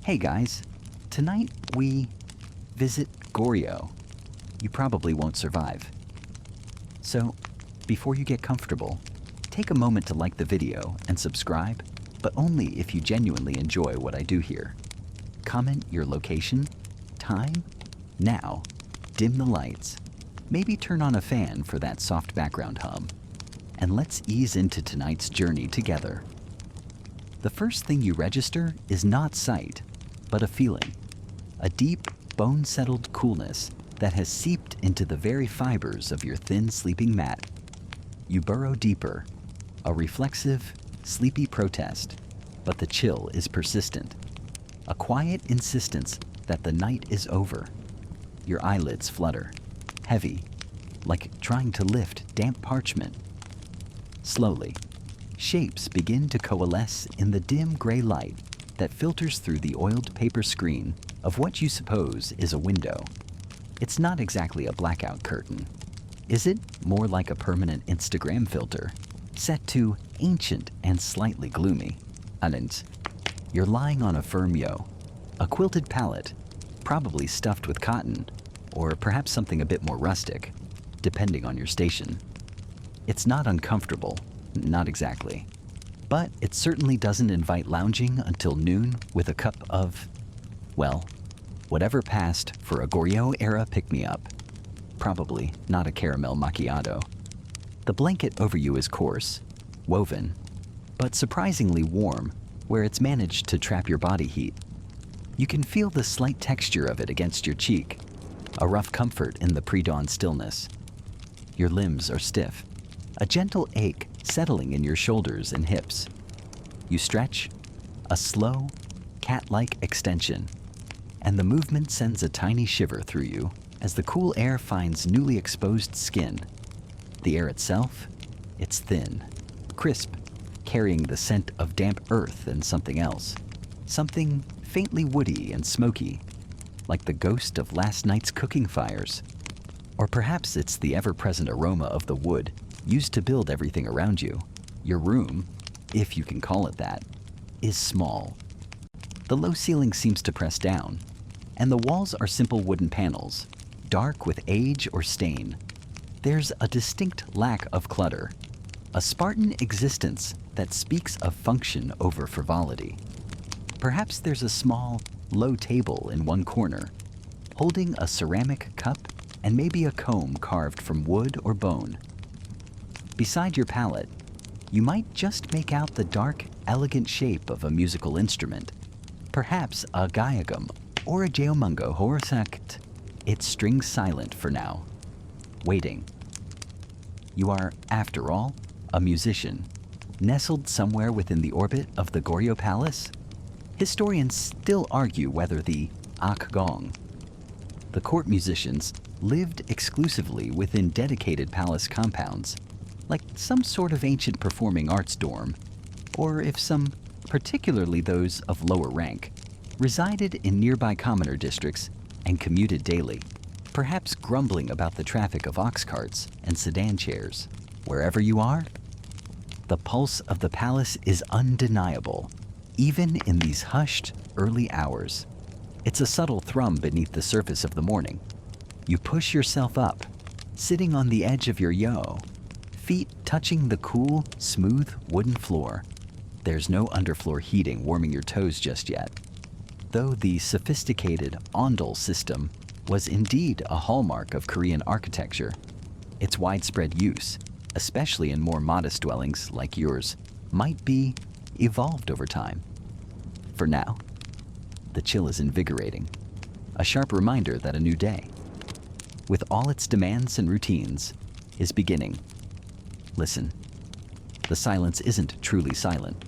Hey guys, tonight we visit Goryeo. You probably won't survive. So, before you get comfortable, take a moment to like the video and subscribe, but only if you genuinely enjoy what I do here. Comment your location, time, now, dim the lights, maybe turn on a fan for that soft background hum, and let's ease into tonight's journey together. The first thing you register is not sight, but a feeling, a deep, bone-settled coolness that has seeped into the very fibers of your thin sleeping mat. You burrow deeper, a reflexive, sleepy protest, but the chill is persistent. A quiet insistence that the night is over. Your eyelids flutter, heavy, like trying to lift damp parchment. Slowly, shapes begin to coalesce in the dim gray light that filters through the oiled paper screen of what you suppose is a window. It's not exactly a blackout curtain. Is it more like a permanent Instagram filter, set to ancient and slightly gloomy? And you're lying on a firm yo, a quilted pallet, probably stuffed with cotton, or perhaps something a bit more rustic, depending on your station. It's not uncomfortable, not exactly, but it certainly doesn't invite lounging until noon with a cup of, well, whatever passed for a Goryeo-era pick-me-up. Probably not a caramel macchiato. The blanket over you is coarse, woven, but surprisingly warm, where it's managed to trap your body heat. You can feel the slight texture of it against your cheek, a rough comfort in the pre-dawn stillness. Your limbs are stiff, a gentle ache settling in your shoulders and hips. You stretch, a slow, cat-like extension, and the movement sends a tiny shiver through you as the cool air finds newly exposed skin. The air itself, it's thin, crisp, carrying the scent of damp earth and something else. Something faintly woody and smoky, like the ghost of last night's cooking fires. Or perhaps it's the ever-present aroma of the wood used to build everything around you. Your room, if you can call it that, is small. The low ceiling seems to press down, and the walls are simple wooden panels, dark with age or stain. There's a distinct lack of clutter, a Spartan existence that speaks of function over frivolity. Perhaps there's a small, low table in one corner, holding a ceramic cup and maybe a comb carved from wood or bone. Beside your palette, you might just make out the dark, elegant shape of a musical instrument, perhaps a gayageum or a geomungo horsakt. It's string silent for now, waiting. You are, after all, a musician, nestled somewhere within the orbit of the Goryeo Palace. Historians still argue whether the akgong, the court musicians, lived exclusively within dedicated palace compounds, like some sort of ancient performing arts dorm, or if some, particularly those of lower rank, resided in nearby commoner districts and commuted daily, perhaps grumbling about the traffic of ox carts and sedan chairs. Wherever you are, the pulse of the palace is undeniable, even in these hushed, early hours. It's a subtle thrum beneath the surface of the morning. You push yourself up, sitting on the edge of your yo, feet touching the cool, smooth wooden floor. There's no underfloor heating warming your toes just yet, though the sophisticated ondol system was indeed a hallmark of Korean architecture. Its widespread use, especially in more modest dwellings like yours, might be evolved over time. For now, the chill is invigorating, a sharp reminder that a new day, with all its demands and routines, is beginning. Listen, the silence isn't truly silent.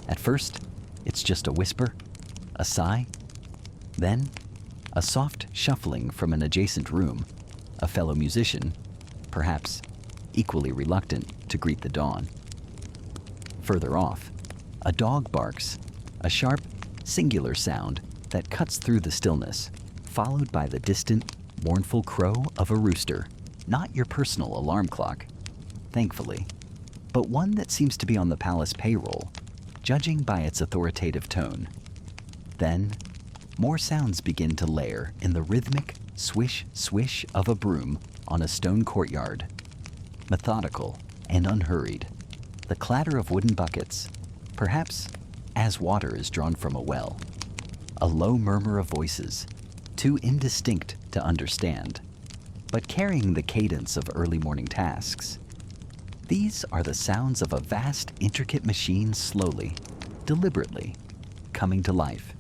At first, it's just a whisper, a sigh, then a soft shuffling from an adjacent room, a fellow musician, perhaps equally reluctant to greet the dawn. Further off, a dog barks, a sharp, singular sound that cuts through the stillness, followed by the distant, mournful crow of a rooster. Not your personal alarm clock, thankfully, but one that seems to be on the palace payroll, judging by its authoritative tone. Then, more sounds begin to layer in the rhythmic swish swish of a broom on a stone courtyard. Methodical and unhurried, the clatter of wooden buckets, perhaps as water is drawn from a well. A low murmur of voices, too indistinct to understand, but carrying the cadence of early morning tasks. These are the sounds of a vast, intricate machine slowly, deliberately, coming to life.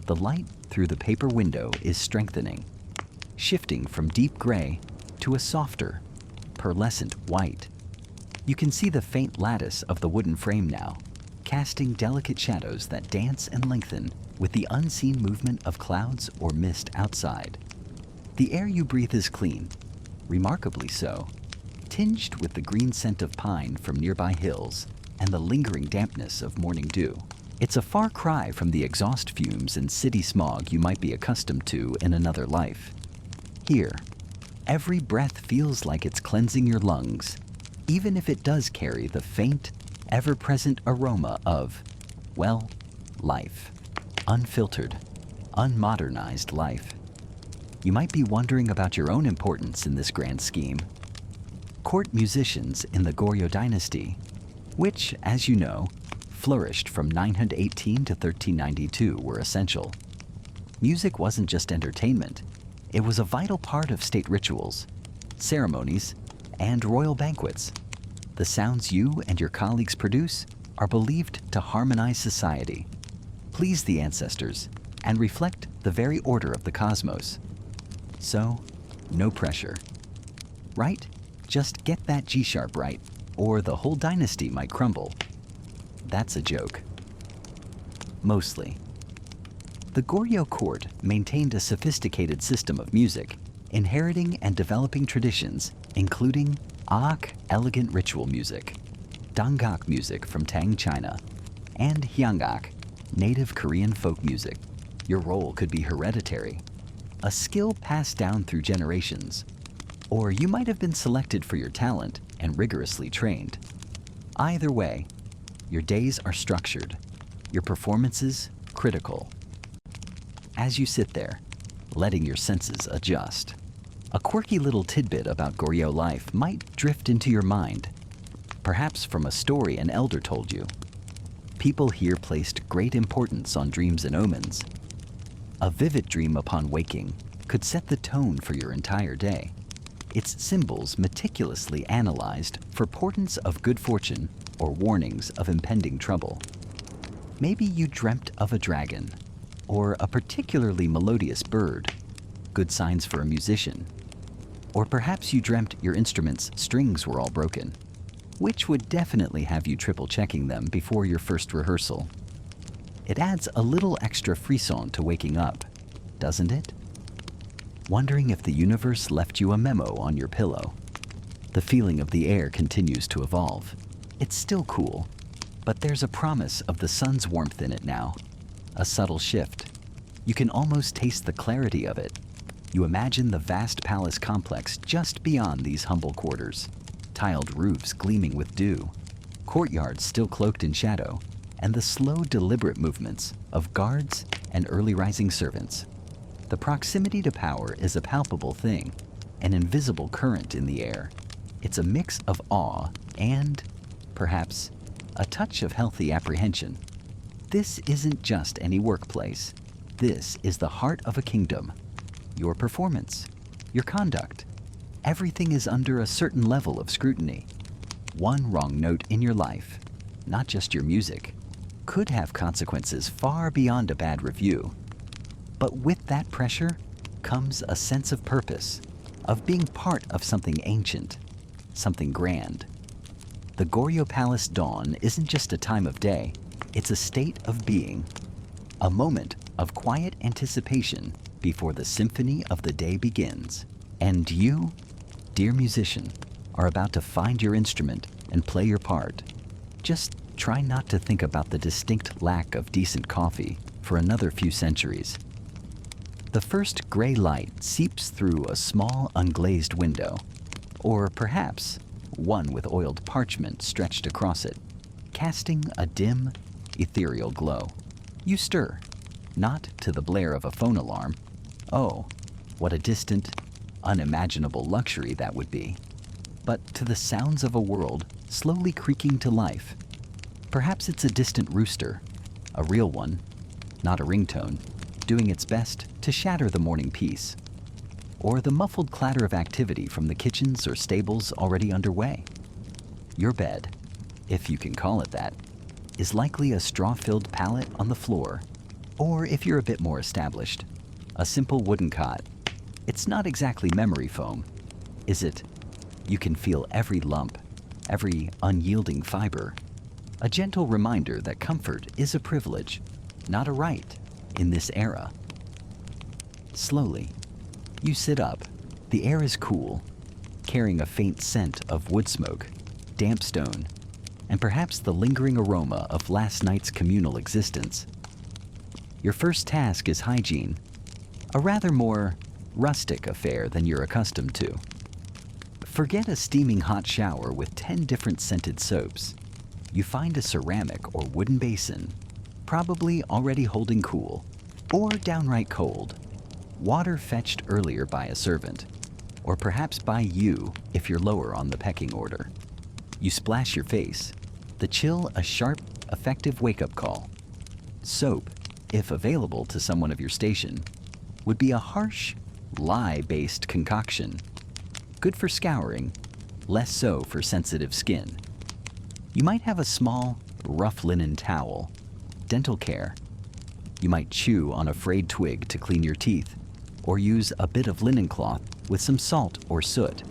The light through the paper window is strengthening, shifting from deep gray to a softer, pearlescent white. You can see the faint lattice of the wooden frame now, casting delicate shadows that dance and lengthen with the unseen movement of clouds or mist outside. The air you breathe is clean, remarkably so, tinged with the green scent of pine from nearby hills and the lingering dampness of morning dew. It's a far cry from the exhaust fumes and city smog you might be accustomed to in another life. Here, every breath feels like it's cleansing your lungs, even if it does carry the faint, ever-present aroma of, well, life. Unfiltered, unmodernized life. You might be wondering about your own importance in this grand scheme. Court musicians in the Goryeo Dynasty, which, as you know, flourished from 918 to 1392, were essential. Music wasn't just entertainment. It was a vital part of state rituals, ceremonies, and royal banquets. The sounds you and your colleagues produce are believed to harmonize society, please the ancestors, and reflect the very order of the cosmos. So, no pressure. Right? Just get that G-sharp right, or the whole dynasty might crumble. That's a joke. Mostly. The Goryeo court maintained a sophisticated system of music, inheriting and developing traditions, including elegant ritual music, dangak music from Tang, China, and hyangak, native Korean folk music. Your role could be hereditary, a skill passed down through generations, or you might have been selected for your talent and rigorously trained. Either way, your days are structured, your performances critical. As you sit there, letting your senses adjust, a quirky little tidbit about Goryeo life might drift into your mind, perhaps from a story an elder told you. People here placed great importance on dreams and omens. A vivid dream upon waking could set the tone for your entire day. Its symbols meticulously analyzed for portents of good fortune or warnings of impending trouble. Maybe you dreamt of a dragon, or a particularly melodious bird, good signs for a musician. Or perhaps you dreamt your instrument's strings were all broken, which would definitely have you triple-checking them before your first rehearsal. It adds a little extra frisson to waking up, doesn't it? Wondering if the universe left you a memo on your pillow. The feeling of the air continues to evolve. It's still cool, but there's a promise of the sun's warmth in it now. A subtle shift. You can almost taste the clarity of it. You imagine the vast palace complex just beyond these humble quarters. Tiled roofs gleaming with dew, courtyards still cloaked in shadow, and the slow, deliberate movements of guards and early rising servants. The proximity to power is a palpable thing, an invisible current in the air. It's a mix of awe and, perhaps, a touch of healthy apprehension. This isn't just any workplace. This is the heart of a kingdom. Your performance, your conduct, everything is under a certain level of scrutiny. One wrong note in your life, not just your music, could have consequences far beyond a bad review. But with that pressure comes a sense of purpose, of being part of something ancient, something grand. The Goryeo Palace dawn isn't just a time of day, it's a state of being, a moment of quiet anticipation before the symphony of the day begins. And you, dear musician, are about to find your instrument and play your part. Just try not to think about the distinct lack of decent coffee for another few centuries. The first gray light seeps through a small unglazed window, or perhaps one with oiled parchment stretched across it, casting a dim, ethereal glow. You stir, not to the blare of a phone alarm. Oh, what a distant, unimaginable luxury that would be. But to the sounds of a world slowly creaking to life. Perhaps it's a distant rooster, a real one, not a ringtone, doing its best to shatter the morning peace. Or the muffled clatter of activity from the kitchens or stables already underway. Your bed, if you can call it that, is likely a straw-filled pallet on the floor, or if you're a bit more established, a simple wooden cot. It's not exactly memory foam, is it? You can feel every lump, every unyielding fiber. A gentle reminder that comfort is a privilege, not a right, in this era. Slowly, you sit up. The air is cool, carrying a faint scent of wood smoke, damp stone, and perhaps the lingering aroma of last night's communal existence. Your first task is hygiene, a rather more rustic affair than you're accustomed to. Forget a steaming hot shower with 10 different scented soaps. You find a ceramic or wooden basin, probably already holding cool, or downright cold, water fetched earlier by a servant, or perhaps by you if you're lower on the pecking order. You splash your face, the chill a sharp, effective wake-up call. Soap, if available to someone of your station, would be a harsh, lye-based concoction. Good for scouring, less so for sensitive skin. You might have a small, rough linen towel, dental care. You might chew on a frayed twig to clean your teeth, or use a bit of linen cloth with some salt or soot.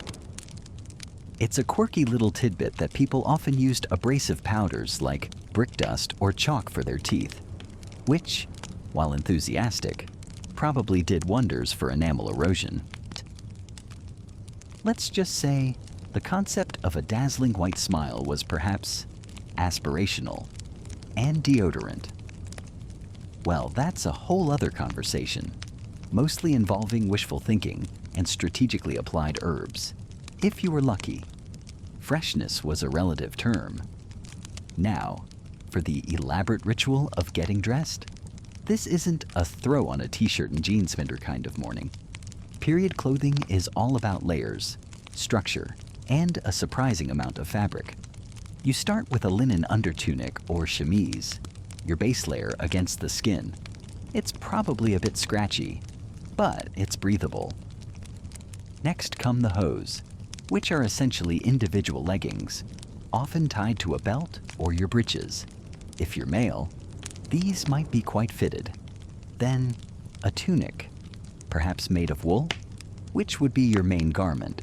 It's a quirky little tidbit that people often used abrasive powders like brick dust or chalk for their teeth, which, while enthusiastic, probably did wonders for enamel erosion. Let's just say the concept of a dazzling white smile was perhaps aspirational and deodorant. Well, that's a whole other conversation, mostly involving wishful thinking and strategically applied herbs. If you were lucky, freshness was a relative term. Now, for the elaborate ritual of getting dressed. This isn't a throw on a t-shirt and jeans vendor kind of morning. Period clothing is all about layers, structure, and a surprising amount of fabric. You start with a linen undertunic or chemise, your base layer against the skin. It's probably a bit scratchy, but it's breathable. Next come the hose, which are essentially individual leggings, often tied to a belt or your breeches. If you're male, these might be quite fitted. Then, a tunic, perhaps made of wool, which would be your main garment.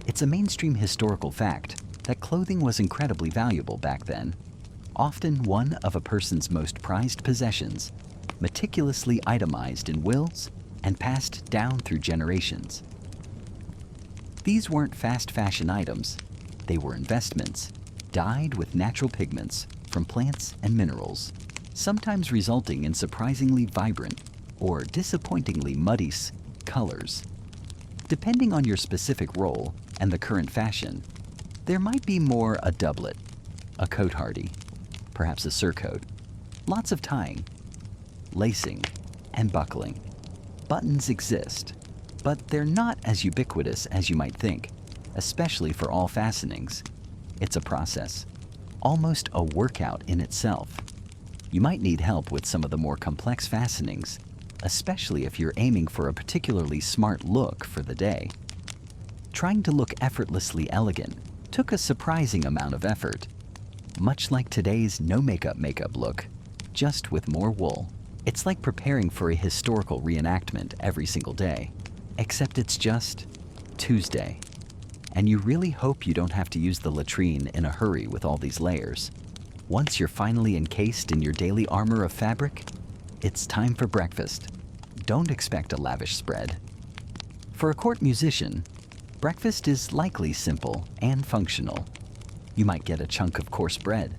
It's a mainstream historical fact that clothing was incredibly valuable back then, often one of a person's most prized possessions, meticulously itemized in wills and passed down through generations. These weren't fast fashion items. They were investments, dyed with natural pigments from plants and minerals, sometimes resulting in surprisingly vibrant or disappointingly muddy colors. Depending on your specific role and the current fashion, there might be more a doublet, a coat hardy, perhaps a surcoat, lots of tying, lacing, and buckling. Buttons exist, but they're not as ubiquitous as you might think, especially for all fastenings. It's a process, almost a workout in itself. You might need help with some of the more complex fastenings, especially if you're aiming for a particularly smart look for the day. Trying to look effortlessly elegant took a surprising amount of effort, much like today's no-makeup makeup look, just with more wool. It's like preparing for a historical reenactment every single day, except it's just Tuesday. And you really hope you don't have to use the latrine in a hurry with all these layers. Once you're finally encased in your daily armor of fabric, it's time for breakfast. Don't expect a lavish spread. For a court musician, breakfast is likely simple and functional. You might get a chunk of coarse bread,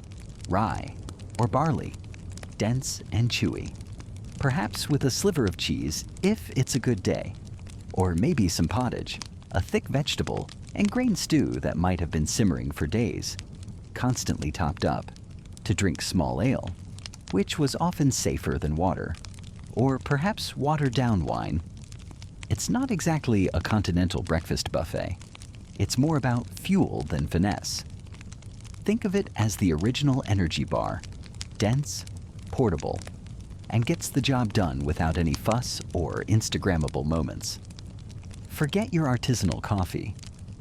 rye, or barley, dense and chewy. Perhaps with a sliver of cheese if it's a good day, or maybe some pottage, a thick vegetable, and grain stew that might have been simmering for days, constantly topped up. To drink small ale, which was often safer than water, or perhaps watered-down wine. It's not exactly a continental breakfast buffet. It's more about fuel than finesse. Think of it as the original energy bar, dense, portable, and gets the job done without any fuss or Instagrammable moments. Forget your artisanal coffee.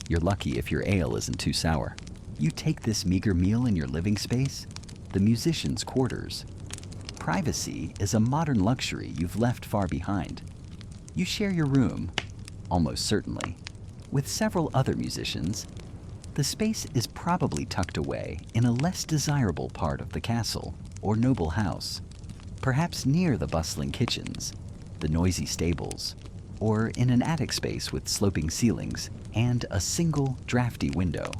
You're lucky if your ale isn't too sour. You take this meager meal in your living space, the musician's quarters. Privacy is a modern luxury you've left far behind. You share your room, almost certainly, with several other musicians. The space is probably tucked away in a less desirable part of the castle or noble house, perhaps near the bustling kitchens, the noisy stables, or in an attic space with sloping ceilings and a single drafty window.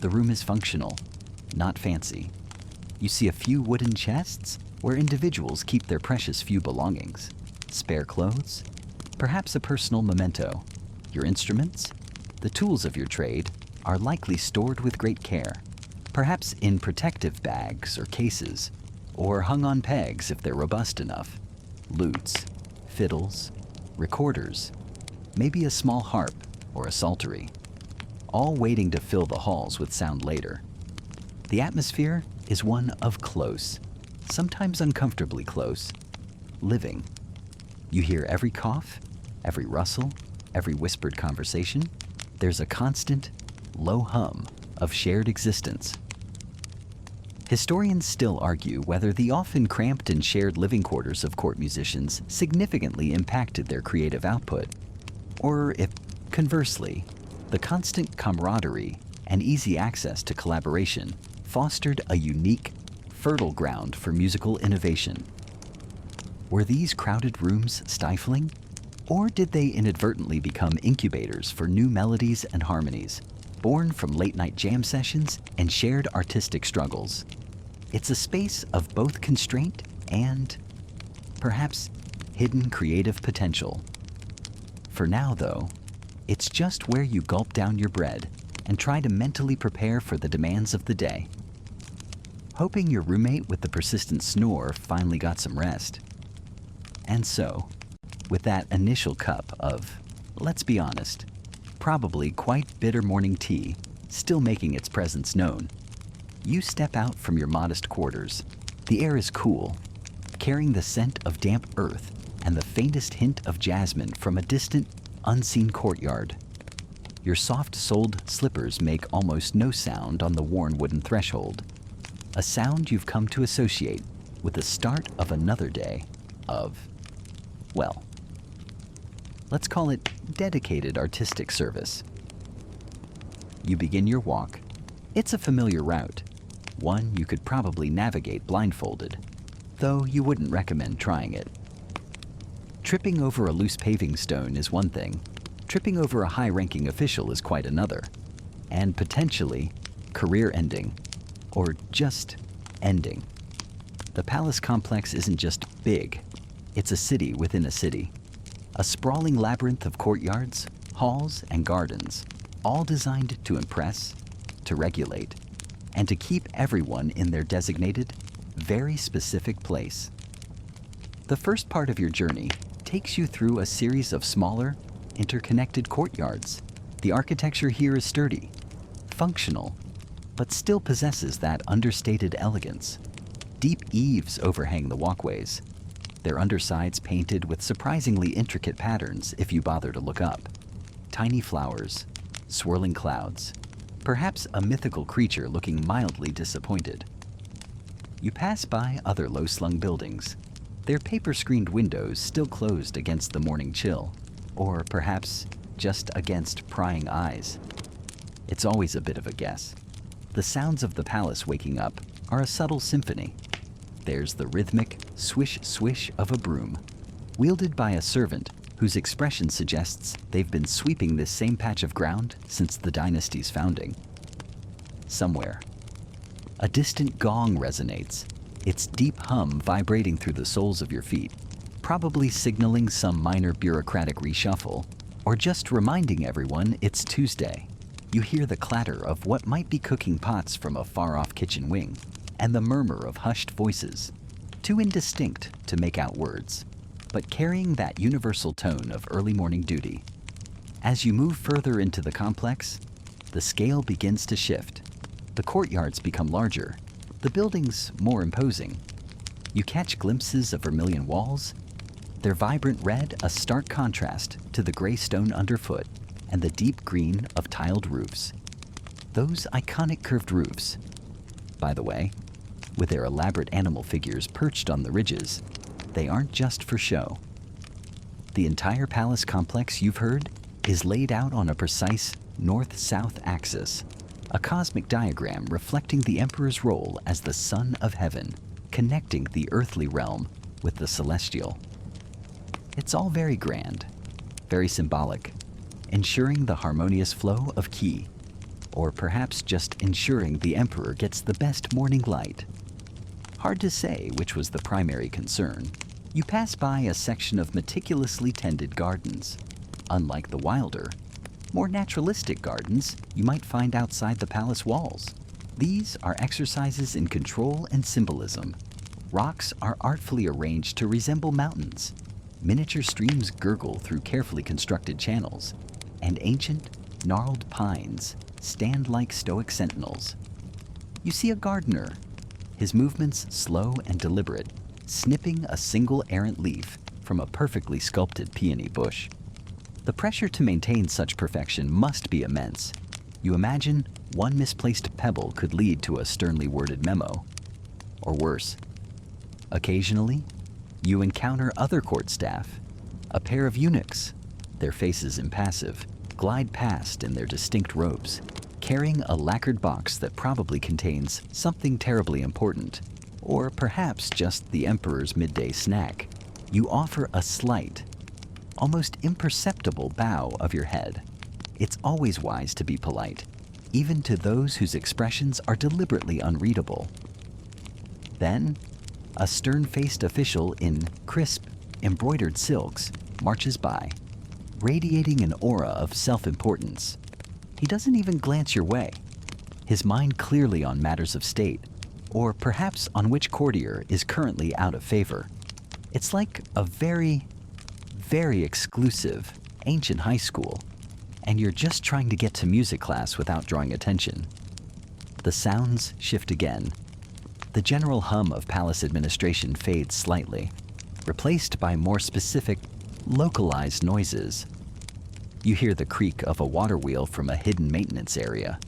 The room is functional, not fancy. You see a few wooden chests where individuals keep their precious few belongings, spare clothes, perhaps a personal memento. Your instruments, the tools of your trade, are likely stored with great care, perhaps in protective bags or cases, or hung on pegs if they're robust enough. Lutes, fiddles, recorders, maybe a small harp or a psaltery, all waiting to fill the halls with sound later. The atmosphere is one of close, sometimes uncomfortably close, living. You hear every cough, every rustle, every whispered conversation. There's a constant, low hum of shared existence. Historians still argue whether the often cramped and shared living quarters of court musicians significantly impacted their creative output, or if, conversely, the constant camaraderie and easy access to collaboration fostered a unique, fertile ground for musical innovation. Were these crowded rooms stifling, or did they inadvertently become incubators for new melodies and harmonies, born from late-night jam sessions and shared artistic struggles? It's a space of both constraint and, perhaps, hidden creative potential. For now, though, it's just where you gulp down your bread and try to mentally prepare for the demands of the day, hoping your roommate with the persistent snore finally got some rest. And so, with that initial cup of, let's be honest, probably quite bitter morning tea still making its presence known, you step out from your modest quarters. The air is cool, carrying the scent of damp earth and the faintest hint of jasmine from a distant, unseen courtyard. Your soft-soled slippers make almost no sound on the worn wooden threshold, a sound you've come to associate with the start of another day of, well, let's call it dedicated artistic service. You begin your walk. It's a familiar route, one you could probably navigate blindfolded, though you wouldn't recommend trying it. Tripping over a loose paving stone is one thing. Tripping over a high-ranking official is quite another, and potentially career-ending, or just ending. The palace complex isn't just big, it's a city within a city. A sprawling labyrinth of courtyards, halls, and gardens, all designed to impress, to regulate, and to keep everyone in their designated, very specific place. The first part of your journey takes you through a series of smaller, interconnected courtyards. The architecture here is sturdy, functional, but still possesses that understated elegance. Deep eaves overhang the walkways, their undersides painted with surprisingly intricate patterns if you bother to look up. Tiny flowers, swirling clouds, perhaps a mythical creature looking mildly disappointed. You pass by other low-slung buildings, their paper-screened windows still closed against the morning chill, or perhaps just against prying eyes. It's always a bit of a guess. The sounds of the palace waking up are a subtle symphony. There's the rhythmic swish-swish of a broom, wielded by a servant whose expression suggests they've been sweeping this same patch of ground since the dynasty's founding. Somewhere, a distant gong resonates, its deep hum vibrating through the soles of your feet, probably signaling some minor bureaucratic reshuffle, or just reminding everyone it's Tuesday. You hear the clatter of what might be cooking pots from a far-off kitchen wing, and the murmur of hushed voices, too indistinct to make out words, but carrying that universal tone of early morning duty. As you move further into the complex, the scale begins to shift. The courtyards become larger, the buildings more imposing. You catch glimpses of vermilion walls, their vibrant red a stark contrast to the gray stone underfoot and the deep green of tiled roofs. Those iconic curved roofs, by the way, with their elaborate animal figures perched on the ridges, they aren't just for show. The entire palace complex you've heard is laid out on a precise north-south axis, a cosmic diagram reflecting the emperor's role as the son of heaven, connecting the earthly realm with the celestial. It's all very grand, very symbolic, ensuring the harmonious flow of ki, or perhaps just ensuring the emperor gets the best morning light. Hard to say which was the primary concern. You pass by a section of meticulously tended gardens. Unlike the wilder, more naturalistic gardens you might find outside the palace walls. These are exercises in control and symbolism. Rocks are artfully arranged to resemble mountains. Miniature streams gurgle through carefully constructed channels, and ancient, gnarled pines stand like stoic sentinels. You see a gardener, his movements slow and deliberate, snipping a single errant leaf from a perfectly sculpted peony bush. The pressure to maintain such perfection must be immense. You imagine one misplaced pebble could lead to a sternly worded memo, or worse. Occasionally, you encounter other court staff, a pair of eunuchs, their faces impassive, glide past in their distinct robes, carrying a lacquered box that probably contains something terribly important, or perhaps just the emperor's midday snack. You offer a slight, almost imperceptible bow of your head. It's always wise to be polite, even to those whose expressions are deliberately unreadable. Then, a stern-faced official in crisp, embroidered silks marches by, radiating an aura of self-importance. He doesn't even glance your way, his mind clearly on matters of state, or perhaps on which courtier is currently out of favor. It's like a very, very exclusive, ancient high school, and you're just trying to get to music class without drawing attention. The sounds shift again. The general hum of palace administration fades slightly, replaced by more specific, localized noises. You hear the creak of a water wheel from a hidden maintenance area,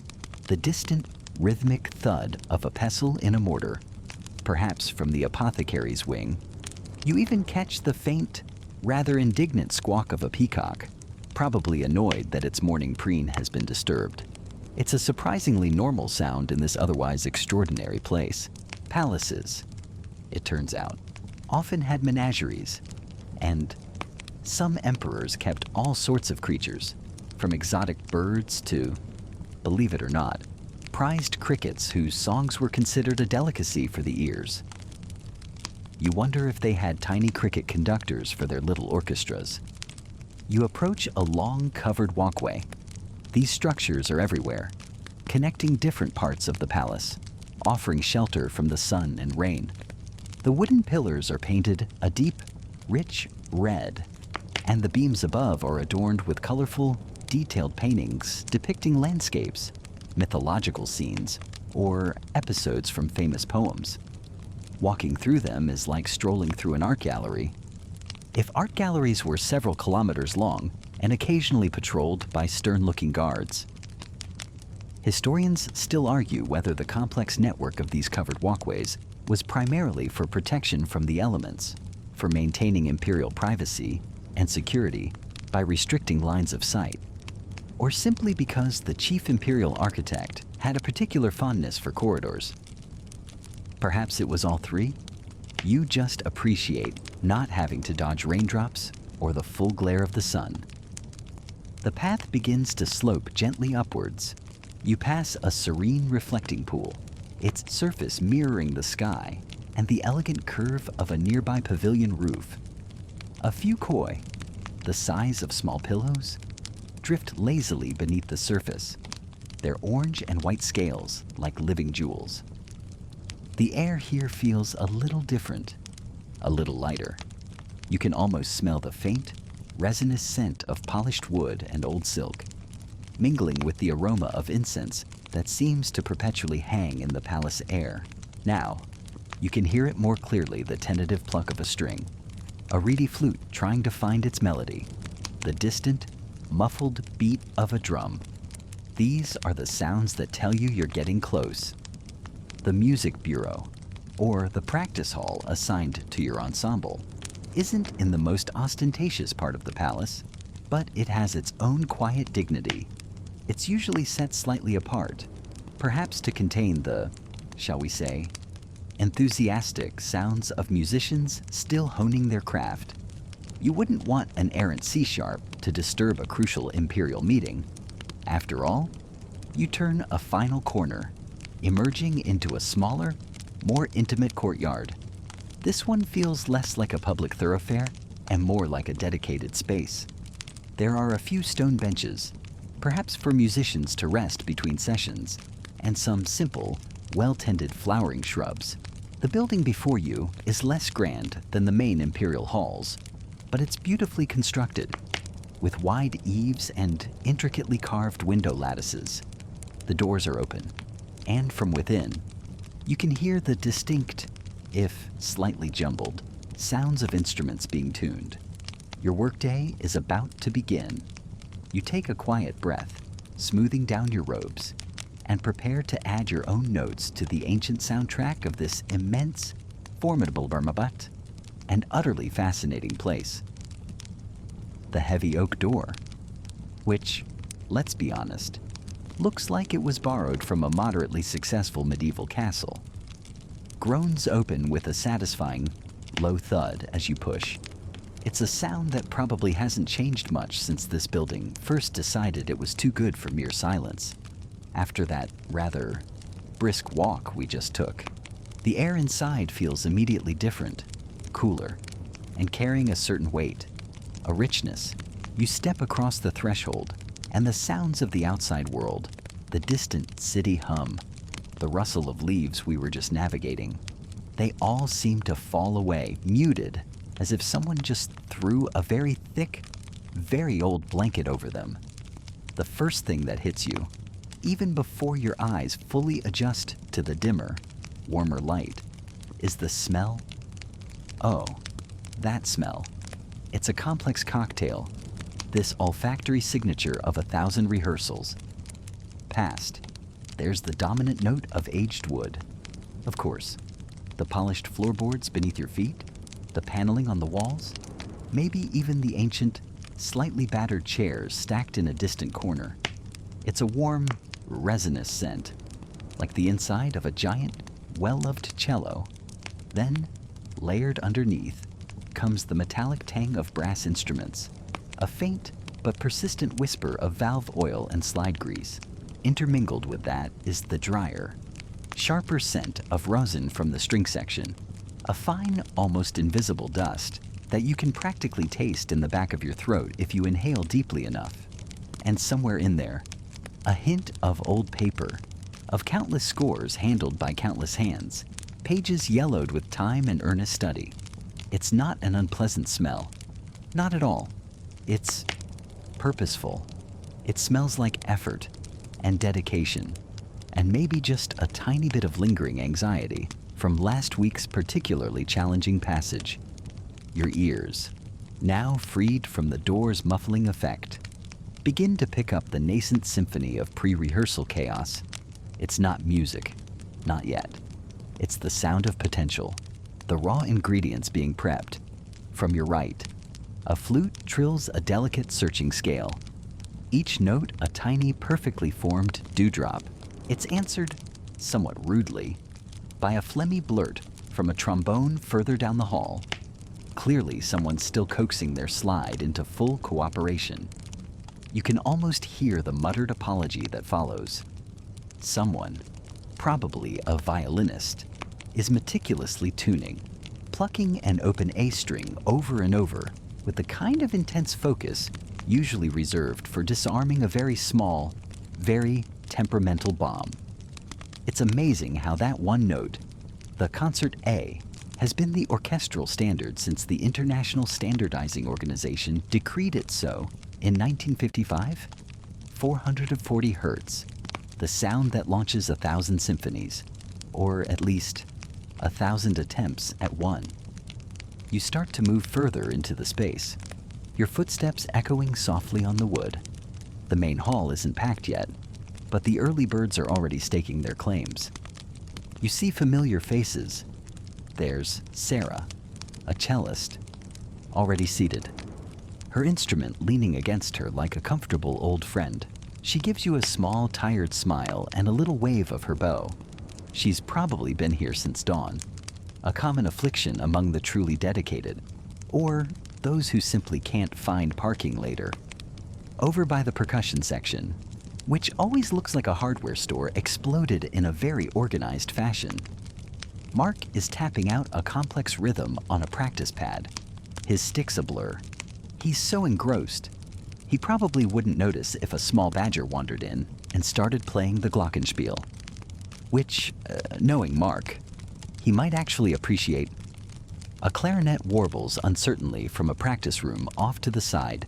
the distant, rhythmic thud of a pestle in a mortar, perhaps from the apothecary's wing. You even catch the faint, rather indignant squawk of a peacock, probably annoyed that its morning preen has been disturbed. It's a surprisingly normal sound in this otherwise extraordinary place. Palaces, it turns out, often had menageries, and some emperors kept all sorts of creatures, from exotic birds to, believe it or not, prized crickets whose songs were considered a delicacy for the ears. You wonder if they had tiny cricket conductors for their little orchestras. You approach a long covered walkway. These structures are everywhere, connecting different parts of the palace, offering shelter from the sun and rain. The wooden pillars are painted a deep, rich red, and the beams above are adorned with colorful, detailed paintings depicting landscapes, mythological scenes, or episodes from famous poems. Walking through them is like strolling through an art gallery. If art galleries were several kilometers long and occasionally patrolled by stern-looking guards. Historians still argue whether the complex network of these covered walkways was primarily for protection from the elements, for maintaining imperial privacy and security by restricting lines of sight, or simply because the chief imperial architect had a particular fondness for corridors. Perhaps it was all three? You just appreciate not having to dodge raindrops or the full glare of the sun. The path begins to slope gently upwards. You pass a serene reflecting pool, its surface mirroring the sky and the elegant curve of a nearby pavilion roof. A few koi, the size of small pillows, drift lazily beneath the surface, their orange and white scales like living jewels. The air here feels a little different, a little lighter. You can almost smell the faint, resinous scent of polished wood and old silk, mingling with the aroma of incense that seems to perpetually hang in the palace air. Now, you can hear it more clearly, the tentative pluck of a string, a reedy flute trying to find its melody, the distant, muffled beat of a drum. These are the sounds that tell you you're getting close. The music bureau, or the practice hall assigned to your ensemble, isn't in the most ostentatious part of the palace, but it has its own quiet dignity. It's usually set slightly apart, perhaps to contain the, shall we say, enthusiastic sounds of musicians still honing their craft. You wouldn't want an errant C-sharp to disturb a crucial imperial meeting. After all, you turn a final corner, emerging into a smaller, more intimate courtyard. This one feels less like a public thoroughfare and more like a dedicated space. There are a few stone benches, perhaps for musicians to rest between sessions, and some simple, well-tended flowering shrubs. The building before you is less grand than the main imperial halls, but it's beautifully constructed, with wide eaves and intricately carved window lattices. The doors are open, and from within, you can hear the distinct, if slightly jumbled, sounds of instruments being tuned. Your workday is about to begin. You take a quiet breath, smoothing down your robes, and prepare to add your own notes to the ancient soundtrack of this immense, formidable Burmabat, and utterly fascinating place. The heavy oak door, which, let's be honest, looks like it was borrowed from a moderately successful medieval castle, groans open with a satisfying, low thud as you push. It's a sound that probably hasn't changed much since this building first decided it was too good for mere silence. After that rather brisk walk we just took, the air inside feels immediately different, cooler, and carrying a certain weight, a richness. You step across the threshold, and the sounds of the outside world, the distant city hum, the rustle of leaves we were just navigating, they all seem to fall away, muted, as if someone just threw a very thick, very old blanket over them. The first thing that hits you, even before your eyes fully adjust to the dimmer, warmer light, is the smell. Oh, that smell. It's a complex cocktail, this olfactory signature of 1,000 rehearsals. Past, there's the dominant note of aged wood. Of course, the polished floorboards beneath your feet, the paneling on the walls, maybe even the ancient, slightly battered chairs stacked in a distant corner. It's a warm, resinous scent, like the inside of a giant, well-loved cello. Then, layered underneath, comes the metallic tang of brass instruments, a faint but persistent whisper of valve oil and slide grease. Intermingled with that is the drier, sharper scent of rosin from the string section, a fine, almost invisible dust that you can practically taste in the back of your throat if you inhale deeply enough. And somewhere in there, a hint of old paper, of countless scores handled by countless hands, pages yellowed with time and earnest study. It's not an unpleasant smell. Not at all. It's purposeful. It smells like effort and dedication, and maybe just a tiny bit of lingering anxiety from last week's particularly challenging passage. Your ears, now freed from the door's muffling effect, begin to pick up the nascent symphony of pre-rehearsal chaos. It's not music, not yet. It's the sound of potential, the raw ingredients being prepped. From your right, a flute trills a delicate searching scale, each note a tiny, perfectly formed dewdrop. It's answered, somewhat rudely, by a phlegmy blurt from a trombone further down the hall. Clearly someone's still coaxing their slide into full cooperation. You can almost hear the muttered apology that follows. Someone, probably a violinist, is meticulously tuning, plucking an open A string over and over with the kind of intense focus usually reserved for disarming a very small, very temperamental bomb. It's amazing how that one note, the concert A, has been the orchestral standard since the International Standardizing Organization decreed it so in 1955. 440 hertz, the sound that launches 1,000 symphonies, or at least 1,000 attempts at one. You start to move further into the space, your footsteps echoing softly on the wood. The main hall isn't packed yet, but the early birds are already staking their claims. You see familiar faces. There's Sarah, a cellist, already seated, her instrument leaning against her like a comfortable old friend. She gives you a small, tired smile and a little wave of her bow. She's probably been here since dawn, a common affliction among the truly dedicated, or those who simply can't find parking later. Over by the percussion section, which always looks like a hardware store exploded in a very organized fashion, Mark is tapping out a complex rhythm on a practice pad. His stick's a blur. He's so engrossed, he probably wouldn't notice if a small badger wandered in and started playing the glockenspiel, which, knowing Mark, he might actually appreciate. A clarinet warbles uncertainly from a practice room off to the side,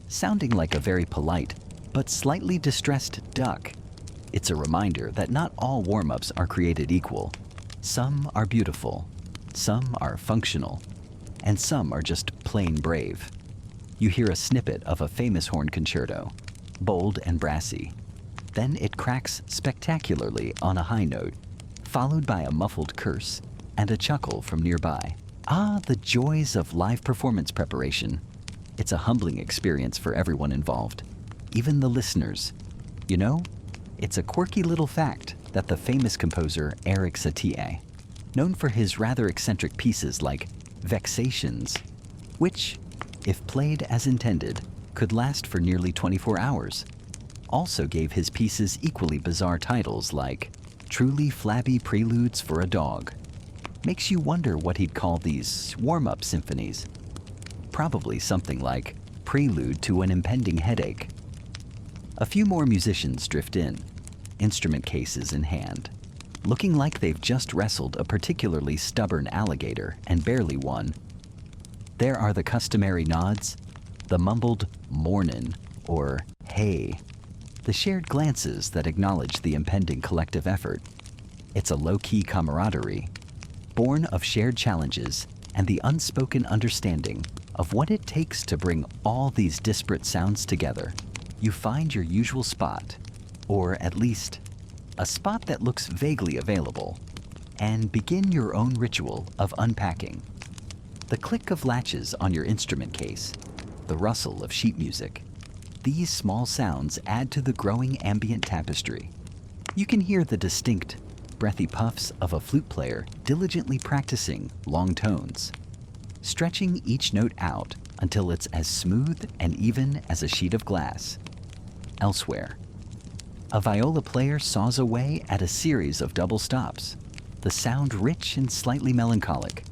sounding like a very polite but slightly distressed duck. It's a reminder that not all warm-ups are created equal. Some are beautiful, some are functional, and some are just plain brave. You hear a snippet of a famous horn concerto, bold and brassy. Then it cracks spectacularly on a high note, followed by a muffled curse and a chuckle from nearby. Ah, the joys of live performance preparation. It's a humbling experience for everyone involved, even the listeners. You know, it's a quirky little fact that the famous composer Eric Satie, known for his rather eccentric pieces like Vexations, which, if played as intended, could last for nearly 24 hours, also gave his pieces equally bizarre titles like Truly Flabby Preludes for a Dog. Makes you wonder what he'd call these warm-up symphonies. Probably something like Prelude to an Impending Headache. A few more musicians drift in, instrument cases in hand, looking like they've just wrestled a particularly stubborn alligator and barely won. There are the customary nods, the mumbled mornin' or hey, the shared glances that acknowledge the impending collective effort. It's a low-key camaraderie, born of shared challenges and the unspoken understanding of what it takes to bring all these disparate sounds together. You find your usual spot, or at least a spot that looks vaguely available, and begin your own ritual of unpacking. The click of latches on your instrument case, the rustle of sheet music, these small sounds add to the growing ambient tapestry. You can hear the distinct, breathy puffs of a flute player diligently practicing long tones, stretching each note out until it's as smooth and even as a sheet of glass. Elsewhere, a viola player saws away at a series of double stops, the sound rich and slightly melancholic,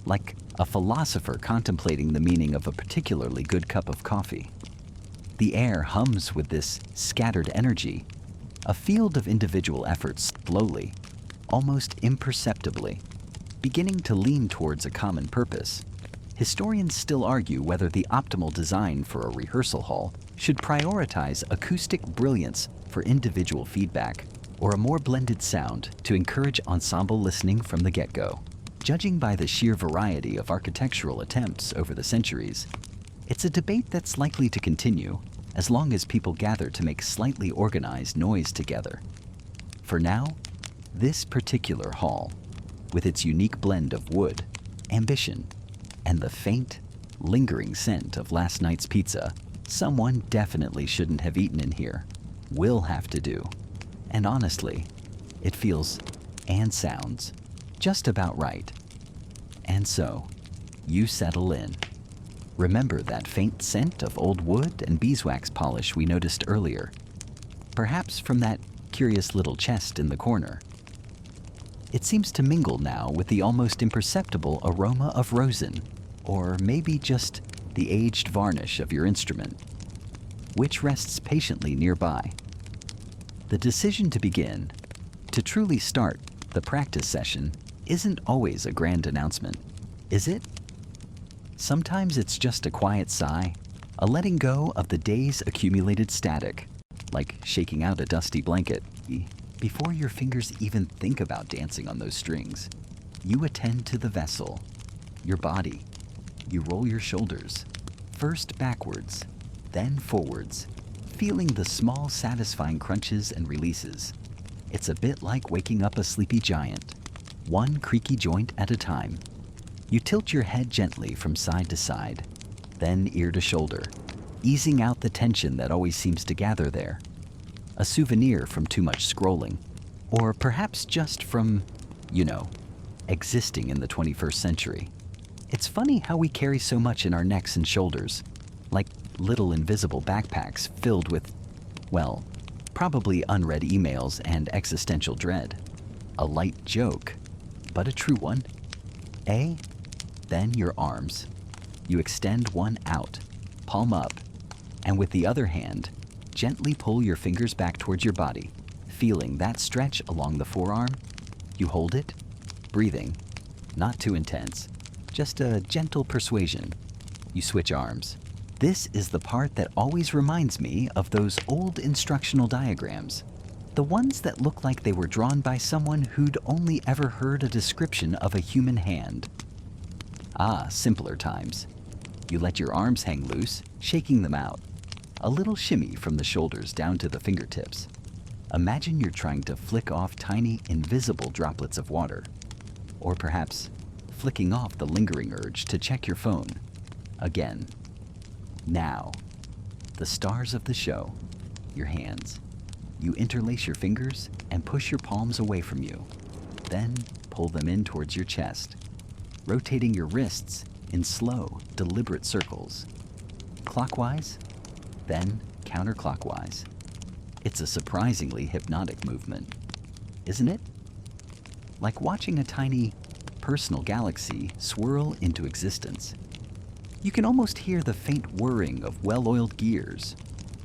like a philosopher contemplating the meaning of a particularly good cup of coffee. The air hums with this scattered energy, a field of individual efforts slowly, almost imperceptibly, beginning to lean towards a common purpose. Historians still argue whether the optimal design for a rehearsal hall should prioritize acoustic brilliance for individual feedback, or a more blended sound to encourage ensemble listening from the get-go. Judging by the sheer variety of architectural attempts over the centuries, it's a debate that's likely to continue as long as people gather to make slightly organized noise together. For now, this particular hall, with its unique blend of wood, ambition, and the faint, lingering scent of last night's pizza, someone definitely shouldn't have eaten in here, will have to do. And honestly, it feels and sounds just about right. And so, you settle in. Remember that faint scent of old wood and beeswax polish we noticed earlier, perhaps from that curious little chest in the corner. It seems to mingle now with the almost imperceptible aroma of rosin, or maybe just the aged varnish of your instrument, which rests patiently nearby. The decision to begin, to truly start the practice session, isn't always a grand announcement, is it? Sometimes it's just a quiet sigh, a letting go of the day's accumulated static, like shaking out a dusty blanket. Before your fingers even think about dancing on those strings, you attend to the vessel, your body. You roll your shoulders, first backwards, then forwards, feeling the small, satisfying crunches and releases. It's a bit like waking up a sleepy giant, one creaky joint at a time. You tilt your head gently from side to side, then ear to shoulder, easing out the tension that always seems to gather there. A souvenir from too much scrolling, or perhaps just from, existing in the 21st century. It's funny how we carry so much in our necks and shoulders, like little invisible backpacks filled with, well, probably unread emails and existential dread. A light joke, but a true one. Then your arms. You extend one out, palm up, and with the other hand, gently pull your fingers back towards your body, feeling that stretch along the forearm. You hold it, breathing, not too intense, just a gentle persuasion. You switch arms. This is the part that always reminds me of those old instructional diagrams, the ones that look like they were drawn by someone who'd only ever heard a description of a human hand. Simpler times. You let your arms hang loose, shaking them out. A little shimmy from the shoulders down to the fingertips. Imagine you're trying to flick off tiny, invisible droplets of water. Or perhaps flicking off the lingering urge to check your phone. Again. Now, the stars of the show, your hands. You interlace your fingers and push your palms away from you. Then pull them in towards your chest, rotating your wrists in slow, deliberate circles. Clockwise, then counterclockwise. It's a surprisingly hypnotic movement, isn't it? Like watching a tiny, personal galaxy swirl into existence. You can almost hear the faint whirring of well-oiled gears,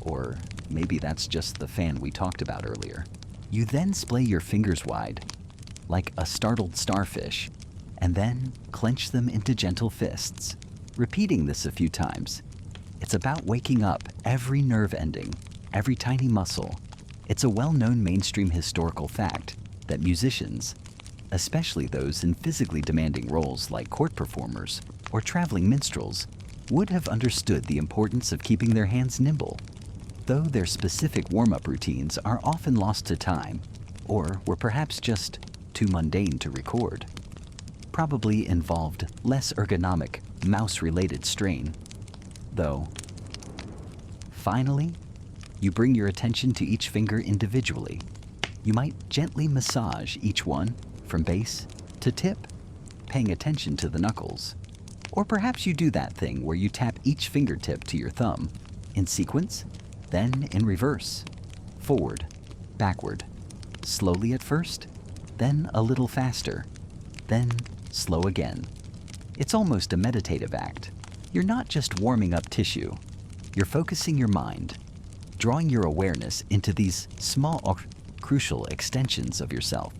or maybe that's just the fan we talked about earlier. You then splay your fingers wide, like a startled starfish, and then clench them into gentle fists, repeating this a few times. It's about waking up every nerve ending, every tiny muscle. It's a well-known mainstream historical fact that musicians, especially those in physically demanding roles like court performers or traveling minstrels, would have understood the importance of keeping their hands nimble, though their specific warm-up routines are often lost to time, or were perhaps just too mundane to record. Probably involved less ergonomic, mouse-related strain, though. Finally, you bring your attention to each finger individually. You might gently massage each one from base to tip, paying attention to the knuckles. Or perhaps you do that thing where you tap each fingertip to your thumb, in sequence, then in reverse, forward, backward, slowly at first, then a little faster, then slow again. It's almost a meditative act. You're not just warming up tissue, you're focusing your mind, drawing your awareness into these small, crucial extensions of yourself.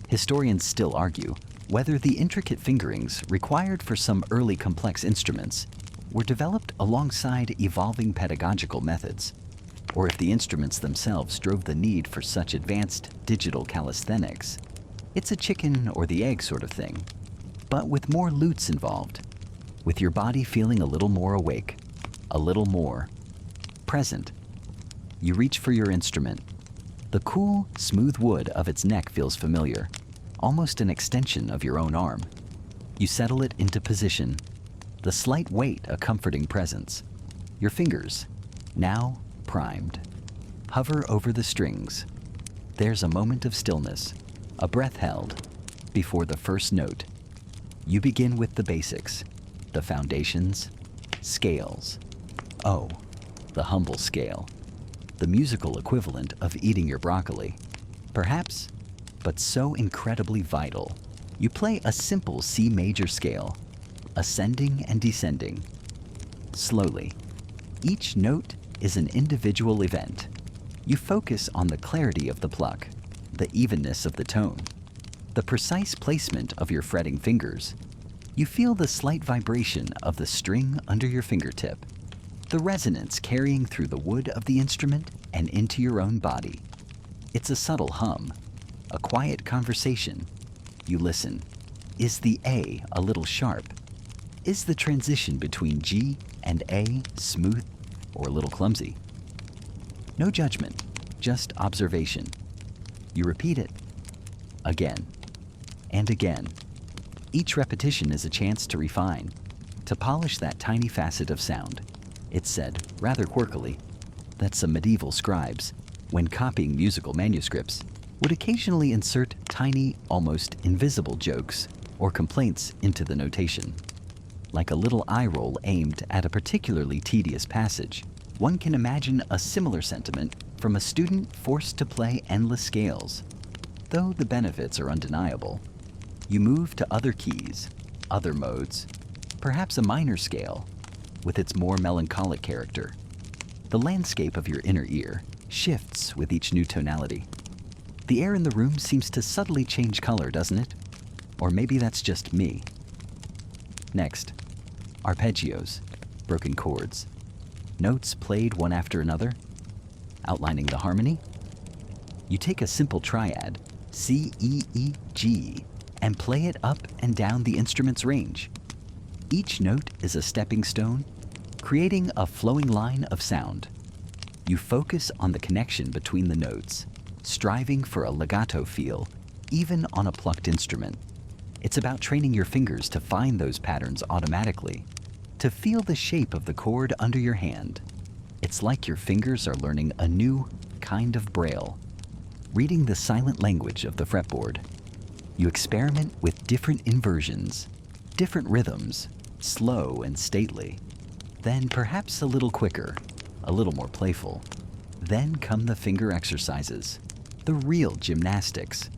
Historians still argue whether the intricate fingerings required for some early complex instruments were developed alongside evolving pedagogical methods, or if the instruments themselves drove the need for such advanced digital calisthenics. It's a chicken or the egg sort of thing, but with more loots involved, with your body feeling a little more awake, a little more present. You reach for your instrument. The cool, smooth wood of its neck feels familiar, almost an extension of your own arm. You settle it into position, the slight weight a comforting presence. Your fingers, now primed, hover over the strings. There's a moment of stillness, a breath held, before the first note. You begin with the basics, the foundations, scales. Oh, the humble scale, the musical equivalent of eating your broccoli. Perhaps, but so incredibly vital. You play a simple C major scale, ascending and descending. Slowly, each note is an individual event. You focus on the clarity of the pluck, the evenness of the tone, the precise placement of your fretting fingers. You feel the slight vibration of the string under your fingertip, the resonance carrying through the wood of the instrument and into your own body. It's a subtle hum, a quiet conversation. You listen. Is the A a little sharp? Is the transition between G and A smooth or a little clumsy? No judgment, just observation. You repeat it again and again. Each repetition is a chance to refine, to polish that tiny facet of sound. It's said, rather quirkily, that some medieval scribes, when copying musical manuscripts, would occasionally insert tiny, almost invisible jokes or complaints into the notation. Like a little eye roll aimed at a particularly tedious passage, one can imagine a similar sentiment from a student forced to play endless scales. Though the benefits are undeniable, you move to other keys, other modes, perhaps a minor scale, with its more melancholic character. The landscape of your inner ear shifts with each new tonality. The air in the room seems to subtly change color, doesn't it? Or maybe that's just me. Next, arpeggios, broken chords, notes played one after another, outlining the harmony. You take a simple triad, C, E, E, G, and play it up and down the instrument's range. Each note is a stepping stone, creating a flowing line of sound. You focus on the connection between the notes, striving for a legato feel, even on a plucked instrument. It's about training your fingers to find those patterns automatically, to feel the shape of the chord under your hand. It's like your fingers are learning a new kind of braille, reading the silent language of the fretboard. You experiment with different inversions, different rhythms, slow and stately, then perhaps a little quicker, a little more playful. Then come the finger exercises, the real gymnastics.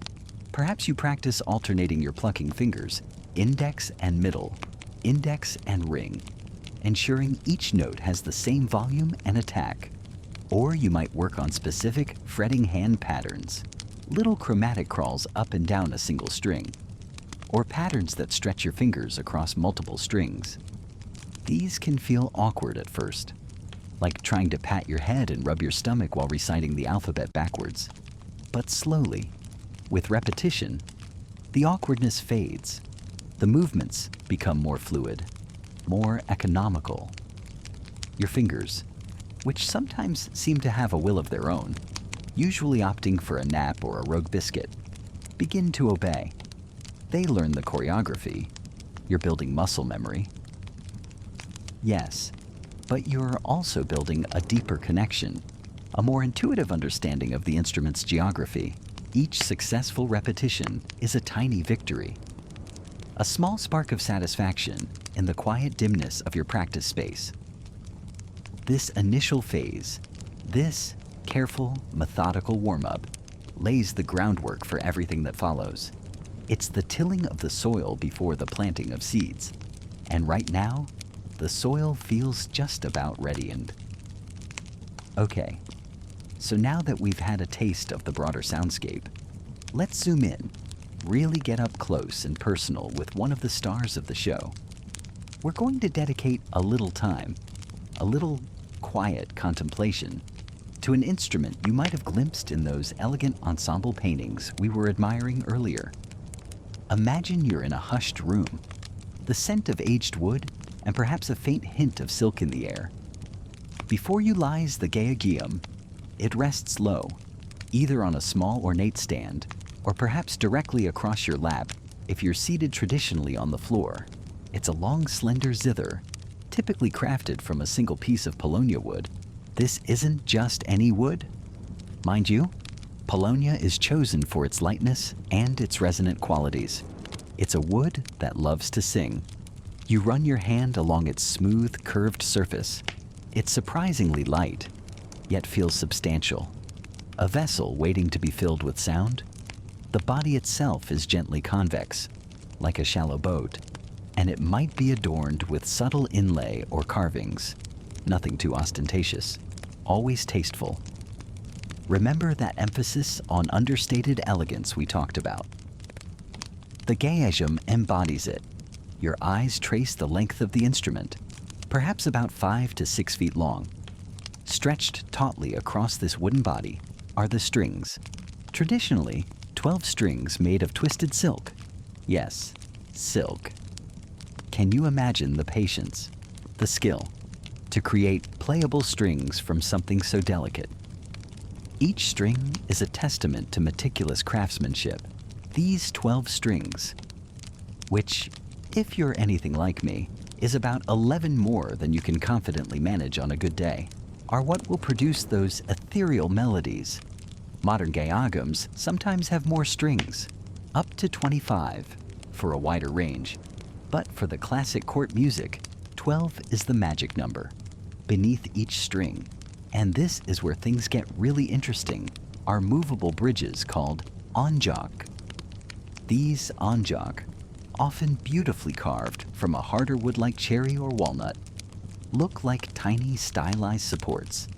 Perhaps you practice alternating your plucking fingers, index and middle, index and ring, ensuring each note has the same volume and attack. Or you might work on specific fretting hand patterns, little chromatic crawls up and down a single string, or patterns that stretch your fingers across multiple strings. These can feel awkward at first, like trying to pat your head and rub your stomach while reciting the alphabet backwards. But slowly, with repetition, the awkwardness fades. The movements become more fluid, more economical. Your fingers, which sometimes seem to have a will of their own, usually opting for a nap or a rogue biscuit, begin to obey. They learn the choreography. You're building muscle memory. Yes, but you're also building a deeper connection, a more intuitive understanding of the instrument's geography. Each successful repetition is a tiny victory, a small spark of satisfaction in the quiet dimness of your practice space. This initial phase, this careful, methodical warm-up, lays the groundwork for everything that follows. It's the tilling of the soil before the planting of seeds. And right now, the soil feels just about ready. And okay, so now that we've had a taste of the broader soundscape, let's zoom in, really get up close and personal with one of the stars of the show. We're going to dedicate a little time, a little quiet contemplation, to an instrument you might have glimpsed in those elegant ensemble paintings we were admiring earlier. Imagine you're in a hushed room, the scent of aged wood and perhaps a faint hint of silk in the air. Before you lies the gayageum. It rests low, either on a small ornate stand or perhaps directly across your lap if you're seated traditionally on the floor. It's a long, slender zither, typically crafted from a single piece of paulownia wood. This isn't just any wood. Mind you, paulownia is chosen for its lightness and its resonant qualities. It's a wood that loves to sing. You run your hand along its smooth, curved surface. It's surprisingly light, yet feels substantial. A vessel waiting to be filled with sound. The body itself is gently convex, like a shallow boat, and it might be adorned with subtle inlay or carvings. Nothing too ostentatious, always tasteful. Remember that emphasis on understated elegance we talked about. The gayageum embodies it. Your eyes trace the length of the instrument, perhaps about 5 to 6 feet long. Stretched tautly across this wooden body are the strings. Traditionally, 12 strings made of twisted silk. Yes, silk. Can you imagine the patience, the skill, to create playable strings from something so delicate? Each string is a testament to meticulous craftsmanship. These 12 strings, which, if you're anything like me, is about 11 more than you can confidently manage on a good day, are what will produce those ethereal melodies. Modern gayageums sometimes have more strings, up to 25, for a wider range. But for the classic court music, 12 is the magic number, beneath each string. And this is where things get really interesting, are movable bridges called onjok. These onjok, often beautifully carved from a harder wood like cherry or walnut, look like tiny stylized supports.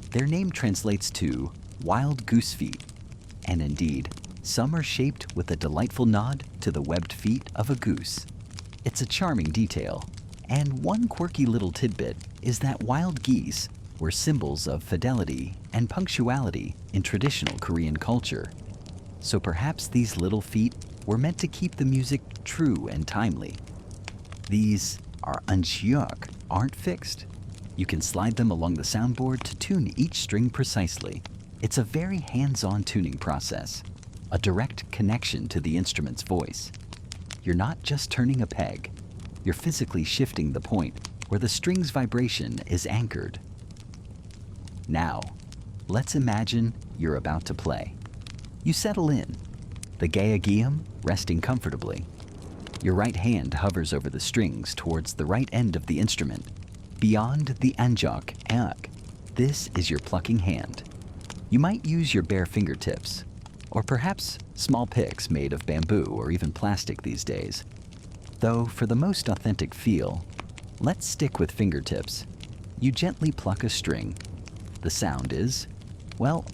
Their name translates to wild goose feet, and indeed, some are shaped with a delightful nod to the webbed feet of a goose. It's a charming detail, and one quirky little tidbit is that wild geese were symbols of fidelity and punctuality in traditional Korean culture. So perhaps these little feet were meant to keep the music true and timely. These are onjok, aren't fixed. You can slide them along the soundboard to tune each string precisely. It's a very hands-on tuning process, a direct connection to the instrument's voice. You're not just turning a peg, you're physically shifting the point where the string's vibration is anchored. Now, let's imagine you're about to play. You settle in, the gayageum resting comfortably. Your right hand hovers over the strings towards the right end of the instrument, beyond the onjok. This is your plucking hand. You might use your bare fingertips, or perhaps small picks made of bamboo or even plastic these days. Though for the most authentic feel, let's stick with fingertips. You gently pluck a string. The sound is, well,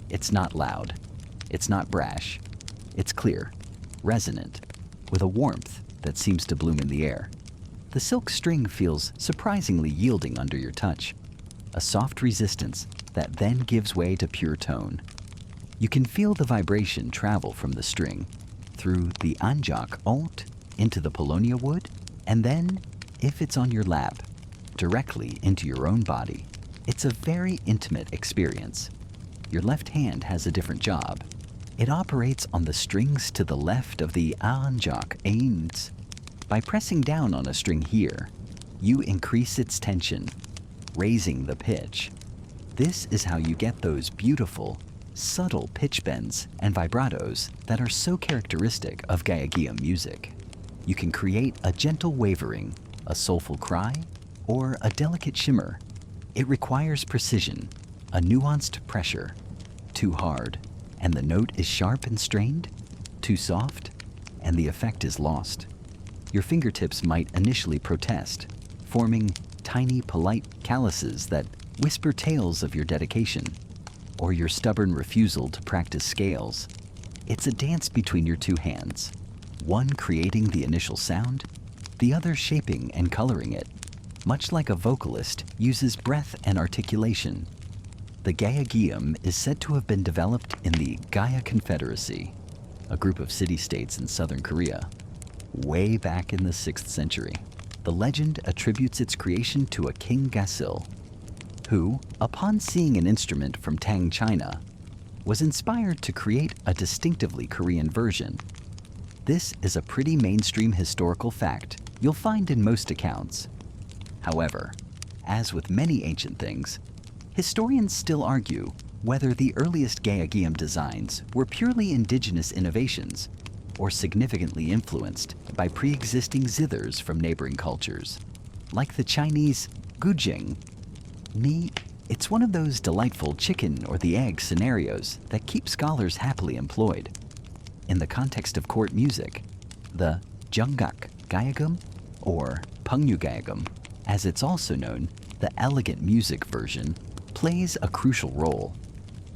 it's not loud, it's not brash, it's clear, resonant, with a warmth that seems to bloom in the air. The silk string feels surprisingly yielding under your touch, a soft resistance that then gives way to pure tone. You can feel the vibration travel from the string through the onjok into the paulownia wood, and then, if it's on your lap, directly into your own body. It's a very intimate experience. Your left hand has a different job. It operates on the strings to the left of the onjok. By pressing down on a string here, you increase its tension, raising the pitch. This is how you get those beautiful, subtle pitch bends and vibratos that are so characteristic of gayageum music. You can create a gentle wavering, a soulful cry, or a delicate shimmer. It requires precision, a nuanced pressure. Too hard, and the note is sharp and strained. Too soft, and the effect is lost. Your fingertips might initially protest, forming tiny, polite calluses that whisper tales of your dedication, or your stubborn refusal to practice scales. It's a dance between your two hands, one creating the initial sound, the other shaping and coloring it, much like a vocalist uses breath and articulation. The gayageum is said to have been developed in the Gaya Confederacy, a group of city-states in southern Korea, way back in the 6th century. The legend attributes its creation to a King Gasil, who, upon seeing an instrument from Tang, China, was inspired to create a distinctively Korean version. This is a pretty mainstream historical fact you'll find in most accounts. However, as with many ancient things, historians still argue whether the earliest gayageum designs were purely indigenous innovations or significantly influenced by pre-existing zithers from neighboring cultures, like the Chinese guzheng. It's one of those delightful chicken or the egg scenarios that keep scholars happily employed. In the context of court music, the jungak gayageum, or pungyu gayageum, as it's also known, the elegant music version, plays a crucial role.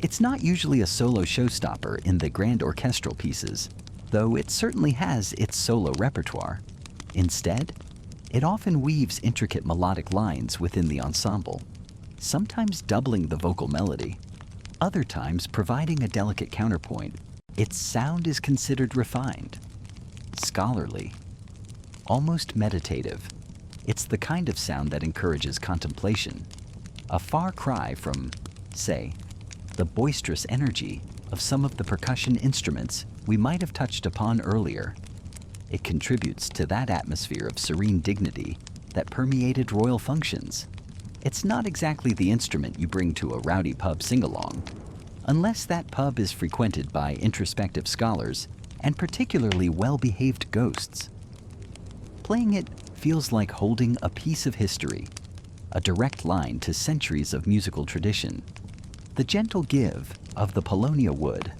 It's not usually a solo showstopper in the grand orchestral pieces, though it certainly has its solo repertoire. Instead, it often weaves intricate melodic lines within the ensemble, sometimes doubling the vocal melody, other times providing a delicate counterpoint. Its sound is considered refined, scholarly, almost meditative. It's the kind of sound that encourages contemplation, a far cry from, say, the boisterous energy of some of the percussion instruments we might have touched upon earlier. It contributes to that atmosphere of serene dignity that permeated royal functions. It's not exactly the instrument you bring to a rowdy pub sing-along, unless that pub is frequented by introspective scholars and particularly well-behaved ghosts. Playing it feels like holding a piece of history, a direct line to centuries of musical tradition. The gentle give of the paulownia wood,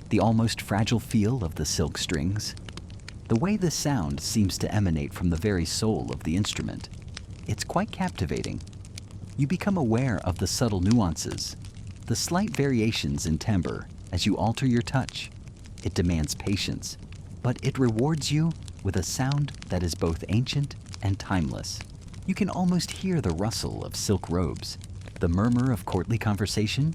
the almost fragile feel of the silk strings, the way the sound seems to emanate from the very soul of the instrument. It's quite captivating. You become aware of the subtle nuances, the slight variations in timbre as you alter your touch. It demands patience, but it rewards you with a sound that is both ancient and timeless. You can almost hear the rustle of silk robes, the murmur of courtly conversation,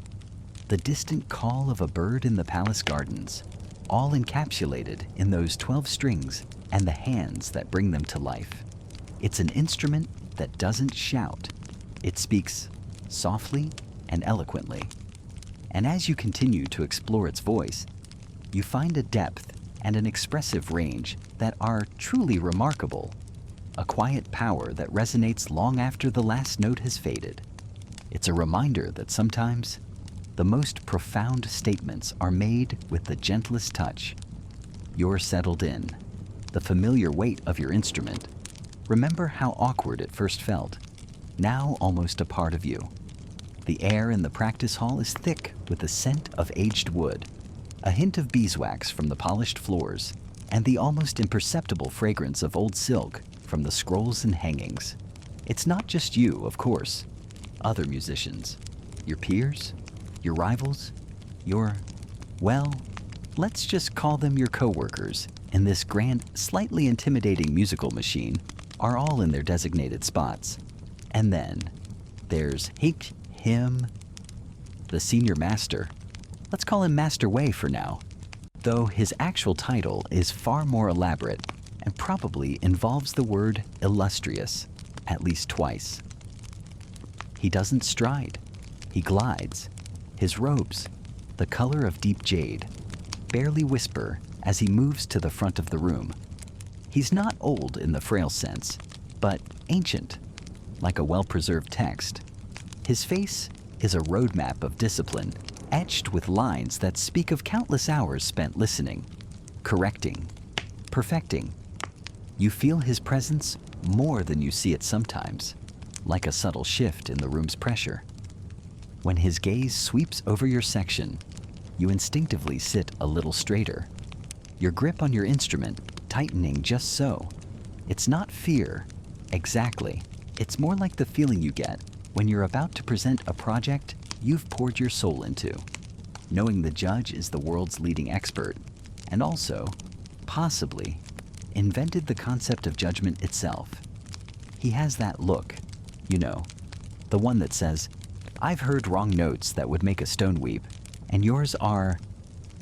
the distant call of a bird in the palace gardens, all encapsulated in those 12 strings and the hands that bring them to life. It's an instrument that doesn't shout. It speaks softly and eloquently. And as you continue to explore its voice, you find a depth and an expressive range that are truly remarkable, a quiet power that resonates long after the last note has faded. It's a reminder that sometimes the most profound statements are made with the gentlest touch. You're settled in, the familiar weight of your instrument. Remember how awkward it first felt, now almost a part of you. The air in the practice hall is thick with the scent of aged wood, a hint of beeswax from the polished floors, and the almost imperceptible fragrance of old silk from the scrolls and hangings. It's not just you, of course. Other musicians, your peers, your rivals, well, let's just call them your co-workers in this grand, slightly intimidating musical machine, are all in their designated spots. And then there's him, the senior master. Let's call him Master Wei for now, though his actual title is far more elaborate and probably involves the word illustrious at least twice. He doesn't stride, he glides. His robes, the color of deep jade, barely whisper as he moves to the front of the room. He's not old in the frail sense, but ancient, like a well-preserved text. His face is a roadmap of discipline, etched with lines that speak of countless hours spent listening, correcting, perfecting. You feel his presence more than you see it sometimes, like a subtle shift in the room's pressure. When his gaze sweeps over your section, you instinctively sit a little straighter, your grip on your instrument tightening just so. It's not fear, exactly. It's more like the feeling you get when you're about to present a project you've poured your soul into, knowing the judge is the world's leading expert, and also, possibly, invented the concept of judgment itself. He has that look, you know, the one that says, "I've heard wrong notes that would make a stone weep, and yours are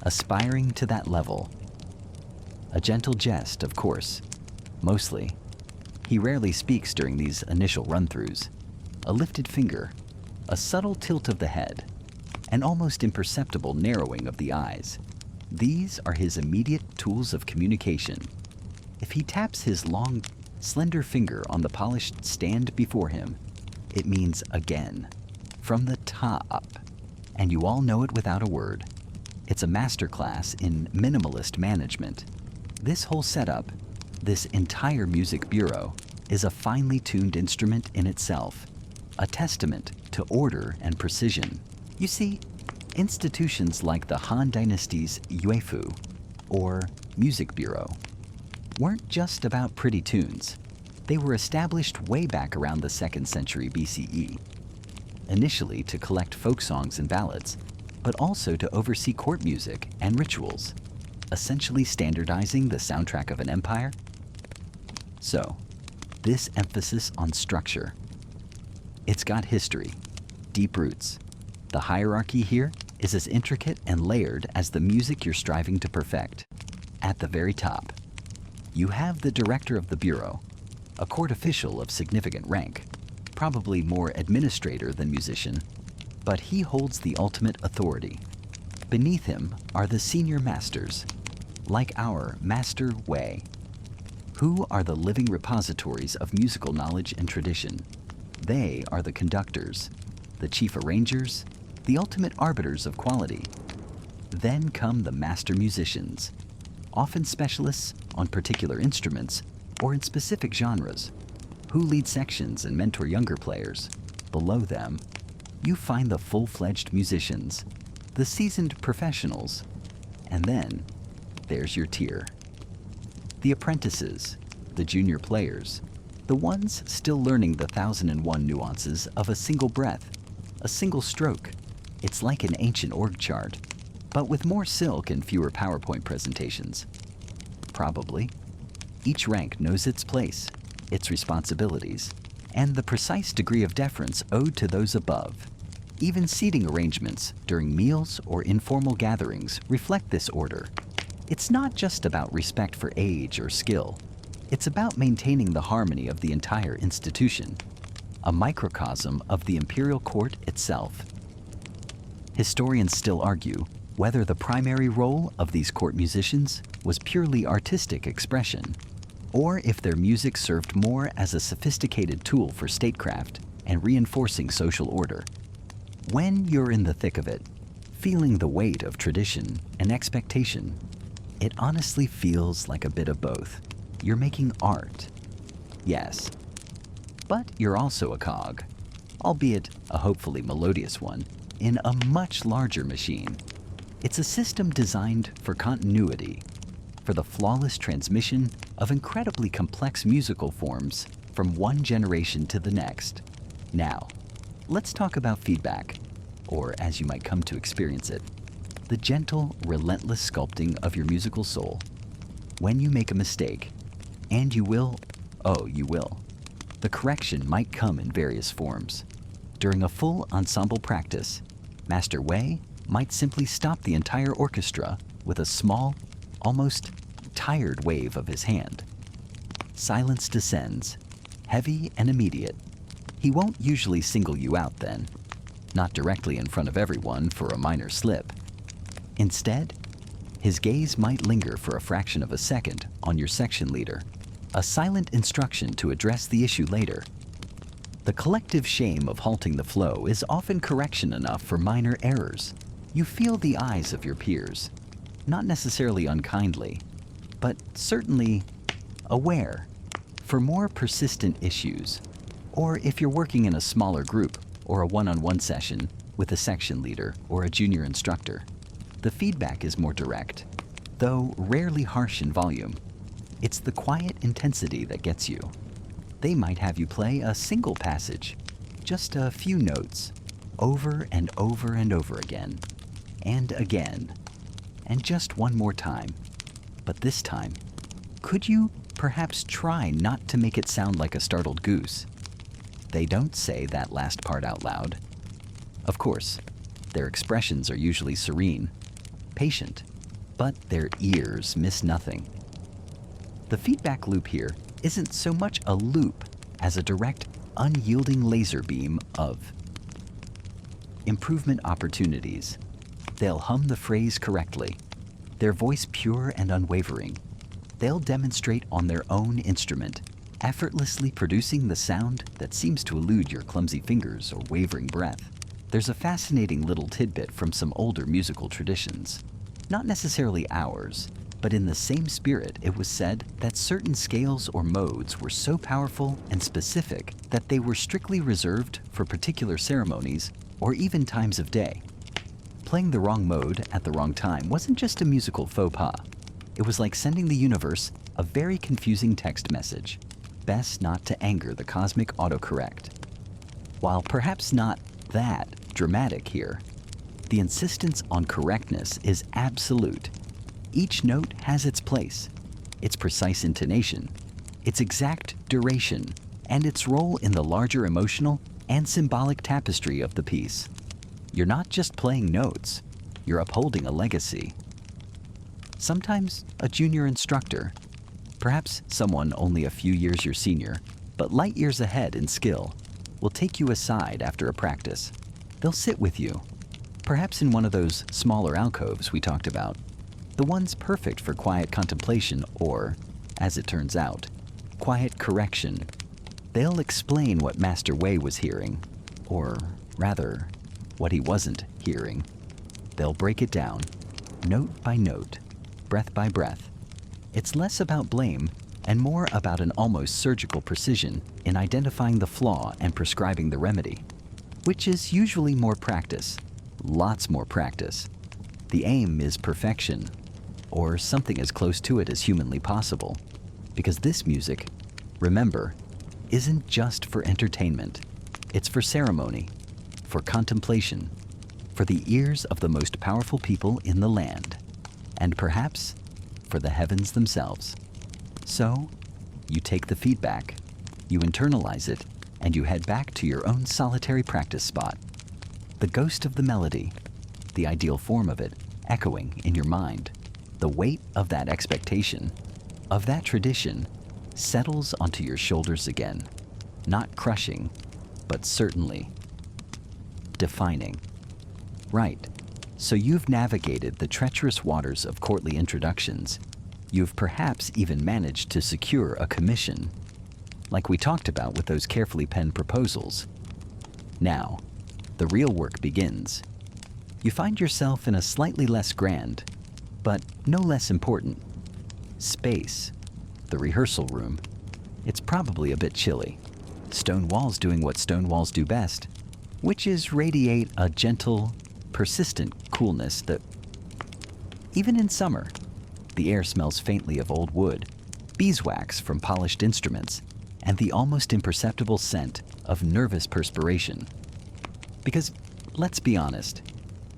aspiring to that level." A gentle jest, of course, mostly. He rarely speaks during these initial run-throughs. A lifted finger, a subtle tilt of the head, an almost imperceptible narrowing of the eyes. These are his immediate tools of communication. If he taps his long, slender finger on the polished stand before him, it means again, from the top, and you all know it without a word. It's a masterclass in minimalist management. This whole setup, this entire music bureau, is a finely tuned instrument in itself, a testament to order and precision. You see, institutions like the Han Dynasty's Yuefu, or Music Bureau, weren't just about pretty tunes. They were established way back around the 2nd century BCE, initially to collect folk songs and ballads, but also to oversee court music and rituals. essentially standardizing the soundtrack of an empire? So, this emphasis on structure, it's got history, deep roots. The hierarchy here is as intricate and layered as the music you're striving to perfect. At the very top, you have the director of the bureau, a court official of significant rank, probably more administrator than musician, but he holds the ultimate authority. Beneath him are the senior masters, like our Master Wei, who are the living repositories of musical knowledge and tradition. They are the conductors, the chief arrangers, the ultimate arbiters of quality. Then come the master musicians, often specialists on particular instruments or in specific genres, who lead sections and mentor younger players. Below them, you find the full-fledged musicians, the seasoned professionals, and then there's your tier. The apprentices, the junior players, the ones still learning the 1001 nuances of a single breath, a single stroke. It's like an ancient org chart, but with more silk and fewer PowerPoint presentations. Probably. Each rank knows its place, its responsibilities, and the precise degree of deference owed to those above. Even seating arrangements during meals or informal gatherings reflect this order. It's not just about respect for age or skill. It's about maintaining the harmony of the entire institution, a microcosm of the imperial court itself. Historians still argue whether the primary role of these court musicians was purely artistic expression, or if their music served more as a sophisticated tool for statecraft and reinforcing social order. When you're in the thick of it, feeling the weight of tradition and expectation, it honestly feels like a bit of both. You're making art, yes, but you're also a cog, albeit a hopefully melodious one, in a much larger machine. It's a system designed for continuity, for the flawless transmission of incredibly complex musical forms from one generation to the next. Now, let's talk about feedback, or as you might come to experience it, the gentle, relentless sculpting of your musical soul. When you make a mistake, and you will, oh, you will, the correction might come in various forms. During a full ensemble practice, Master Wei might simply stop the entire orchestra with a small, almost tired wave of his hand. Silence descends, heavy and immediate. He won't usually single you out then, not directly in front of everyone for a minor slip. Instead, his gaze might linger for a fraction of a second on your section leader, a silent instruction to address the issue later. The collective shame of halting the flow is often correction enough for minor errors. You feel the eyes of your peers, not necessarily unkindly, but certainly aware. For more persistent issues, or if you're working in a smaller group or a one-on-one session with a section leader or a junior instructor, the feedback is more direct, though rarely harsh in volume. It's the quiet intensity that gets you. They might have you play a single passage, just a few notes, over and over and over again, and again, and just one more time. But this time, could you perhaps try not to make it sound like a startled goose? They don't say that last part out loud. Of course, their expressions are usually serene, patient, but their ears miss nothing. The feedback loop here isn't so much a loop as a direct, unyielding laser beam of improvement opportunities. They'll hum the phrase correctly, their voice pure and unwavering. They'll demonstrate on their own instrument, effortlessly producing the sound that seems to elude your clumsy fingers or wavering breath. There's a fascinating little tidbit from some older musical traditions. Not necessarily ours, but in the same spirit, it was said that certain scales or modes were so powerful and specific that they were strictly reserved for particular ceremonies or even times of day. Playing the wrong mode at the wrong time wasn't just a musical faux pas. It was like sending the universe a very confusing text message. Best not to anger the cosmic autocorrect. While perhaps not that dramatic here, the insistence on correctness is absolute. Each note has its place, its precise intonation, its exact duration, and its role in the larger emotional and symbolic tapestry of the piece. You're not just playing notes, you're upholding a legacy. Sometimes a junior instructor, perhaps someone only a few years your senior, but light years ahead in skill, will take you aside after a practice. They'll sit with you, perhaps in one of those smaller alcoves we talked about, the ones perfect for quiet contemplation or, as it turns out, quiet correction. They'll explain what Master Wei was hearing, or rather, what he wasn't hearing. They'll break it down, note by note, breath by breath. It's less about blame and more about an almost surgical precision in identifying the flaw and prescribing the remedy, which is usually more practice, lots more practice. The aim is perfection, or something as close to it as humanly possible, because this music, remember, isn't just for entertainment. It's for ceremony, for contemplation, for the ears of the most powerful people in the land, and perhaps for the heavens themselves. So, you take the feedback, you internalize it, and you head back to your own solitary practice spot. The ghost of the melody, the ideal form of it, echoing in your mind. The weight of that expectation, of that tradition, settles onto your shoulders again, not crushing, but certainly defining. Right, so you've navigated the treacherous waters of courtly introductions. You've perhaps even managed to secure a commission, like we talked about with those carefully penned proposals. Now, the real work begins. You find yourself in a slightly less grand, but no less important, space, the rehearsal room. It's probably a bit chilly. Stone walls doing what stone walls do best, which is radiate a gentle, persistent coolness that, even in summer, the air smells faintly of old wood, beeswax from polished instruments, and the almost imperceptible scent of nervous perspiration. Because, let's be honest,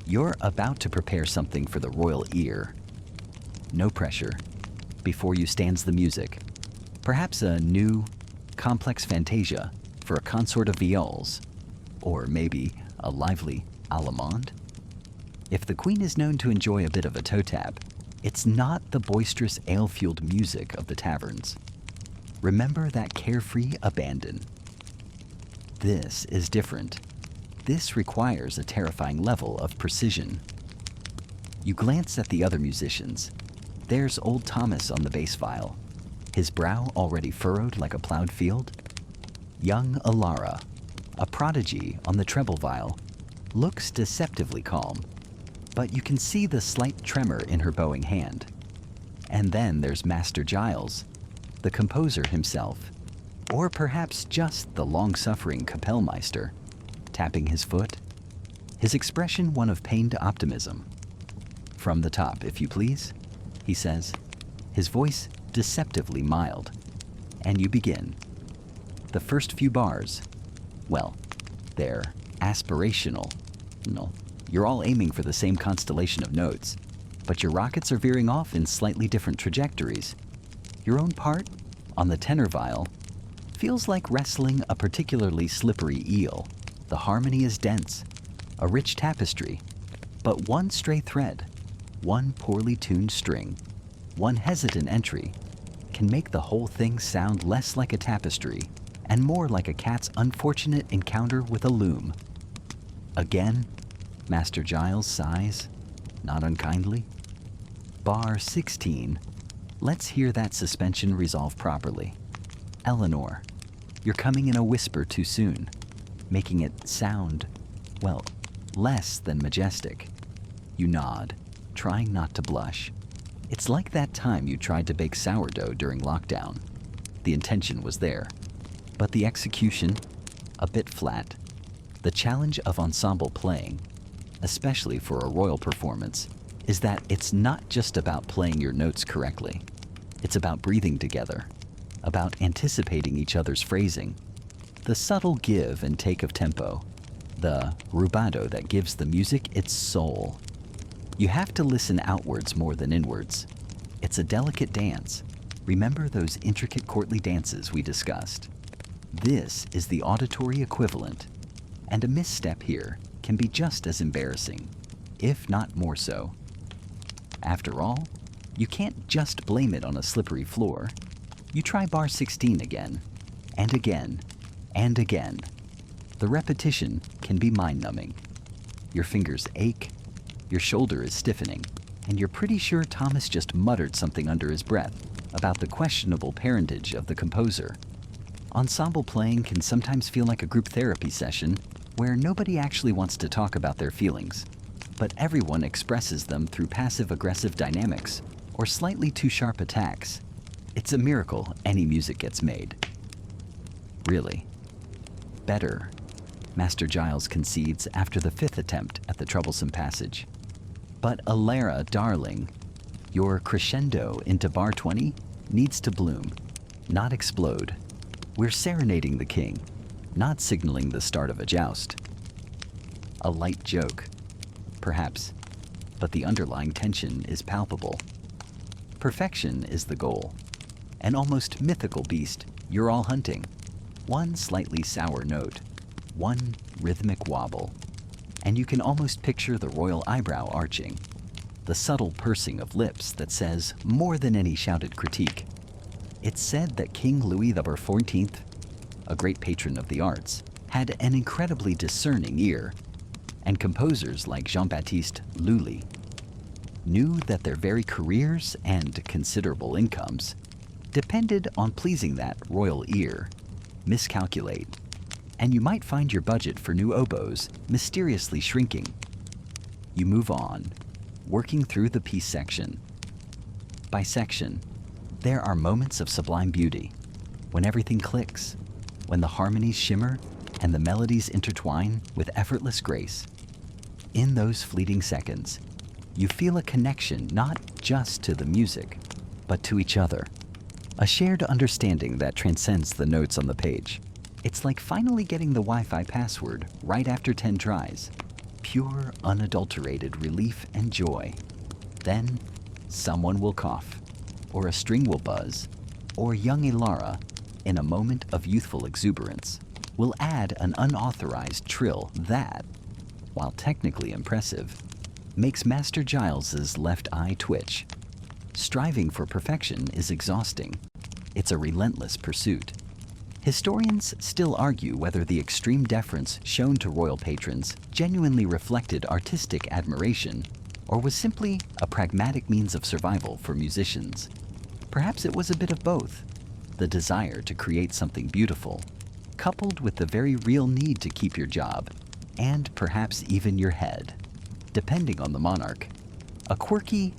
you're about to prepare something for the royal ear. No pressure. Before you stands the music. Perhaps a new, complex fantasia for a consort of viols, or maybe a lively allemande. If the queen is known to enjoy a bit of a toe tap, it's not the boisterous ale-fueled music of the taverns. Remember that carefree abandon. This is different. This requires a terrifying level of precision. You glance at the other musicians. There's old Thomas on the bass viol, his brow already furrowed like a plowed field. Young Alara, a prodigy on the treble viol, looks deceptively calm, but you can see the slight tremor in her bowing hand. And then there's Master Giles, the composer himself, or perhaps just the long-suffering Kapellmeister, tapping his foot, his expression one of pained optimism. "From the top, if you please," he says, his voice deceptively mild. And you begin. The first few bars, well, they're aspirational. No, you're all aiming for the same constellation of notes, but your rockets are veering off in slightly different trajectories. Your own part, on the tenor viol, feels like wrestling a particularly slippery eel. The harmony is dense, a rich tapestry, but one stray thread, one poorly tuned string, one hesitant entry, can make the whole thing sound less like a tapestry and more like a cat's unfortunate encounter with a loom. Again, Master Giles sighs, not unkindly. Bar 16. Let's hear that suspension resolve properly. Eleanor, you're coming in a whisper too soon, making it sound, well, less than majestic. You nod, trying not to blush. It's like that time you tried to bake sourdough during lockdown. The intention was there, but the execution, a bit flat. The challenge of ensemble playing, especially for a royal performance, is that it's not just about playing your notes correctly. It's about breathing together, about anticipating each other's phrasing, the subtle give and take of tempo, the rubato that gives the music its soul. You have to listen outwards more than inwards. It's a delicate dance. Remember those intricate courtly dances we discussed? This is the auditory equivalent, and a misstep here can be just as embarrassing, if not more so. After all, you can't just blame it on a slippery floor. You try bar 16 again, and again, and again. The repetition can be mind-numbing. Your fingers ache, your shoulder is stiffening, and you're pretty sure Thomas just muttered something under his breath about the questionable parentage of the composer. Ensemble playing can sometimes feel like a group therapy session where nobody actually wants to talk about their feelings, but everyone expresses them through passive-aggressive dynamics or slightly too sharp attacks. It's a miracle any music gets made. Really. Better, Master Giles concedes after the 5th attempt at the troublesome passage. But Alara, darling, your crescendo into bar 20 needs to bloom, not explode. We're serenading the king, not signaling the start of a joust. A light joke, perhaps, but the underlying tension is palpable. Perfection is the goal, an almost mythical beast you're all hunting. One slightly sour note, one rhythmic wobble, and you can almost picture the royal eyebrow arching, the subtle pursing of lips that says more than any shouted critique. It's said that King Louis XIV, a great patron of the arts, had an incredibly discerning ear, and composers like Jean-Baptiste Lully knew that their very careers and considerable incomes depended on pleasing that royal ear. Miscalculate, and you might find your budget for new oboes mysteriously shrinking. You move on, working through the piece section by section. There are moments of sublime beauty, when everything clicks, when the harmonies shimmer and the melodies intertwine with effortless grace. In those fleeting seconds, you feel a connection not just to the music, but to each other. A shared understanding that transcends the notes on the page. It's like finally getting the Wi-Fi password right after 10 tries. Pure, unadulterated relief and joy. Then, someone will cough, or a string will buzz, or young Alara, in a moment of youthful exuberance, will add an unauthorized trill that, while technically impressive, makes Master Giles's left eye twitch. Striving for perfection is exhausting. It's a relentless pursuit. Historians still argue whether the extreme deference shown to royal patrons genuinely reflected artistic admiration or was simply a pragmatic means of survival for musicians. Perhaps it was a bit of both, the desire to create something beautiful, coupled with the very real need to keep your job, and perhaps even your head, depending on the monarch. A quirky,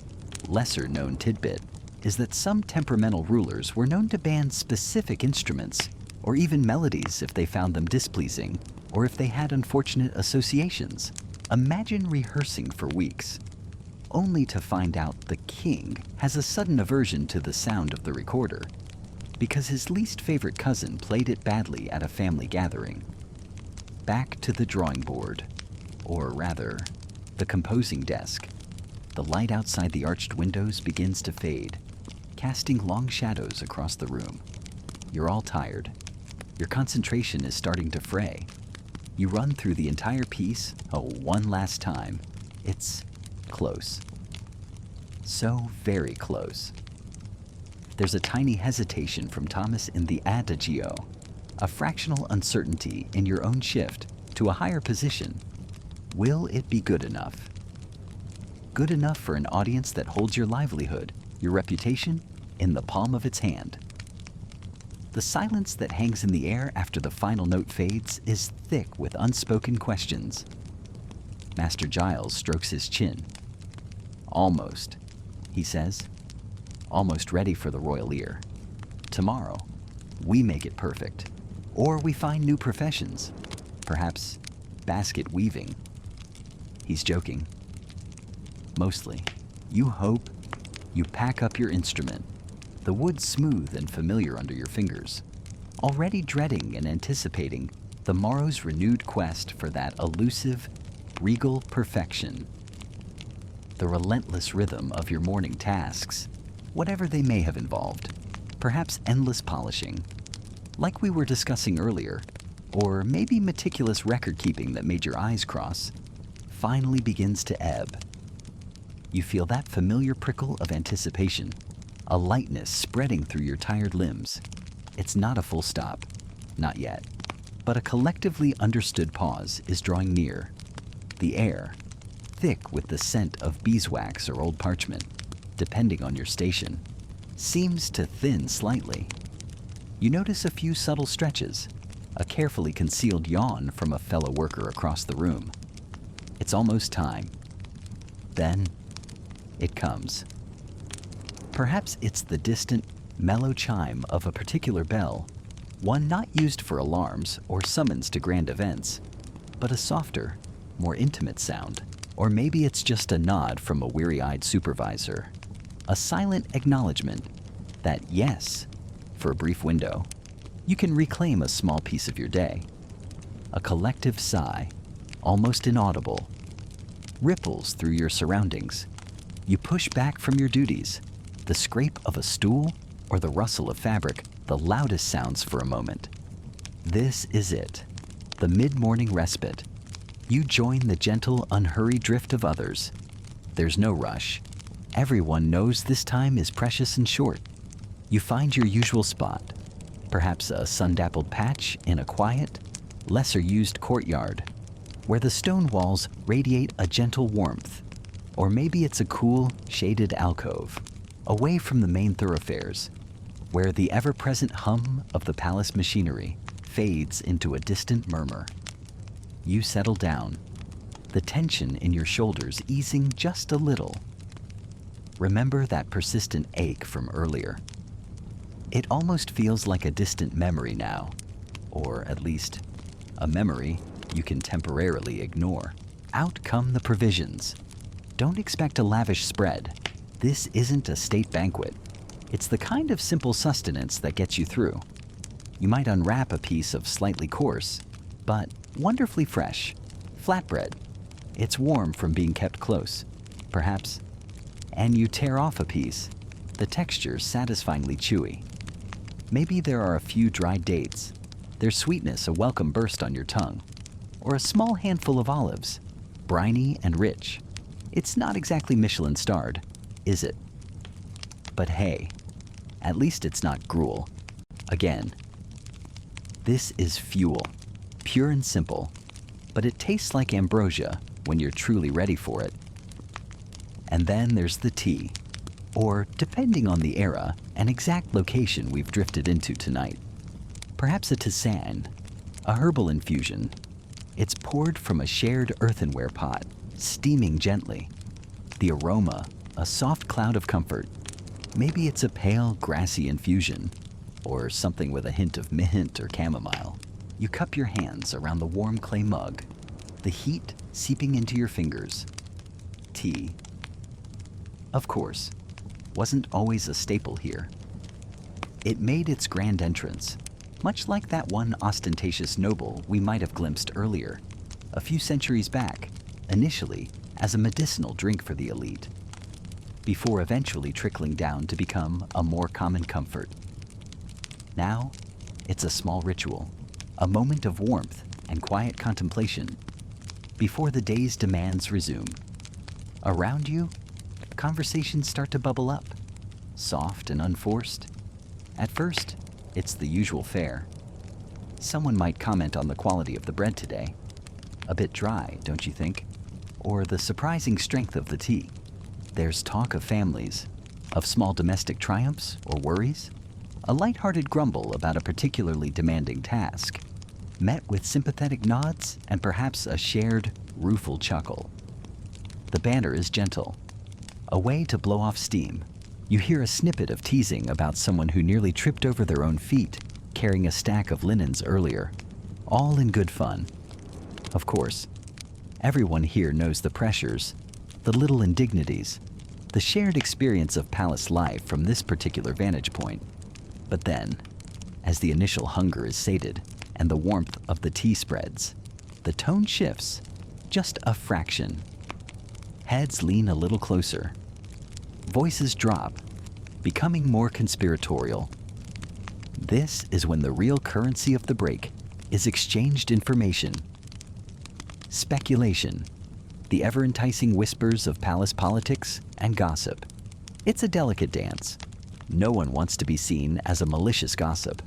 lesser-known tidbit is that some temperamental rulers were known to ban specific instruments or even melodies if they found them displeasing or if they had unfortunate associations. Imagine rehearsing for weeks, only to find out the king has a sudden aversion to the sound of the recorder because his least favorite cousin played it badly at a family gathering. Back to the drawing board, or rather, the composing desk. The light outside the arched windows begins to fade, casting long shadows across the room. You're all tired. Your concentration is starting to fray. You run through the entire piece, one last time. It's close. So very close. There's a tiny hesitation from Thomas in the adagio, a fractional uncertainty in your own shift to a higher position. Will it be good enough? Good enough for an audience that holds your livelihood, your reputation, in the palm of its hand. The silence that hangs in the air after the final note fades is thick with unspoken questions. Master Giles strokes his chin. Almost, he says. Almost ready for the royal ear. Tomorrow, we make it perfect. Or we find new professions. Perhaps basket weaving. He's joking. Mostly. You hope. You pack up your instrument, the wood smooth and familiar under your fingers, already dreading and anticipating the morrow's renewed quest for that elusive, regal perfection. the relentless rhythm of your morning tasks, whatever they may have involved, perhaps endless polishing, like we were discussing earlier, or maybe meticulous record keeping that made your eyes cross, finally begins to ebb. You feel that familiar prickle of anticipation, a lightness spreading through your tired limbs. It's not a full stop, not yet, but a collectively understood pause is drawing near. The air, thick with the scent of beeswax or old parchment, depending on your station, seems to thin slightly. You notice a few subtle stretches, a carefully concealed yawn from a fellow worker across the room. It's almost time. Then, it comes. Perhaps it's the distant, mellow chime of a particular bell, one not used for alarms or summons to grand events, but a softer, more intimate sound. Or maybe it's just a nod from a weary-eyed supervisor, a silent acknowledgement that yes, for a brief window, you can reclaim a small piece of your day. A collective sigh, almost inaudible, ripples through your surroundings. You push back from your duties. The scrape of a stool or the rustle of fabric, the loudest sounds for a moment. This is it, the mid-morning respite. You join the gentle, unhurried drift of others. There's no rush. Everyone knows this time is precious and short. You find your usual spot, perhaps a sun-dappled patch in a quiet, lesser-used courtyard, where the stone walls radiate a gentle warmth. Or maybe it's a cool, shaded alcove, away from the main thoroughfares, where the ever-present hum of the palace machinery fades into a distant murmur. You settle down, the tension in your shoulders easing just a little. Remember that persistent ache from earlier. It almost feels like a distant memory now, or at least a memory you can temporarily ignore. Out come the provisions. Don't expect a lavish spread. This isn't a state banquet. It's the kind of simple sustenance that gets you through. You might unwrap a piece of slightly coarse, but wonderfully fresh flatbread. It's warm from being kept close, perhaps, and you tear off a piece, the texture satisfyingly chewy. Maybe there are a few dried dates, their sweetness a welcome burst on your tongue, or a small handful of olives, briny and rich. It's not exactly Michelin-starred, is it? But hey, at least it's not gruel. Again, this is fuel. Pure and simple, but it tastes like ambrosia when you're truly ready for it. And then there's the tea, or depending on the era, an exact location we've drifted into tonight. Perhaps a tisane, a herbal infusion. It's poured from a shared earthenware pot, steaming gently. The aroma, a soft cloud of comfort. Maybe it's a pale, grassy infusion, or something with a hint of mint or chamomile. You cup your hands around the warm clay mug, the heat seeping into your fingers. Tea, of course, wasn't always a staple here. It made its grand entrance, much like that one ostentatious noble we might have glimpsed earlier, a few centuries back, initially as a medicinal drink for the elite, before eventually trickling down to become a more common comfort. Now, it's a small ritual, a moment of warmth and quiet contemplation before the day's demands resume. Around you, conversations start to bubble up, soft and unforced. At first, it's the usual fare. Someone might comment on the quality of the bread today. A bit dry, don't you think? Or the surprising strength of the tea. There's talk of families, of small domestic triumphs or worries, a light-hearted grumble about a particularly demanding task, met with sympathetic nods and perhaps a shared, rueful chuckle. The banter is gentle, a way to blow off steam. You hear a snippet of teasing about someone who nearly tripped over their own feet, carrying a stack of linens earlier, all in good fun. Of course, everyone here knows the pressures, the little indignities, the shared experience of palace life from this particular vantage point. But then, as the initial hunger is sated and the warmth of the tea spreads, the tone shifts just a fraction. Heads lean a little closer. Voices drop, becoming more conspiratorial. This is when the real currency of the break is exchanged information. Speculation, the ever-enticing whispers of palace politics and gossip. It's a delicate dance. No one wants to be seen as a malicious gossip.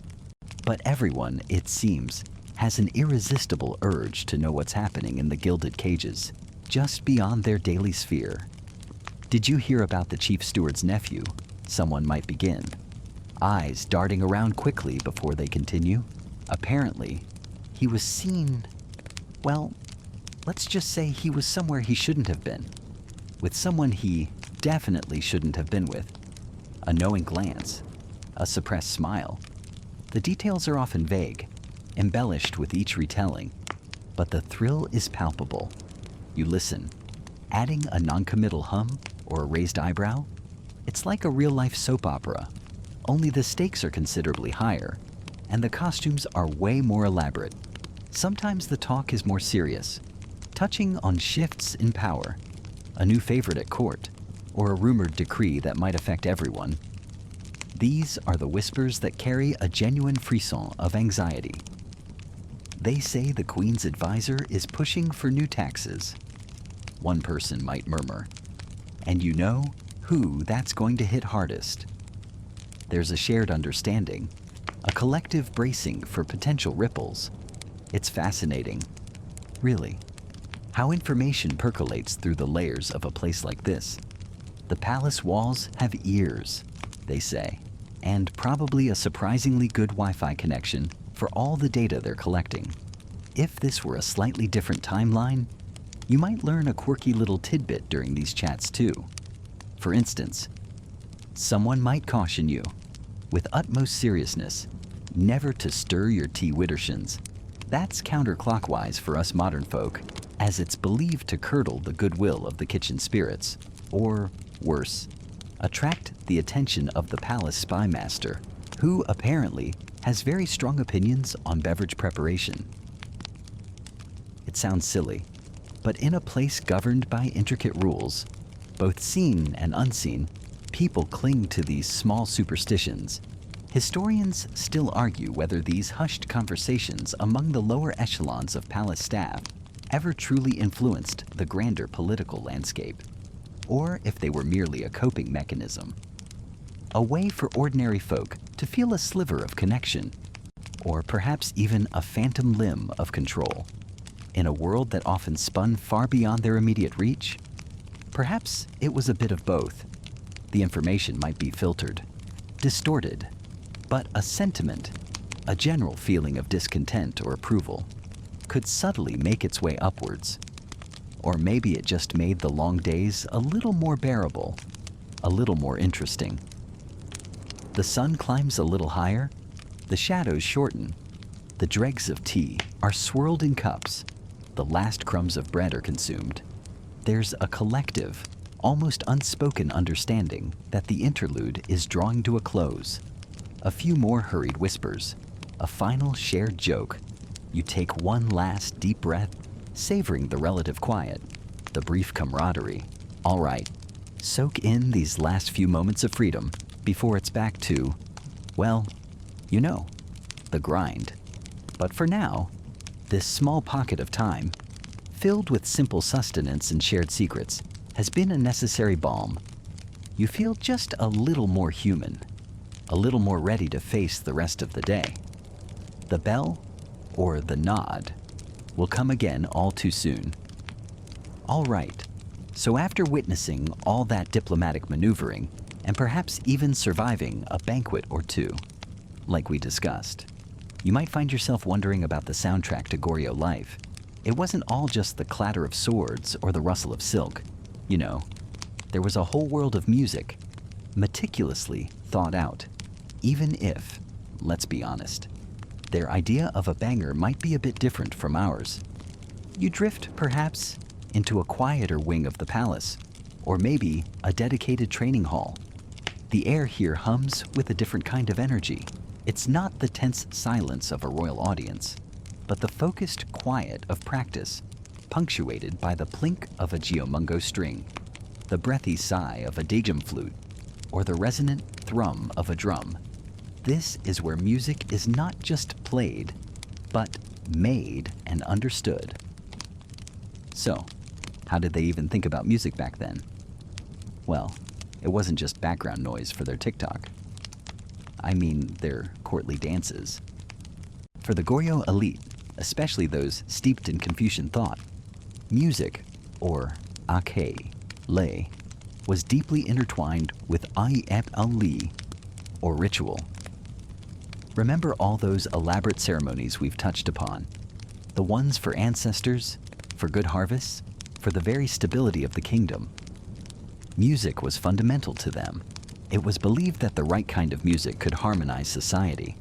But everyone, it seems, has an irresistible urge to know what's happening in the gilded cages, just beyond their daily sphere. Did you hear about the chief steward's nephew? Someone might begin, eyes darting around quickly before they continue. Apparently, he was seen, well, let's just say he was somewhere he shouldn't have been, with someone he definitely shouldn't have been with. A knowing glance, a suppressed smile. The details are often vague, embellished with each retelling, but the thrill is palpable. You listen, adding a noncommittal hum or a raised eyebrow. It's like a real-life soap opera, only the stakes are considerably higher, and the costumes are way more elaborate. Sometimes the talk is more serious, touching on shifts in power, a new favorite at court, or a rumored decree that might affect everyone. These are the whispers that carry a genuine frisson of anxiety. They say the Queen's advisor is pushing for new taxes. One person might murmur, and you know who that's going to hit hardest. There's a shared understanding, a collective bracing for potential ripples. It's fascinating, really, how information percolates through the layers of a place like this. The palace walls have ears, they say, and probably a surprisingly good Wi-Fi connection for all the data they're collecting. If this were a slightly different timeline, you might learn a quirky little tidbit during these chats too. For instance, someone might caution you, with utmost seriousness, never to stir your tea widdershins. That's counterclockwise for us modern folk, as it's believed to curdle the goodwill of the kitchen spirits, or worse, attract the attention of the palace spy master, who apparently has very strong opinions on beverage preparation. It sounds silly, but in a place governed by intricate rules, both seen and unseen, people cling to these small superstitions. Historians still argue whether these hushed conversations among the lower echelons of palace staff ever truly influenced the grander political landscape, or if they were merely a coping mechanism, a way for ordinary folk to feel a sliver of connection, or perhaps even a phantom limb of control. In a world that often spun far beyond their immediate reach, perhaps it was a bit of both. The information might be filtered, distorted, but a sentiment, a general feeling of discontent or approval, could subtly make its way upwards. Or maybe it just made the long days a little more bearable, a little more interesting. The sun climbs a little higher, the shadows shorten, the dregs of tea are swirled in cups, the last crumbs of bread are consumed. There's a collective, almost unspoken understanding that the interlude is drawing to a close. A few more hurried whispers, a final shared joke. You take one last deep breath, savoring the relative quiet, the brief camaraderie. All right, soak in these last few moments of freedom before it's back to, well, you know, the grind. But for now, this small pocket of time, filled with simple sustenance and shared secrets, has been a necessary balm. You feel just a little more human, a little more ready to face the rest of the day. The bell, or the nod, will come again all too soon. All right, so after witnessing all that diplomatic maneuvering, and perhaps even surviving a banquet or two, like we discussed, you might find yourself wondering about the soundtrack to Goryeo life. It wasn't all just the clatter of swords or the rustle of silk. You know, there was a whole world of music, meticulously thought out, even if, let's be honest, their idea of a banger might be a bit different from ours. You drift, perhaps, into a quieter wing of the palace, or maybe a dedicated training hall. The air here hums with a different kind of energy. It's not the tense silence of a royal audience, but the focused quiet of practice, punctuated by the plink of a geomungo string, the breathy sigh of a gayageum flute, or the resonant thrum of a drum. This is where music is not just played, but made and understood. So, how did they even think about music back then? Well, it wasn't just background noise for their TikTok. I mean their courtly dances. For the Goryeo elite, especially those steeped in Confucian thought, music, or ake, lei, was deeply intertwined with ayep ali, or ritual. Remember all those elaborate ceremonies we've touched upon? The ones for ancestors, for good harvests, for the very stability of the kingdom. Music was fundamental to them. It was believed that the right kind of music could harmonize society,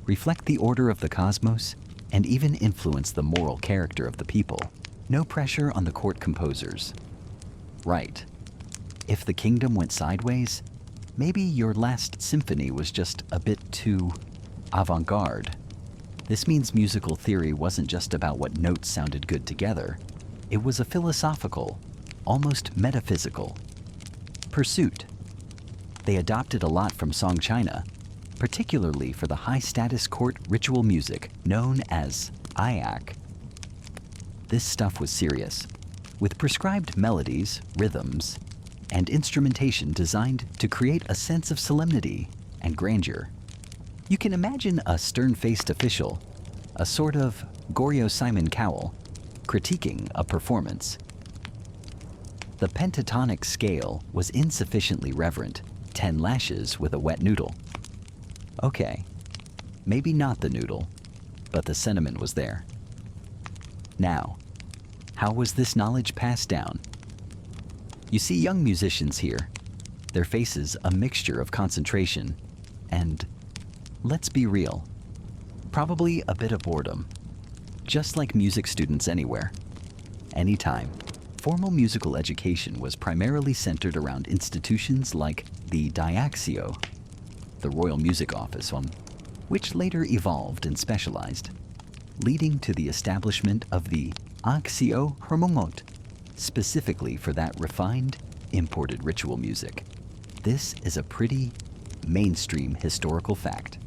reflect the order of the cosmos, and even influence the moral character of the people. No pressure on the court composers. Right. If the kingdom went sideways, maybe your last symphony was just a bit too avant-garde. This means musical theory wasn't just about what notes sounded good together. It was a philosophical, almost metaphysical pursuit. They adopted a lot from Song China, particularly for the high-status court ritual music known as ayak. This stuff was serious, with prescribed melodies, rhythms, and instrumentation designed to create a sense of solemnity and grandeur. You can imagine a stern-faced official, a sort of Goryeo Simon Cowell, critiquing a performance. The pentatonic scale was insufficiently reverent, 10 lashes with a wet noodle. Okay, maybe not the noodle, but the sentiment was there. Now, how was this knowledge passed down? You see young musicians here, their faces a mixture of concentration and, let's be real, probably a bit of boredom. Just like music students anywhere, anytime. Formal musical education was primarily centered around institutions like the Diaxio, the Royal Music Office, which later evolved and specialized, leading to the establishment of the Axio Hermongot, specifically for that refined, imported ritual music. This is a pretty mainstream historical fact.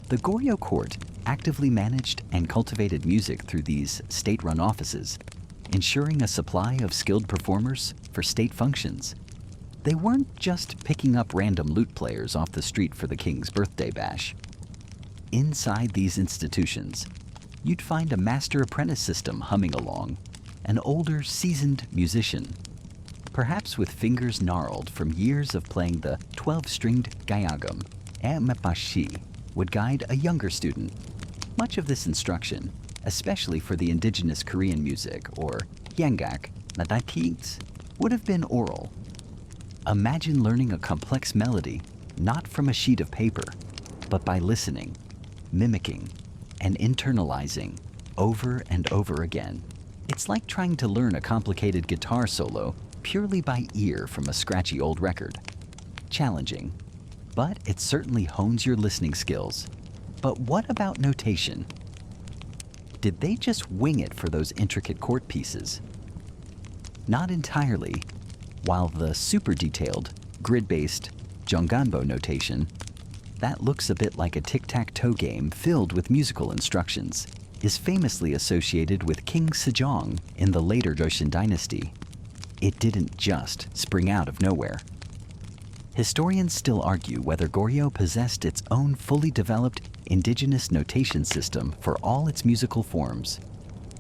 The Goryeo court actively managed and cultivated music through these state-run offices, ensuring a supply of skilled performers for state functions. They weren't just picking up random lute players off the street for the king's birthday bash. Inside these institutions, you'd find a master-apprentice system humming along, an older, seasoned musician, perhaps with fingers gnarled from years of playing the 12-stringed gayageum, would guide a younger student. Much of this instruction, especially for the indigenous Korean music, or hyangak, would have been oral. Imagine learning a complex melody, not from a sheet of paper, but by listening, mimicking, and internalizing over and over again. It's like trying to learn a complicated guitar solo purely by ear from a scratchy old record. Challenging, but it certainly hones your listening skills. But what about notation? Did they just wing it for those intricate chord pieces? Not entirely. While the super detailed, grid-based jonganbo notation, that looks a bit like a tic-tac-toe game filled with musical instructions, is famously associated with King Sejong in the later Goryeo Dynasty. It didn't just spring out of nowhere. Historians still argue whether Goryeo possessed its own fully developed indigenous notation system for all its musical forms,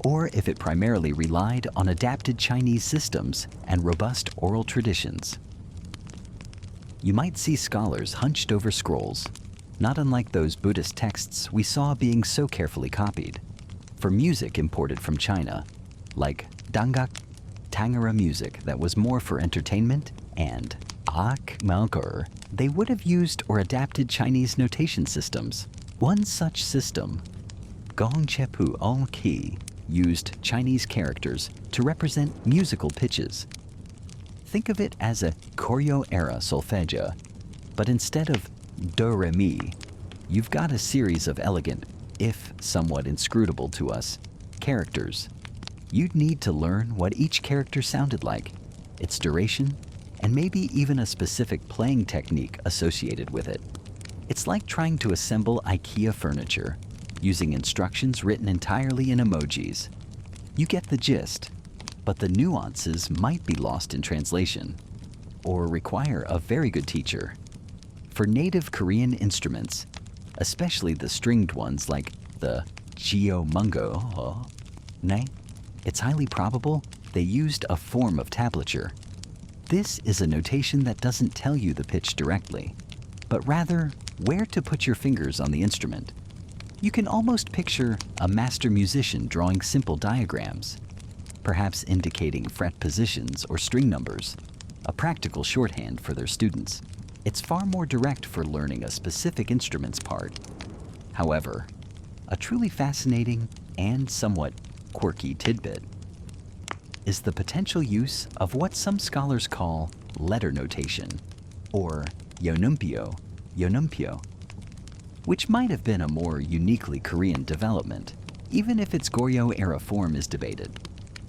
or if it primarily relied on adapted Chinese systems and robust oral traditions. You might see scholars hunched over scrolls, not unlike those Buddhist texts we saw being so carefully copied, for music imported from China, like dangak, Tangara music that was more for entertainment, and akmalgur, they would have used or adapted Chinese notation systems. One such system, Gongchepu On-Ki, used Chinese characters to represent musical pitches. Think of it as a Goryeo-era solfeggio, but instead of do-re-mi, you've got a series of elegant, if somewhat inscrutable to us, characters, You'd need to learn what each character sounded like, its duration, and maybe even a specific playing technique associated with it. It's like trying to assemble IKEA furniture using instructions written entirely in emojis. You get the gist, but the nuances might be lost in translation or require a very good teacher. For native Korean instruments, especially the stringed ones like the geomungo, it's highly probable they used a form of tablature. This is a notation that doesn't tell you the pitch directly, but rather where to put your fingers on the instrument. You can almost picture a master musician drawing simple diagrams, perhaps indicating fret positions or string numbers, a practical shorthand for their students. It's far more direct for learning a specific instrument's part. However, a truly fascinating and somewhat quirky tidbit is the potential use of what some scholars call letter notation, or yonumpyo, which might have been a more uniquely Korean development, even if its Goryeo-era form is debated.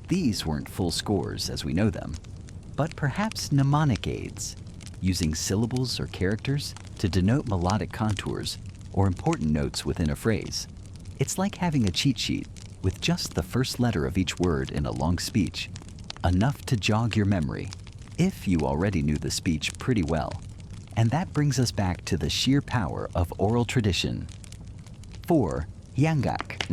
These weren't full scores as we know them, but perhaps mnemonic aids, using syllables or characters to denote melodic contours or important notes within a phrase. It's like having a cheat sheet with just the first letter of each word in a long speech, enough to jog your memory, if you already knew the speech pretty well. And that brings us back to the sheer power of oral tradition. 4. Hyangak,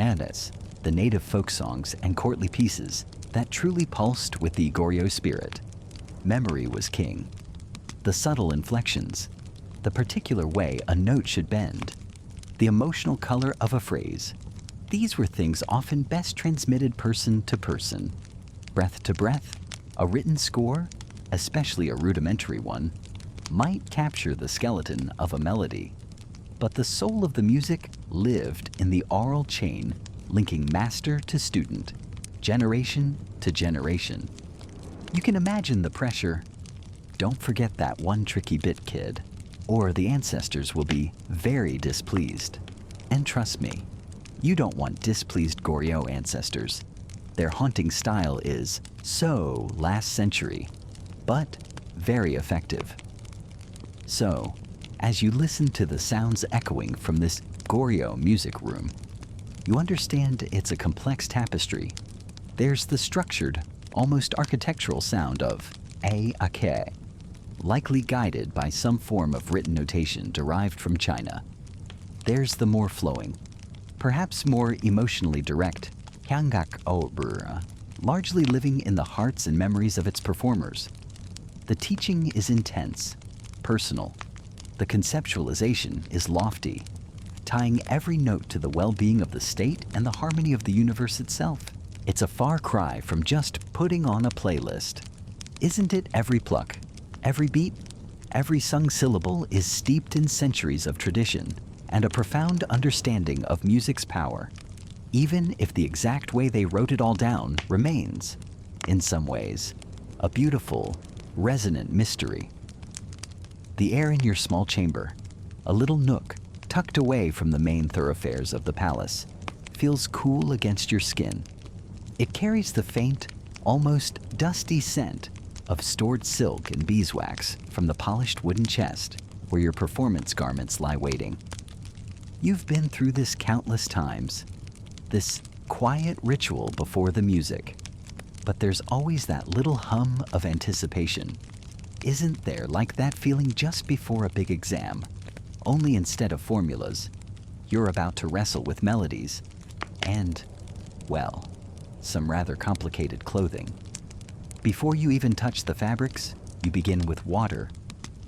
the native folk songs and courtly pieces that truly pulsed with the Goryeo spirit. Memory was king. The subtle inflections, the particular way a note should bend, the emotional color of a phrase. These were things often best transmitted person to person. Breath to breath, a written score, especially a rudimentary one, might capture the skeleton of a melody. But the soul of the music lived in the oral chain linking master to student, generation to generation. You can imagine the pressure. Don't forget that one tricky bit, kid, or the ancestors will be very displeased. And trust me, you don't want displeased Goryeo ancestors. Their haunting style is so last century, but very effective. So, as you listen to the sounds echoing from this Goryeo music room, you understand it's a complex tapestry. There's the structured, almost architectural sound of ake, likely guided by some form of written notation derived from China. There's the more flowing, perhaps more emotionally direct hyangak, largely living in the hearts and memories of its performers. The teaching is intense, personal. The conceptualization is lofty, tying every note to the well-being of the state and the harmony of the universe itself. It's a far cry from just putting on a playlist. Isn't it every pluck, every beat, every sung syllable is steeped in centuries of tradition and a profound understanding of music's power, even if the exact way they wrote it all down remains, in some ways, a beautiful, resonant mystery. The air in your small chamber, a little nook tucked away from the main thoroughfares of the palace, feels cool against your skin. It carries the faint, almost dusty scent of stored silk and beeswax from the polished wooden chest where your performance garments lie waiting. You've been through this countless times, this quiet ritual before the music, but there's always that little hum of anticipation. Isn't there, like that feeling just before a big exam? Only instead of formulas, you're about to wrestle with melodies and, well, some rather complicated clothing. Before you even touch the fabrics, you begin with water.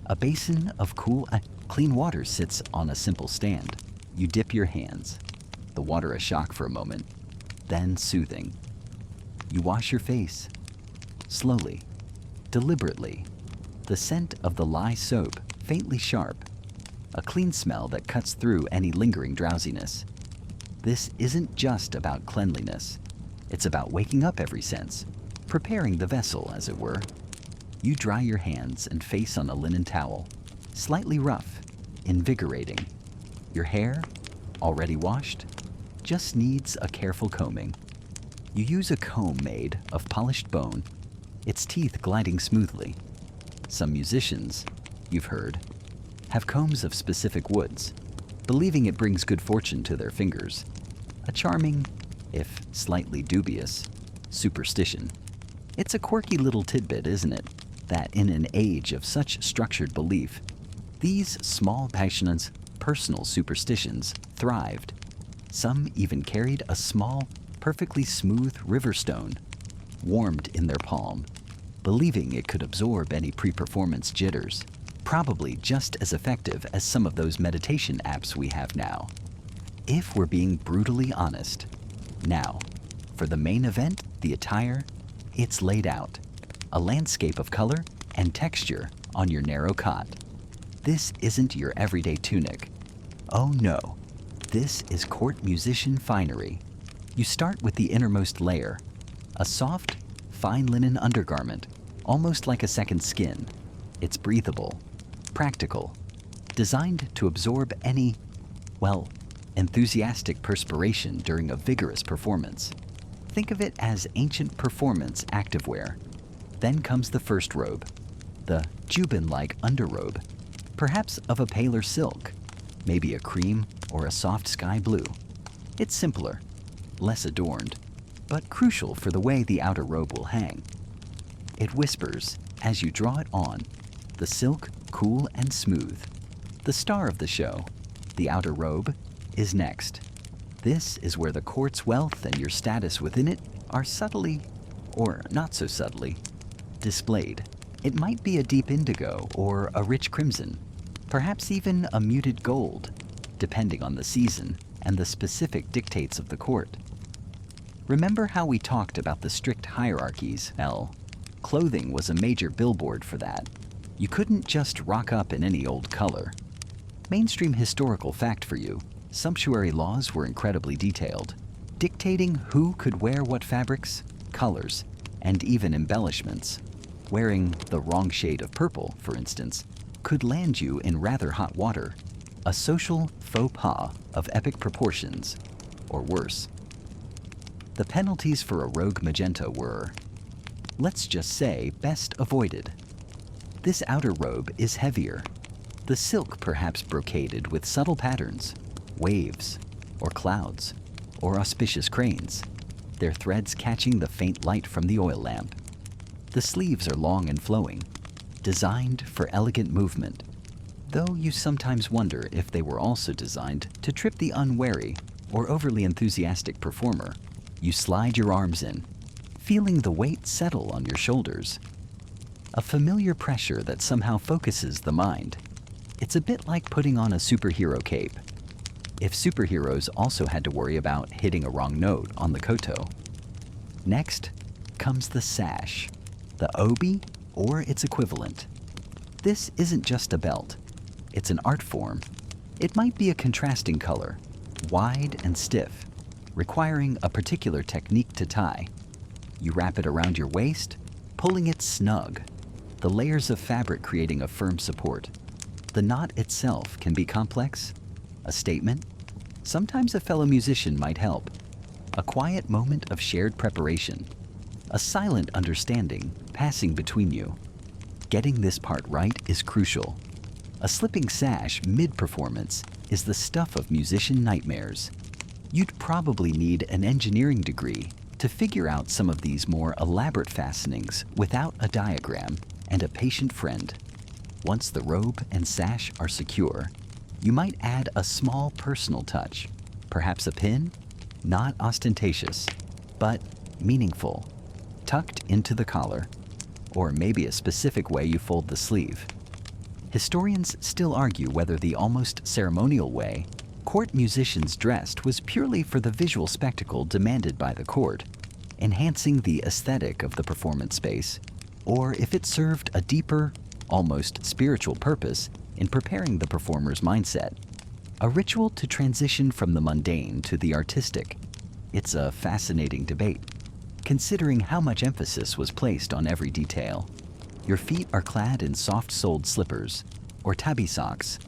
A basin of clean water sits on a simple stand. You dip your hands. The water a shock for a moment, then soothing. You wash your face, slowly, deliberately. The scent of the lye soap, faintly sharp, a clean smell that cuts through any lingering drowsiness. This isn't just about cleanliness. It's about waking up every sense, preparing the vessel, as it were. You dry your hands and face on a linen towel, slightly rough, invigorating. Your hair, already washed, just needs a careful combing. You use a comb made of polished bone, its teeth gliding smoothly. Some musicians, you've heard, have combs of specific woods, believing it brings good fortune to their fingers. A charming, if slightly dubious, superstition. It's a quirky little tidbit, isn't it? That in an age of such structured belief, these small, passionate, personal superstitions thrived. Some even carried a small, perfectly smooth river stone, warmed in their palm, believing it could absorb any pre-performance jitters. Probably just as effective as some of those meditation apps we have now. If we're being brutally honest. Now, for the main event, the attire, it's laid out. A landscape of color and texture on your narrow cot. This isn't your everyday tunic. Oh no, this is court musician finery. You start with the innermost layer, a soft, fine linen undergarment, almost like a second skin. It's breathable, practical, designed to absorb any, well, enthusiastic perspiration during a vigorous performance. Think of it as ancient performance activewear. Then comes the first robe, the jubin-like underrobe, perhaps of a paler silk, maybe a cream or a soft sky blue. It's simpler, less adorned, but crucial for the way the outer robe will hang. It whispers as you draw it on, the silk cool and smooth. The star of the show, the outer robe, is next. This is where the court's wealth and your status within it are subtly, or not so subtly, displayed. It might be a deep indigo or a rich crimson, perhaps even a muted gold, depending on the season and the specific dictates of the court. Remember how we talked about the strict hierarchies? Well, clothing was a major billboard for that. You couldn't just rock up in any old color. Mainstream historical fact for you, sumptuary laws were incredibly detailed, dictating who could wear what fabrics, colors, and even embellishments. Wearing the wrong shade of purple, for instance, could land you in rather hot water, a social faux pas of epic proportions, or worse. The penalties for a rogue magenta were, let's just say, best avoided. This outer robe is heavier, the silk perhaps brocaded with subtle patterns, waves, or clouds, or auspicious cranes, their threads catching the faint light from the oil lamp. The sleeves are long and flowing, designed for elegant movement, though you sometimes wonder if they were also designed to trip the unwary or overly enthusiastic performer. You slide your arms in, feeling the weight settle on your shoulders. A familiar pressure that somehow focuses the mind. It's a bit like putting on a superhero cape. If superheroes also had to worry about hitting a wrong note on the koto. Next comes the sash, the obi or its equivalent. This isn't just a belt, it's an art form. It might be a contrasting color, wide and stiff, requiring a particular technique to tie. You wrap it around your waist, pulling it snug, the layers of fabric creating a firm support. The knot itself can be complex, a statement. Sometimes a fellow musician might help. A quiet moment of shared preparation, a silent understanding passing between you. Getting this part right is crucial. A slipping sash mid-performance is the stuff of musician nightmares. You'd probably need an engineering degree to figure out some of these more elaborate fastenings without a diagram and a patient friend. Once the robe and sash are secure, you might add a small personal touch, perhaps a pin, not ostentatious, but meaningful, tucked into the collar, or maybe a specific way you fold the sleeve. Historians still argue whether the almost ceremonial way court musicians dressed was purely for the visual spectacle demanded by the court, enhancing the aesthetic of the performance space, or if it served a deeper, almost spiritual purpose in preparing the performer's mindset. A ritual to transition from the mundane to the artistic. It's a fascinating debate, considering how much emphasis was placed on every detail. Your feet are clad in soft-soled slippers, or tabi socks,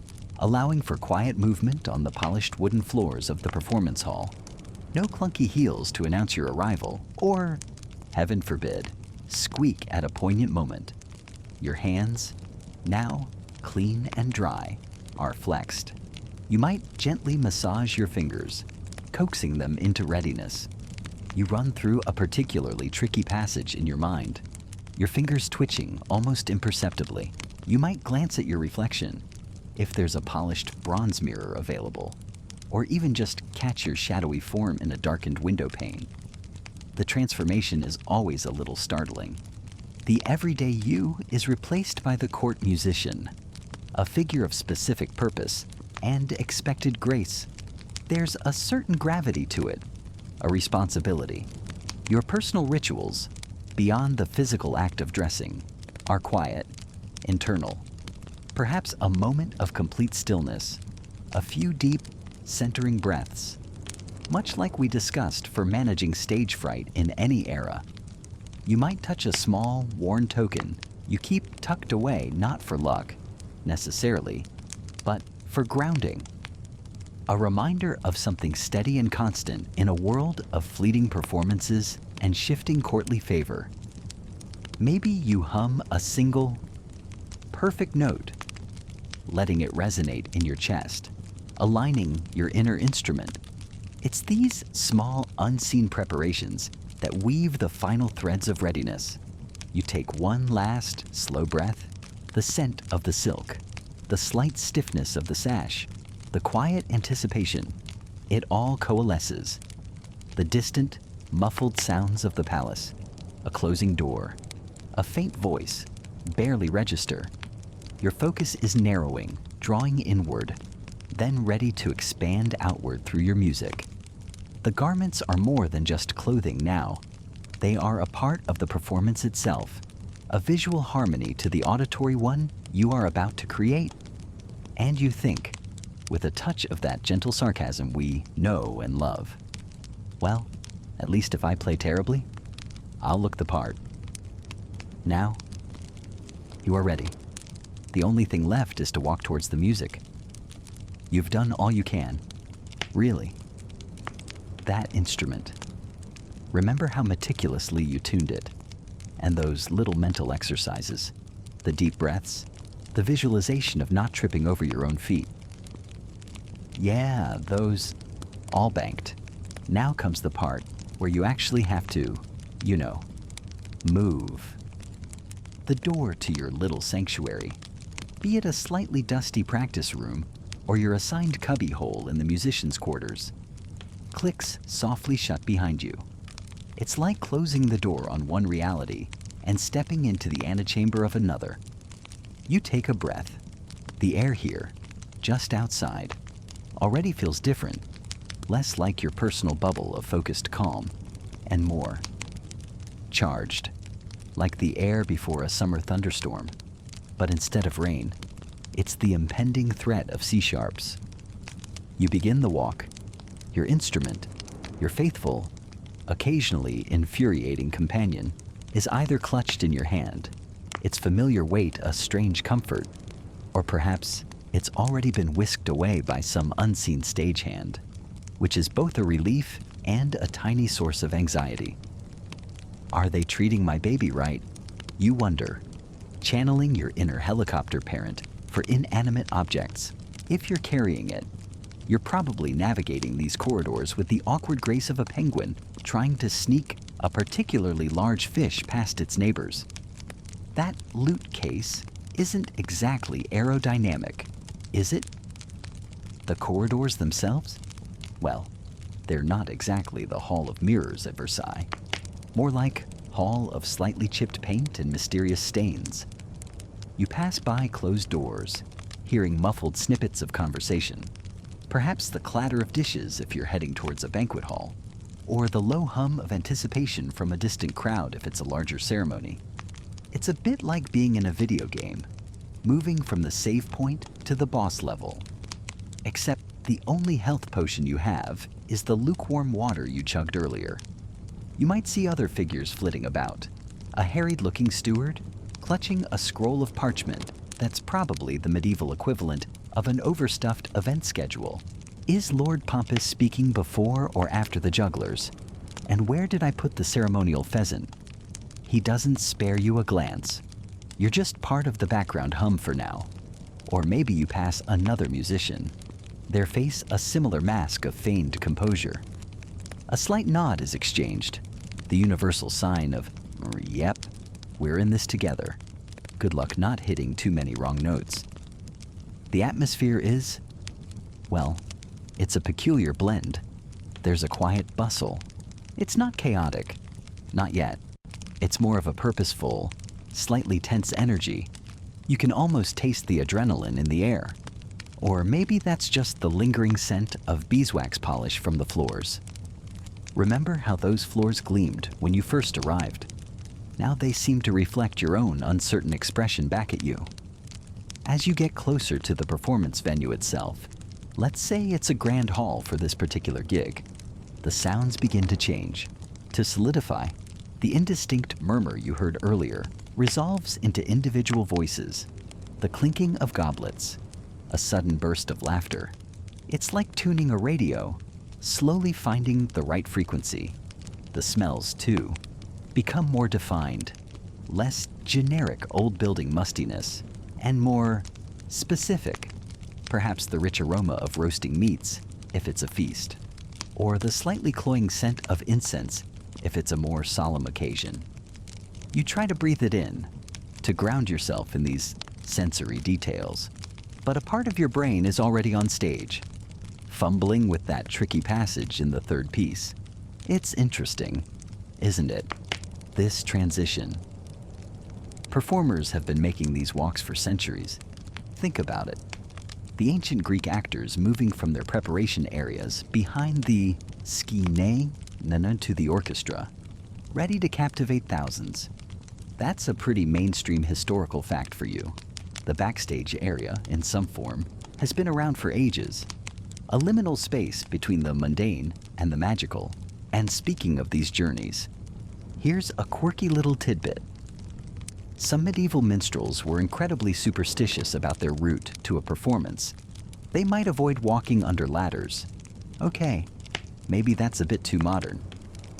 allowing for quiet movement on the polished wooden floors of the performance hall. No clunky heels to announce your arrival, or, heaven forbid, squeak at a poignant moment. Your hands, now clean and dry, are flexed. You might gently massage your fingers, coaxing them into readiness. You run through a particularly tricky passage in your mind, your fingers twitching almost imperceptibly. You might glance at your reflection, if there's a polished bronze mirror available, or even just catch your shadowy form in a darkened window pane. The transformation is always a little startling. The everyday you is replaced by the court musician, a figure of specific purpose and expected grace. There's a certain gravity to it, a responsibility. Your personal rituals, beyond the physical act of dressing, are quiet, internal. Perhaps a moment of complete stillness, a few deep, centering breaths, much like we discussed for managing stage fright in any era. You might touch a small, worn token you keep tucked away not for luck, necessarily, but for grounding. A reminder of something steady and constant in a world of fleeting performances and shifting courtly favor. Maybe you hum a single, perfect note, letting it resonate in your chest, aligning your inner instrument. It's these small, unseen preparations that weave the final threads of readiness. You take one last, slow breath, the scent of the silk, the slight stiffness of the sash, the quiet anticipation. It all coalesces. The distant, muffled sounds of the palace, a closing door, a faint voice, barely register. Your focus is narrowing, drawing inward, then ready to expand outward through your music. The garments are more than just clothing now. They are a part of the performance itself, a visual harmony to the auditory one you are about to create. And you think, with a touch of that gentle sarcasm we know and love, well, at least if I play terribly, I'll look the part. Now, you are ready. The only thing left is to walk towards the music. You've done all you can, really. That instrument. Remember how meticulously you tuned it, and those little mental exercises, the deep breaths, the visualization of not tripping over your own feet. Yeah, those, all banked. Now comes the part where you actually have to, move. The door to your little sanctuary, be it a slightly dusty practice room or your assigned cubbyhole in the musician's quarters, clicks softly shut behind you. It's like closing the door on one reality and stepping into the antechamber of another. You take a breath. The air here, just outside, already feels different, less like your personal bubble of focused calm, and more charged, like the air before a summer thunderstorm. But instead of rain, it's the impending threat of C-sharps. You begin the walk. Your instrument, your faithful, occasionally infuriating companion, is either clutched in your hand, its familiar weight a strange comfort, or perhaps it's already been whisked away by some unseen stagehand, which is both a relief and a tiny source of anxiety. Are they treating my baby right? You wonder, channeling your inner helicopter parent for inanimate objects. If you're carrying it, you're probably navigating these corridors with the awkward grace of a penguin trying to sneak a particularly large fish past its neighbors. That loot case isn't exactly aerodynamic, is it? The corridors themselves? Well, they're not exactly the Hall of Mirrors at Versailles. More like hall of slightly chipped paint and mysterious stains. You pass by closed doors, hearing muffled snippets of conversation. Perhaps the clatter of dishes if you're heading towards a banquet hall, or the low hum of anticipation from a distant crowd if it's a larger ceremony. It's a bit like being in a video game, moving from the save point to the boss level. Except the only health potion you have is the lukewarm water you chugged earlier. You might see other figures flitting about. A harried-looking steward, clutching a scroll of parchment that's probably the medieval equivalent of an overstuffed event schedule. Is Lord Pompous speaking before or after the jugglers? And where did I put the ceremonial pheasant? He doesn't spare you a glance. You're just part of the background hum for now. Or maybe you pass another musician. Their face a similar mask of feigned composure. A slight nod is exchanged, the universal sign of, yep, we're in this together. Good luck not hitting too many wrong notes. The atmosphere is, well, it's a peculiar blend. There's a quiet bustle. It's not chaotic, not yet. It's more of a purposeful, slightly tense energy. You can almost taste the adrenaline in the air. Or maybe that's just the lingering scent of beeswax polish from the floors. Remember how those floors gleamed when you first arrived? Now they seem to reflect your own uncertain expression back at you. As you get closer to the performance venue itself, let's say it's a grand hall for this particular gig, the sounds begin to change. To solidify, the indistinct murmur you heard earlier resolves into individual voices, the clinking of goblets, a sudden burst of laughter. It's like tuning a radio, slowly finding the right frequency. The smells, too, become more defined, less generic old building mustiness, and more specific, perhaps the rich aroma of roasting meats, if it's a feast, or the slightly cloying scent of incense, if it's a more solemn occasion. You try to breathe it in, to ground yourself in these sensory details, but a part of your brain is already on stage, fumbling with that tricky passage in the third piece. It's interesting, isn't it? This transition. Performers have been making these walks for centuries. Think about it. The ancient Greek actors moving from their preparation areas behind the skene to the orchestra, ready to captivate thousands. That's a pretty mainstream historical fact for you. The backstage area, in some form, has been around for ages. A liminal space between the mundane and the magical. And speaking of these journeys, here's a quirky little tidbit. Some medieval minstrels were incredibly superstitious about their route to a performance. They might avoid walking under ladders. Okay, maybe that's a bit too modern.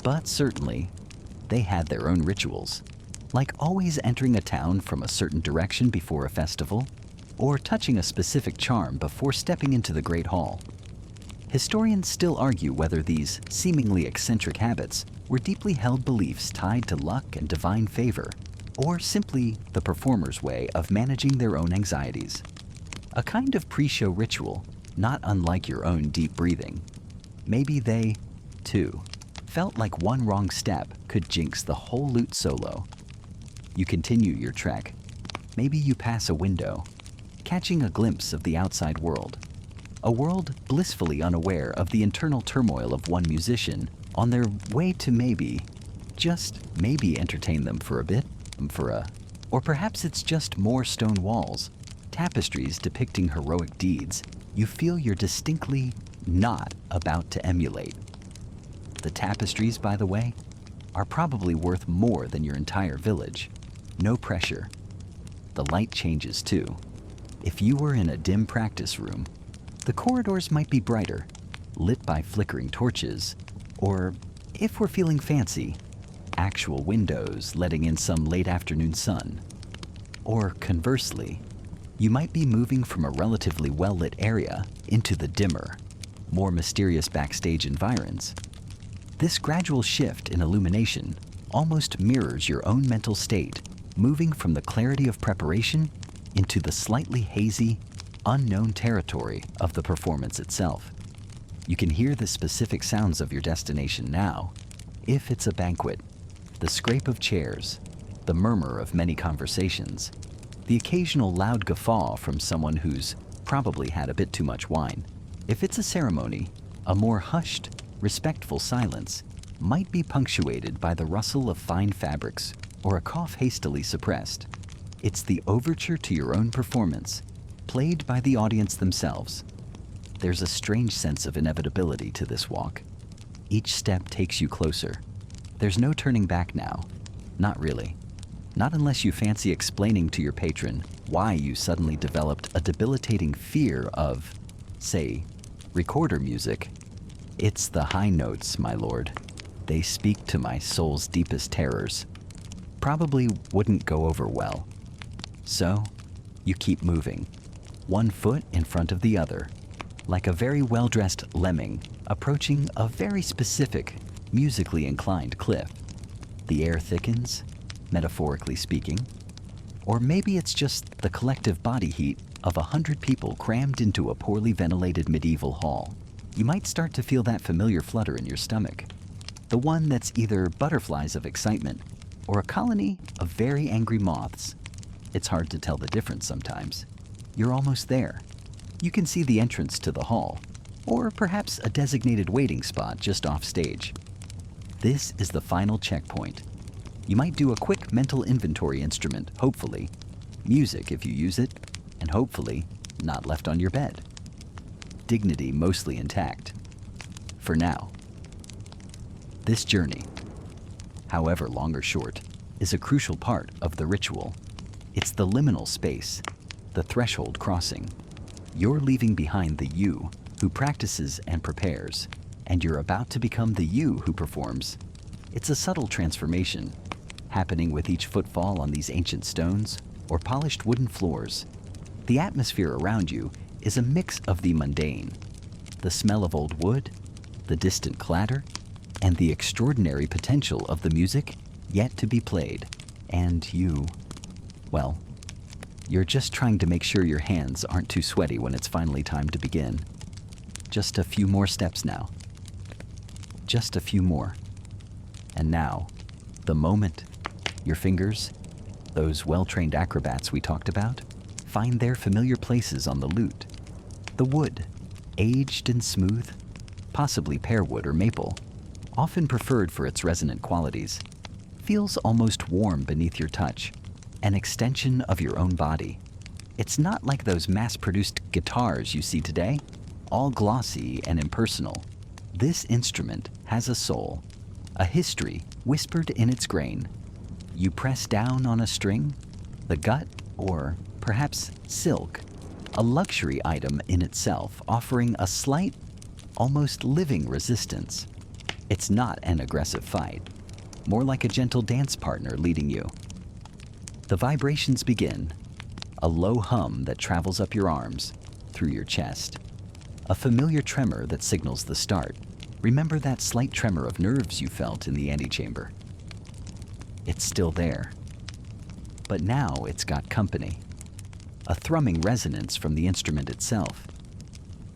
But certainly, they had their own rituals, like always entering a town from a certain direction before a festival, or touching a specific charm before stepping into the Great Hall. Historians still argue whether these seemingly eccentric habits were deeply held beliefs tied to luck and divine favor, or simply the performer's way of managing their own anxieties. A kind of pre-show ritual, not unlike your own deep breathing. Maybe they, too, felt like one wrong step could jinx the whole lute solo. You continue your trek. Maybe you pass a window, catching a glimpse of the outside world. A world blissfully unaware of the internal turmoil of one musician on their way to maybe, just maybe entertain them for a bit, or perhaps it's just more stone walls, tapestries depicting heroic deeds you feel you're distinctly not about to emulate. The tapestries, by the way, are probably worth more than your entire village. No pressure. The light changes too. If you were in a dim practice room, the corridors might be brighter, lit by flickering torches, or, if we're feeling fancy, actual windows letting in some late afternoon sun. Or conversely, you might be moving from a relatively well-lit area into the dimmer, more mysterious backstage environs. This gradual shift in illumination almost mirrors your own mental state, moving from the clarity of preparation into the slightly hazy, unknown territory of the performance itself. You can hear the specific sounds of your destination now. If it's a banquet, the scrape of chairs, the murmur of many conversations, the occasional loud guffaw from someone who's probably had a bit too much wine. If it's a ceremony, a more hushed, respectful silence might be punctuated by the rustle of fine fabrics or a cough hastily suppressed. It's the overture to your own performance, played by the audience themselves. There's a strange sense of inevitability to this walk. Each step takes you closer. There's no turning back now. Not really. Not unless you fancy explaining to your patron why you suddenly developed a debilitating fear of, say, recorder music. It's the high notes, my lord. They speak to my soul's deepest terrors. Probably wouldn't go over well. So, you keep moving, one foot in front of the other, like a very well-dressed lemming approaching a very specific, musically inclined cliff. The air thickens, metaphorically speaking, or maybe it's just the collective body heat of 100 people crammed into a poorly ventilated medieval hall. You might start to feel that familiar flutter in your stomach, the one that's either butterflies of excitement or a colony of very angry moths. It's hard to tell the difference sometimes. You're almost there. You can see the entrance to the hall, or perhaps a designated waiting spot just off stage. This is the final checkpoint. You might do a quick mental inventory instrument, hopefully, music if you use it, and hopefully not left on your bed. Dignity mostly intact. For now. This journey, however long or short, is a crucial part of the ritual. It's the liminal space, the threshold crossing. You're leaving behind the you who practices and prepares, and you're about to become the you who performs. It's a subtle transformation, happening with each footfall on these ancient stones or polished wooden floors. The atmosphere around you is a mix of the mundane, the smell of old wood, the distant clatter, and the extraordinary potential of the music yet to be played. And you, well, you're just trying to make sure your hands aren't too sweaty when it's finally time to begin. Just a few more steps now. Just a few more. And now, the moment your fingers, those well-trained acrobats we talked about, find their familiar places on the lute. The wood, aged and smooth, possibly pearwood or maple, often preferred for its resonant qualities, feels almost warm beneath your touch, an extension of your own body. It's not like those mass-produced guitars you see today, all glossy and impersonal. This instrument has a soul, a history whispered in its grain. You press down on a string, the gut, or perhaps silk, a luxury item in itself, offering a slight, almost living resistance. It's not an aggressive fight, more like a gentle dance partner leading you. The vibrations begin, a low hum that travels up your arms, through your chest. A familiar tremor that signals the start. Remember that slight tremor of nerves you felt in the antechamber? It's still there. But now it's got company. A thrumming resonance from the instrument itself.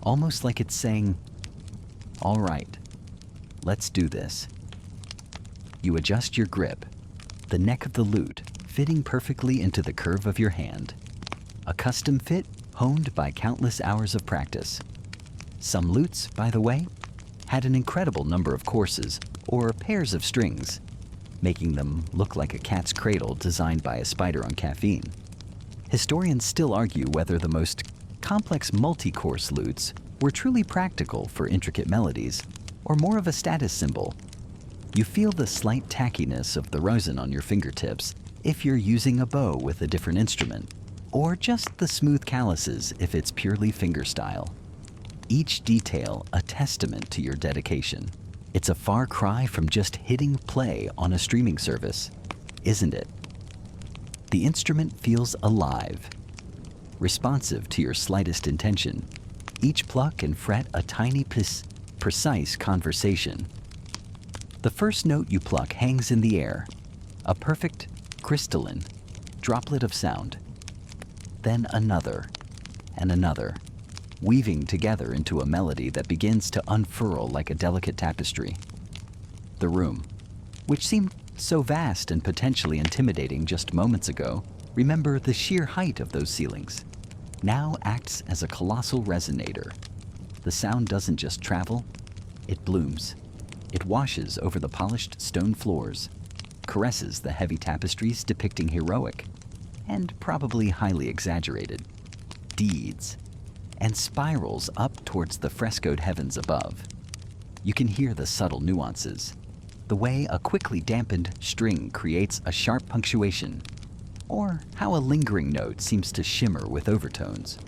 Almost like it's saying, "All right, let's do this." You adjust your grip, the neck of the lute fitting perfectly into the curve of your hand. A custom fit honed by countless hours of practice. Some lutes, by the way, had an incredible number of courses or pairs of strings, making them look like a cat's cradle designed by a spider on caffeine. Historians still argue whether the most complex multi-course lutes were truly practical for intricate melodies, or more of a status symbol. You feel the slight tackiness of the rosin on your fingertips if you're using a bow with a different instrument, or just the smooth calluses if it's purely fingerstyle. Each detail a testament to your dedication. It's a far cry from just hitting play on a streaming service, isn't it? The instrument feels alive, responsive to your slightest intention. Each pluck and fret a tiny, precise conversation. The first note you pluck hangs in the air, a perfect, crystalline droplet of sound. Then another, and another, weaving together into a melody that begins to unfurl like a delicate tapestry. The room, which seemed so vast and potentially intimidating just moments ago, remember the sheer height of those ceilings, now acts as a colossal resonator. The sound doesn't just travel, it blooms. It washes over the polished stone floors, caresses the heavy tapestries depicting heroic, and probably highly exaggerated, deeds, and spirals up towards the frescoed heavens above. You can hear the subtle nuances, the way a quickly dampened string creates a sharp punctuation, or how a lingering note seems to shimmer with overtones.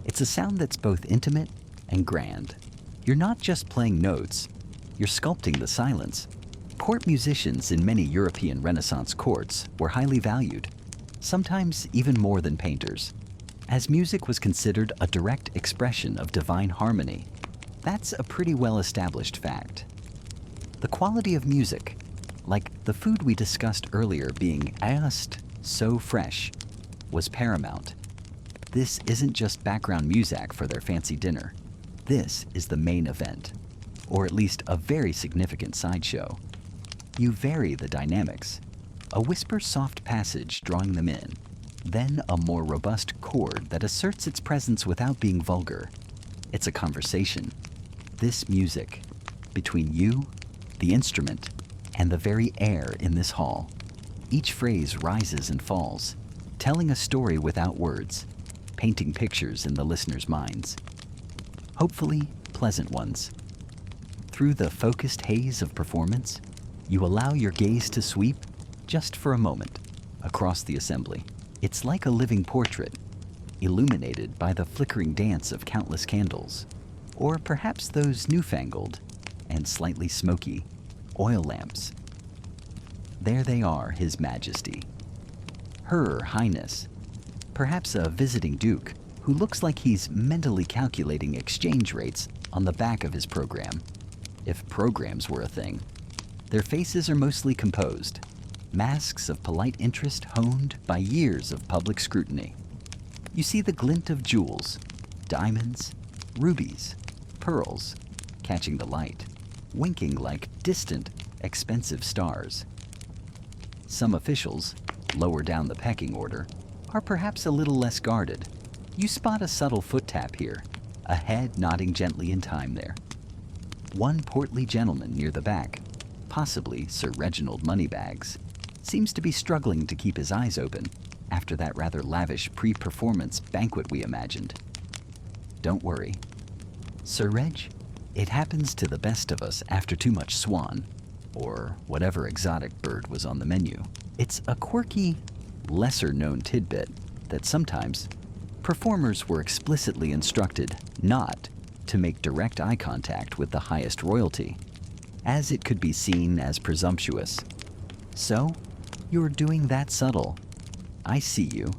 It's a sound that's both intimate and grand. You're not just playing notes, you're sculpting the silence. Court musicians in many European Renaissance courts were highly valued, sometimes even more than painters, as music was considered a direct expression of divine harmony. That's a pretty well-established fact. The quality of music, like the food we discussed earlier being just so fresh, was paramount. This isn't just background music for their fancy dinner. This is the main event, or at least a very significant sideshow. You vary the dynamics. A whisper-soft passage drawing them in, then a more robust chord that asserts its presence without being vulgar. It's a conversation. This music, between you, the instrument, and the very air in this hall. Each phrase rises and falls, telling a story without words, painting pictures in the listener's minds. Hopefully, pleasant ones. Through the focused haze of performance, you allow your gaze to sweep, just for a moment, across the assembly. It's like a living portrait, illuminated by the flickering dance of countless candles, or perhaps those newfangled and slightly smoky oil lamps. There they are, His Majesty. Her Highness, perhaps a visiting duke who looks like he's mentally calculating exchange rates on the back of his program, if programs were a thing. Their faces are mostly composed, masks of polite interest honed by years of public scrutiny. You see the glint of jewels, diamonds, rubies, pearls, catching the light, winking like distant, expensive stars. Some officials, lower down the pecking order, are perhaps a little less guarded. You spot a subtle foot tap here, a head nodding gently in time there. One portly gentleman near the back, possibly Sir Reginald Moneybags, seems to be struggling to keep his eyes open after that rather lavish pre-performance banquet we imagined. Don't worry. Sir Reg, it happens to the best of us after too much swan, or whatever exotic bird was on the menu. It's a quirky, lesser-known tidbit that sometimes performers were explicitly instructed not to make direct eye contact with the highest royalty, as it could be seen as presumptuous. So, you're doing that subtle, I see you,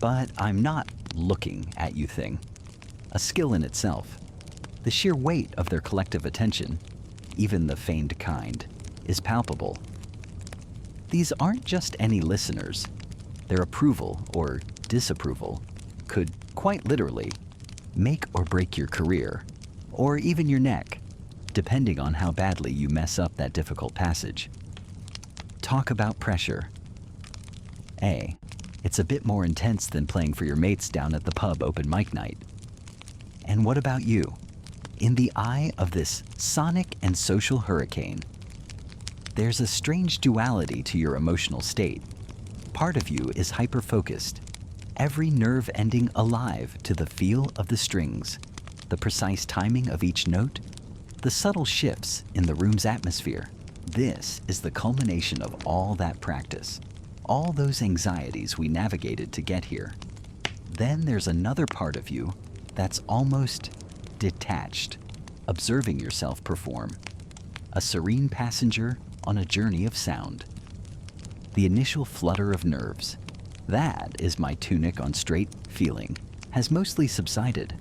but I'm not looking at you thing. A skill in itself. The sheer weight of their collective attention, even the feigned kind, is palpable. These aren't just any listeners. Their approval or disapproval could, quite literally, make or break your career, or even your neck, depending on how badly you mess up that difficult passage. Talk about pressure. It's a bit more intense than playing for your mates down at the pub open mic night. And what about you? In the eye of this sonic and social hurricane, there's a strange duality to your emotional state. Part of you is hyper-focused, every nerve ending alive to the feel of the strings, the precise timing of each note, the subtle shifts in the room's atmosphere. This is the culmination of all that practice, all those anxieties we navigated to get here. Then there's another part of you that's almost detached, observing yourself perform, a serene passenger on a journey of sound. The initial flutter of nerves, that is my tunic on straight feeling, has mostly subsided,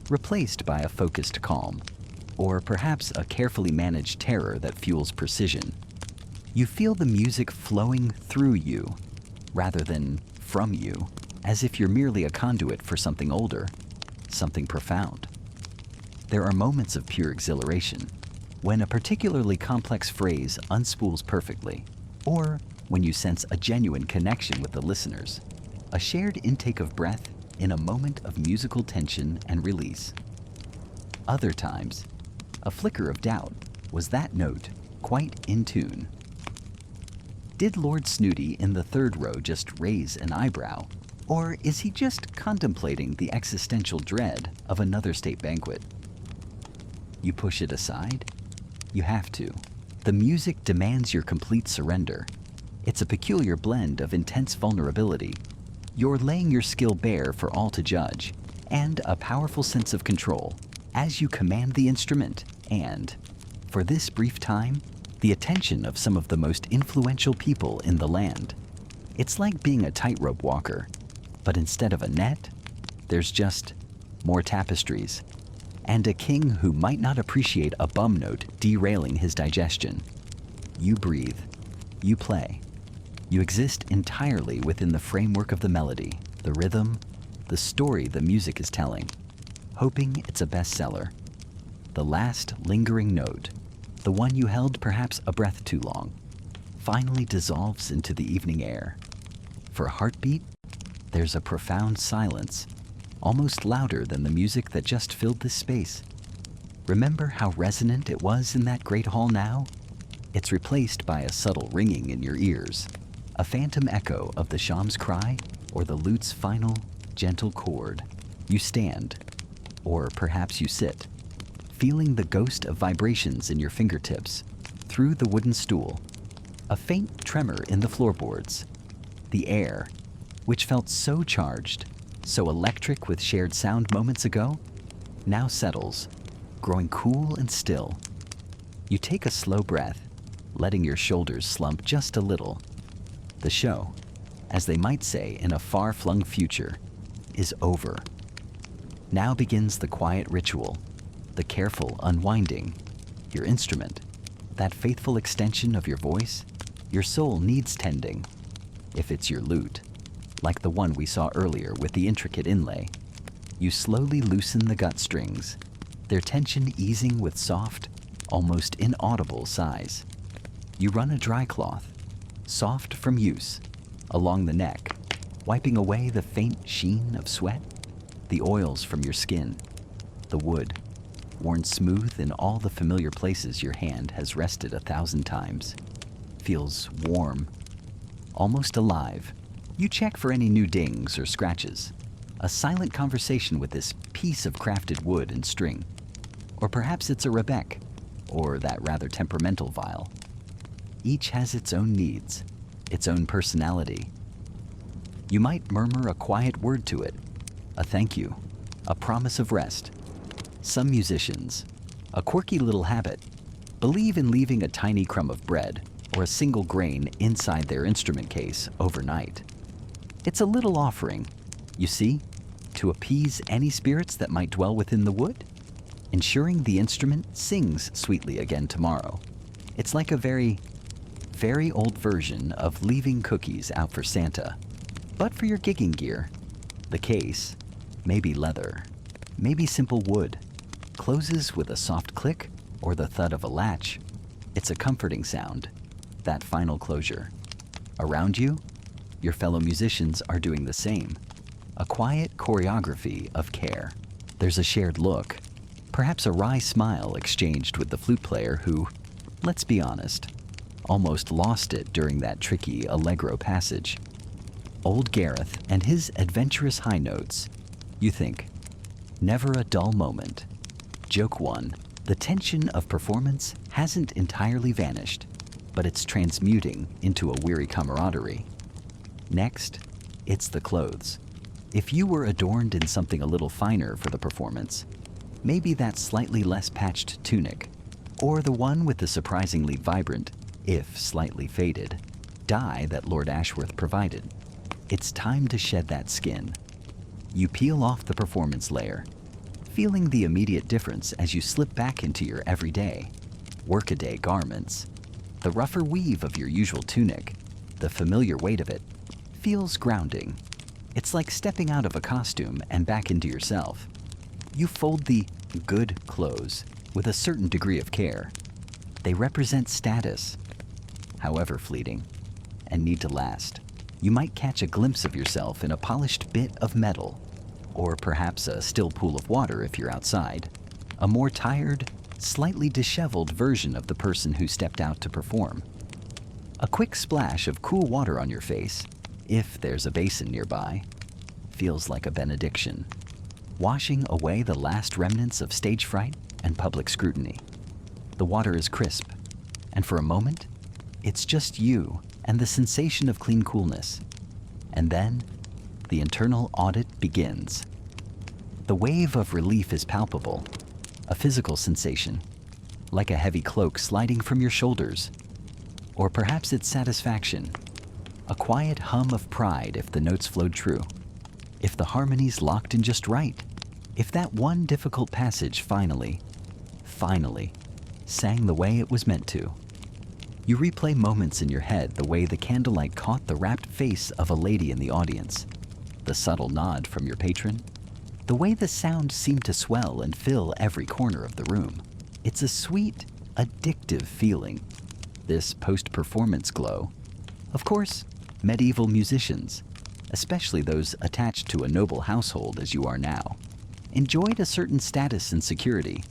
replaced by a focused calm, or perhaps a carefully managed terror that fuels precision. You feel the music flowing through you, rather than from you, as if you're merely a conduit for something older, something profound. There are moments of pure exhilaration, when a particularly complex phrase unspools perfectly, or when you sense a genuine connection with the listeners, a shared intake of breath in a moment of musical tension and release. Other times, a flicker of doubt, was that note quite in tune? Did Lord Snooty in the third row just raise an eyebrow, or is he just contemplating the existential dread of another state banquet? You push it aside? You have to. The music demands your complete surrender. It's a peculiar blend of intense vulnerability. You're laying your skill bare for all to judge, and a powerful sense of control. as you command the instrument and, for this brief time, the attention of some of the most influential people in the land. It's like being a tightrope walker, but instead of a net, there's just more tapestries and a king who might not appreciate a bum note derailing his digestion. You breathe, you play, you exist entirely within the framework of the melody, the rhythm, the story the music is telling, hoping it's a bestseller. The last lingering note, the one you held perhaps a breath too long, finally dissolves into the evening air. For a heartbeat, there's a profound silence, almost louder than the music that just filled this space. Remember how resonant it was in that great hall now? It's replaced by a subtle ringing in your ears, a phantom echo of the sham's cry or the lute's final, gentle chord. You stand, or perhaps you sit, feeling the ghost of vibrations in your fingertips through the wooden stool, a faint tremor in the floorboards. The air, which felt so charged, so electric with shared sound moments ago, now settles, growing cool and still. You take a slow breath, letting your shoulders slump just a little. The show, as they might say in a far-flung future, is over. Now begins the quiet ritual, the careful unwinding. Your instrument, that faithful extension of your voice, your soul needs tending. If it's your lute, like the one we saw earlier with the intricate inlay, you slowly loosen the gut strings, their tension easing with soft, almost inaudible sighs. You run a dry cloth, soft from use, along the neck, wiping away the faint sheen of sweat, the oils from your skin, the wood, worn smooth in all the familiar places your hand has rested 1,000 times, feels warm, almost alive. You check for any new dings or scratches, a silent conversation with this piece of crafted wood and string. Or perhaps it's a rebec, or that rather temperamental viol. Each has its own needs, its own personality. You might murmur a quiet word to it, a thank you, a promise of rest. Some musicians, a quirky little habit, believe in leaving a tiny crumb of bread or a single grain inside their instrument case overnight. It's a little offering, you see, to appease any spirits that might dwell within the wood, ensuring the instrument sings sweetly again tomorrow. It's like a very, very old version of leaving cookies out for Santa, but for your gigging gear. The case, maybe leather, maybe simple wood, closes with a soft click or the thud of a latch. It's a comforting sound, that final closure. Around you, your fellow musicians are doing the same, a quiet choreography of care. There's a shared look, perhaps a wry smile exchanged with the flute player who, let's be honest, almost lost it during that tricky allegro passage. Old Gareth and his adventurous high notes. You think, never a dull moment. Joke 1, the tension of performance hasn't entirely vanished, but it's transmuting into a weary camaraderie. Next, it's the clothes. If you were adorned in something a little finer for the performance, maybe that slightly less patched tunic, or the one with the surprisingly vibrant, if slightly faded, dye that Lord Ashworth provided, it's time to shed that skin. You peel off the performance layer, feeling the immediate difference as you slip back into your everyday, workaday garments. The rougher weave of your usual tunic, the familiar weight of it, feels grounding. It's like stepping out of a costume and back into yourself. You fold the good clothes with a certain degree of care. They represent status, however fleeting, and need to last. You might catch a glimpse of yourself in a polished bit of metal, or perhaps a still pool of water if you're outside, a more tired, slightly disheveled version of the person who stepped out to perform. A quick splash of cool water on your face, if there's a basin nearby, feels like a benediction, washing away the last remnants of stage fright and public scrutiny. The water is crisp, and for a moment, it's just you and the sensation of clean coolness. And then, the internal audit begins. The wave of relief is palpable. a physical sensation, like a heavy cloak sliding from your shoulders. Or perhaps it's satisfaction, a quiet hum of pride if the notes flowed true, if the harmonies locked in just right, if that one difficult passage finally sang the way it was meant to. You replay moments in your head the way the candlelight caught the rapt face of a lady in the audience, the subtle nod from your patron, the way the sound seemed to swell and fill every corner of the room. It's a sweet, addictive feeling, this post-performance glow. Of course, medieval musicians, especially those attached to a noble household as you are now, enjoyed a certain status and security.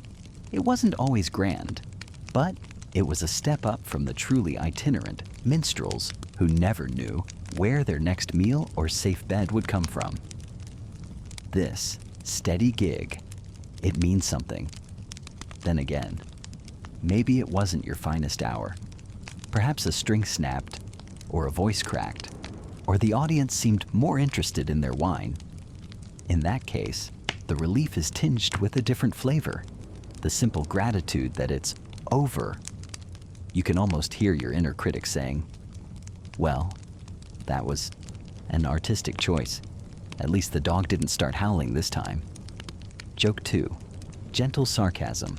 It wasn't always grand, but it was a step up from the truly itinerant minstrels who never knew where their next meal or safe bed would come from. This steady gig, it means something. Then again, maybe it wasn't your finest hour. Perhaps a string snapped, or a voice cracked, or the audience seemed more interested in their wine. In that case, the relief is tinged with a different flavor, the simple gratitude that it's over. You can almost hear your inner critic saying, well, that was an artistic choice. At least the dog didn't start howling this time. Joke 2. Gentle sarcasm.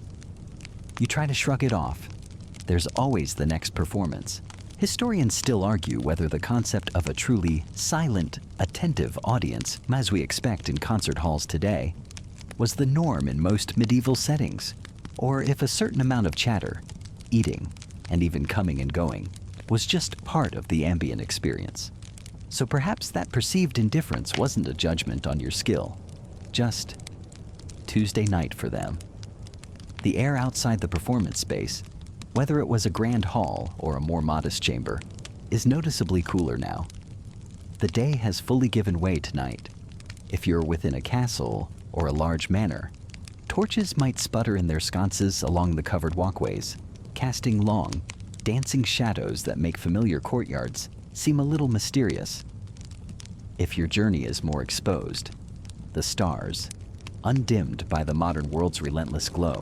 You try to shrug it off. There's always the next performance. Historians still argue whether the concept of a truly silent, attentive audience, as we expect in concert halls today, was the norm in most medieval settings, or if a certain amount of chatter, eating, and even coming and going, was just part of the ambient experience. So perhaps that perceived indifference wasn't a judgment on your skill, just Tuesday night for them. The air outside the performance space, whether it was a grand hall or a more modest chamber, is noticeably cooler now. The day has fully given way tonight. If you're within a castle or a large manor, torches might sputter in their sconces along the covered walkways, casting long, dancing shadows that make familiar courtyards seem a little mysterious. If your journey is more exposed, the stars, undimmed by the modern world's relentless glow,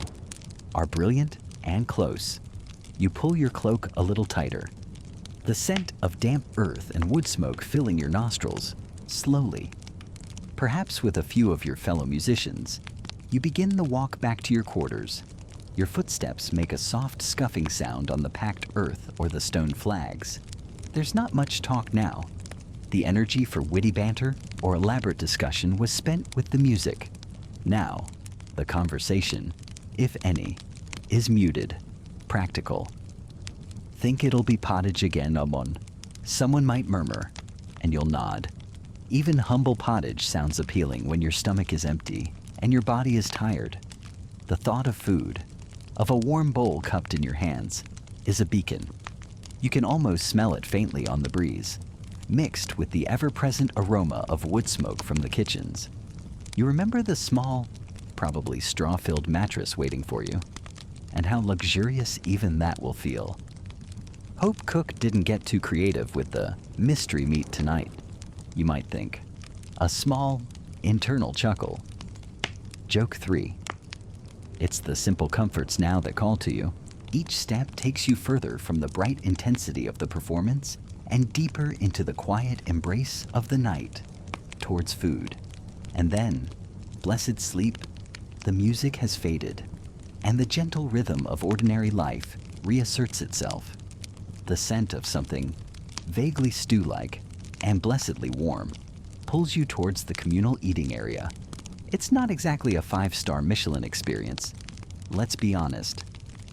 are brilliant and close. You pull your cloak a little tighter, the scent of damp earth and wood smoke filling your nostrils, slowly. Perhaps with a few of your fellow musicians, you begin the walk back to your quarters. Your footsteps make a soft scuffing sound on the packed earth or the stone flags. There's not much talk now. The energy for witty banter or elaborate discussion was spent with the music. Now, the conversation, if any, is muted, practical. Think it'll be pottage again, Amon. Someone might murmur, and you'll nod. Even humble pottage sounds appealing when your stomach is empty and your body is tired. The thought of food, of a warm bowl cupped in your hands, is a beacon. You can almost smell it faintly on the breeze, mixed with the ever-present aroma of wood smoke from the kitchens. You remember the small, probably straw-filled mattress waiting for you, and how luxurious even that will feel. Hope Cook didn't get too creative with the mystery meat tonight, you might think. A small, internal chuckle. Joke 3. It's the simple comforts now that call to you. Each step takes you further from the bright intensity of the performance and deeper into the quiet embrace of the night, towards food. And then, blessed sleep, the music has faded, and the gentle rhythm of ordinary life reasserts itself. The scent of something vaguely stew-like and blessedly warm pulls you towards the communal eating area. It's not exactly a 5-star Michelin experience. Let's be honest.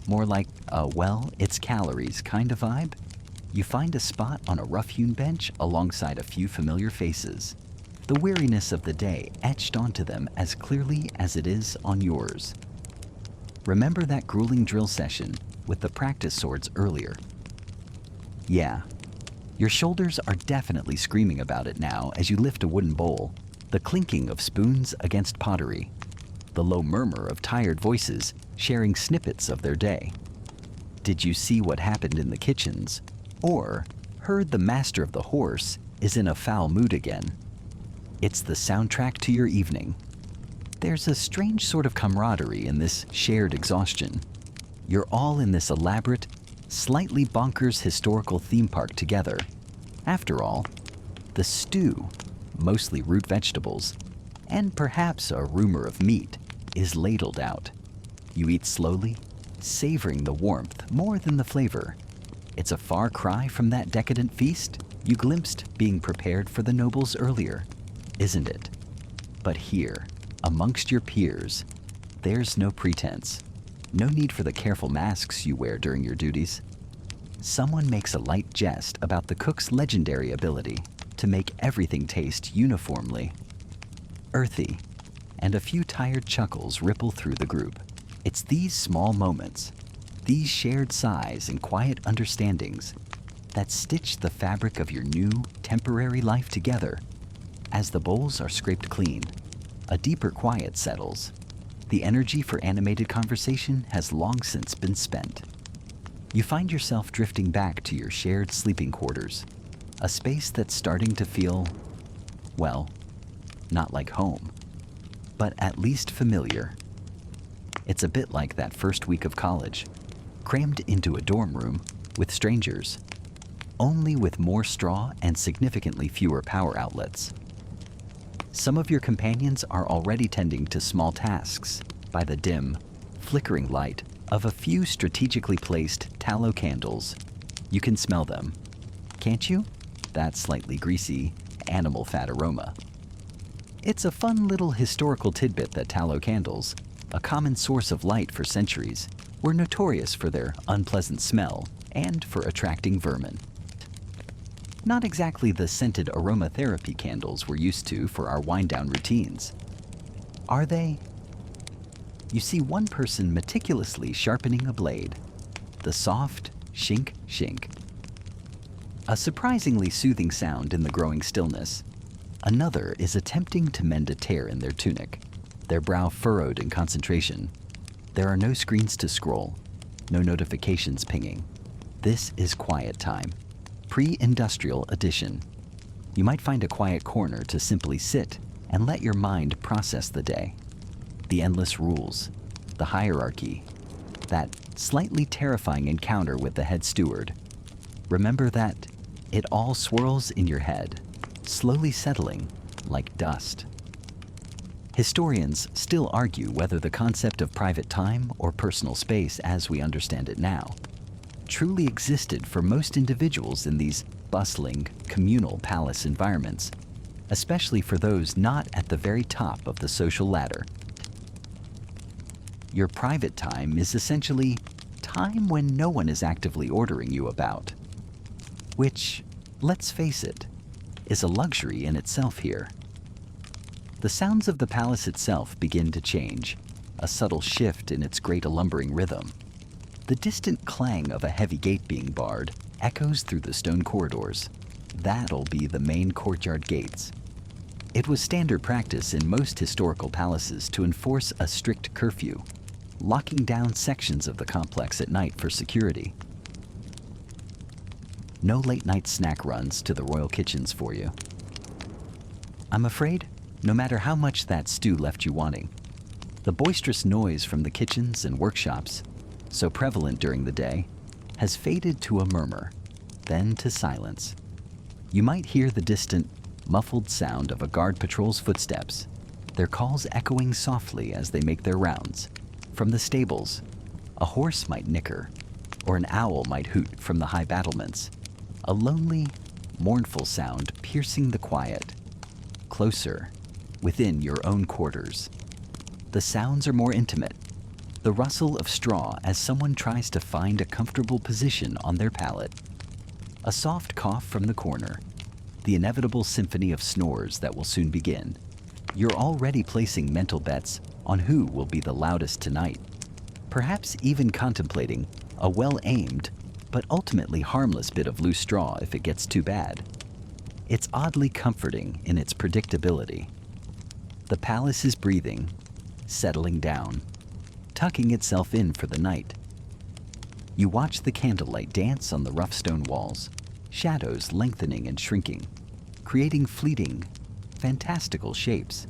More like a, well, it's calories kind of vibe. You find a spot on a rough-hewn bench alongside a few familiar faces, the weariness of the day etched onto them as clearly as it is on yours. Remember that grueling drill session with the practice swords earlier? Yeah, your shoulders are definitely screaming about it now as you lift a wooden bowl, the clinking of spoons against pottery, the low murmur of tired voices sharing snippets of their day. Did you see what happened in the kitchens, or heard the master of the horse is in a foul mood again? It's the soundtrack to your evening. There's a strange sort of camaraderie in this shared exhaustion. You're all in this elaborate, slightly bonkers historical theme park together. After all, the stew, mostly root vegetables, and perhaps a rumor of meat, is ladled out. You eat slowly, savoring the warmth more than the flavor. It's a far cry from that decadent feast you glimpsed being prepared for the nobles earlier, isn't it? But here, amongst your peers, there's no pretense. No need for the careful masks you wear during your duties. Someone makes a light jest about the cook's legendary ability to make everything taste uniformly earthy, and a few tired chuckles ripple through the group. It's these small moments, these shared sighs and quiet understandings, that stitch the fabric of your new, temporary life together. As the bowls are scraped clean, a deeper quiet settles. The energy for animated conversation has long since been spent. You find yourself drifting back to your shared sleeping quarters, a space that's starting to feel, well, not like home, but at least familiar. It's a bit like that first week of college, crammed into a dorm room with strangers, only with more straw and significantly fewer power outlets. Some of your companions are already tending to small tasks by the dim, flickering light of a few strategically placed tallow candles. You can smell them, can't you? That slightly greasy, animal fat aroma. It's a fun little historical tidbit that tallow candles, a common source of light for centuries, were notorious for their unpleasant smell and for attracting vermin. Not exactly the scented aromatherapy candles we're used to for our wind-down routines. Are they? You see one person meticulously sharpening a blade, the soft shink shink. A surprisingly soothing sound in the growing stillness. Another is attempting to mend a tear in their tunic, their brow furrowed in concentration. There are no screens to scroll, no notifications pinging. This is quiet time, pre-industrial edition. You might find a quiet corner to simply sit and let your mind process the day. The endless rules, the hierarchy, that slightly terrifying encounter with the head steward. Remember that it all swirls in your head, slowly settling like dust. Historians still argue whether the concept of private time or personal space as we understand it now truly existed for most individuals in these bustling, communal palace environments, especially for those not at the very top of the social ladder. Your private time is essentially time when no one is actively ordering you about, which, let's face it, is a luxury in itself here. The sounds of the palace itself begin to change, a subtle shift in its great lumbering rhythm. The distant clang of a heavy gate being barred echoes through the stone corridors. That'll be the main courtyard gates. It was standard practice in most historical palaces to enforce a strict curfew, locking down sections of the complex at night for security. No late-night snack runs to the royal kitchens for you. I'm afraid, no matter how much that stew left you wanting, the boisterous noise from the kitchens and workshops, so prevalent during the day, has faded to a murmur, then to silence. You might hear the distant, muffled sound of a guard patrol's footsteps, their calls echoing softly as they make their rounds. From the stables, a horse might nicker, or an owl might hoot from the high battlements, a lonely, mournful sound piercing the quiet. Closer, within your own quarters. The sounds are more intimate, the rustle of straw as someone tries to find a comfortable position on their pallet, a soft cough from the corner, the inevitable symphony of snores that will soon begin. You're already placing mental bets on who will be the loudest tonight, perhaps even contemplating a well-aimed but ultimately harmless bit of loose straw if it gets too bad. It's oddly comforting in its predictability. The palace is breathing, settling down, tucking itself in for the night. You watch the candlelight dance on the rough stone walls, shadows lengthening and shrinking, creating fleeting, fantastical shapes.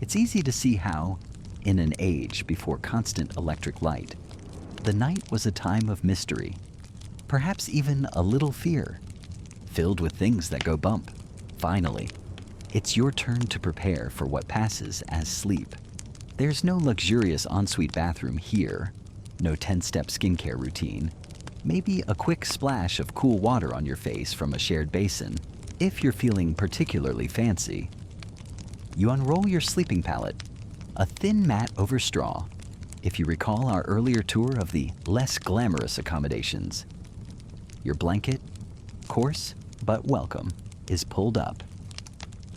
It's easy to see how, in an age before constant electric light, the night was a time of mystery, perhaps even a little fear, filled with things that go bump. Finally, it's your turn to prepare for what passes as sleep. There's no luxurious ensuite bathroom here, no 10-step skincare routine, maybe a quick splash of cool water on your face from a shared basin, if you're feeling particularly fancy. You unroll your sleeping pallet, a thin mat over straw. If you recall our earlier tour of the less glamorous accommodations, your blanket, coarse but welcome, is pulled up.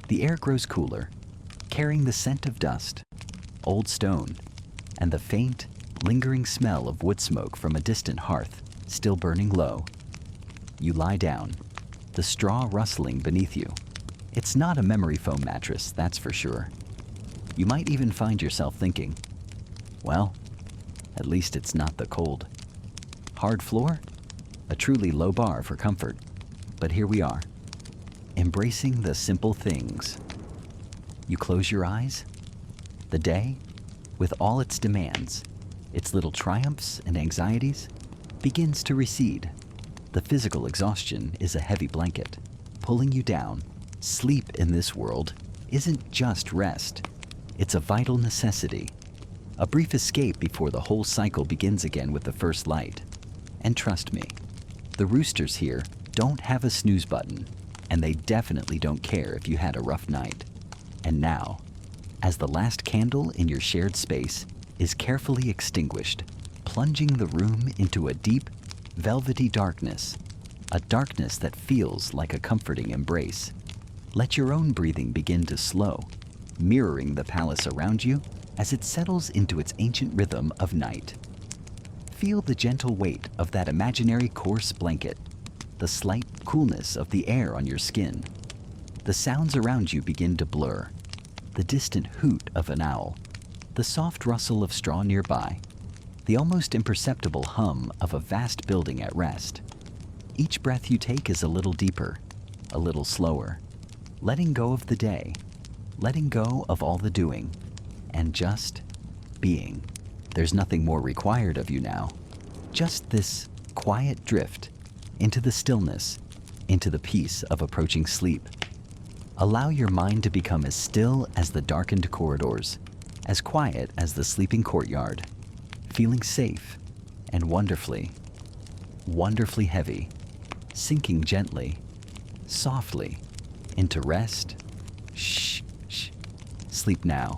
The air grows cooler, carrying the scent of dust, old stone, and the faint, lingering smell of wood smoke from a distant hearth still burning low. You lie down, the straw rustling beneath you. It's not a memory foam mattress, that's for sure. You might even find yourself thinking, well, at least it's not the cold. Hard floor? A truly low bar for comfort. But here we are, embracing the simple things. You close your eyes. The day, with all its demands, its little triumphs and anxieties, begins to recede. The physical exhaustion is a heavy blanket, pulling you down. Sleep in this world isn't just rest. It's a vital necessity, a brief escape before the whole cycle begins again with the first light. And trust me, the roosters here don't have a snooze button, and they definitely don't care if you had a rough night. And now, as the last candle in your shared space is carefully extinguished, plunging the room into a deep, velvety darkness, a darkness that feels like a comforting embrace, let your own breathing begin to slow, mirroring the palace around you as it settles into its ancient rhythm of night. Feel the gentle weight of that imaginary coarse blanket, the slight coolness of the air on your skin. The sounds around you begin to blur, the distant hoot of an owl, the soft rustle of straw nearby, the almost imperceptible hum of a vast building at rest. Each breath you take is a little deeper, a little slower, letting go of the day, letting go of all the doing, and just being. There's nothing more required of you now, just this quiet drift into the stillness, into the peace of approaching sleep. Allow your mind to become as still as the darkened corridors, as quiet as the sleeping courtyard, feeling safe and wonderfully, wonderfully heavy, sinking gently, softly, into rest. Shh, shh. Sleep now.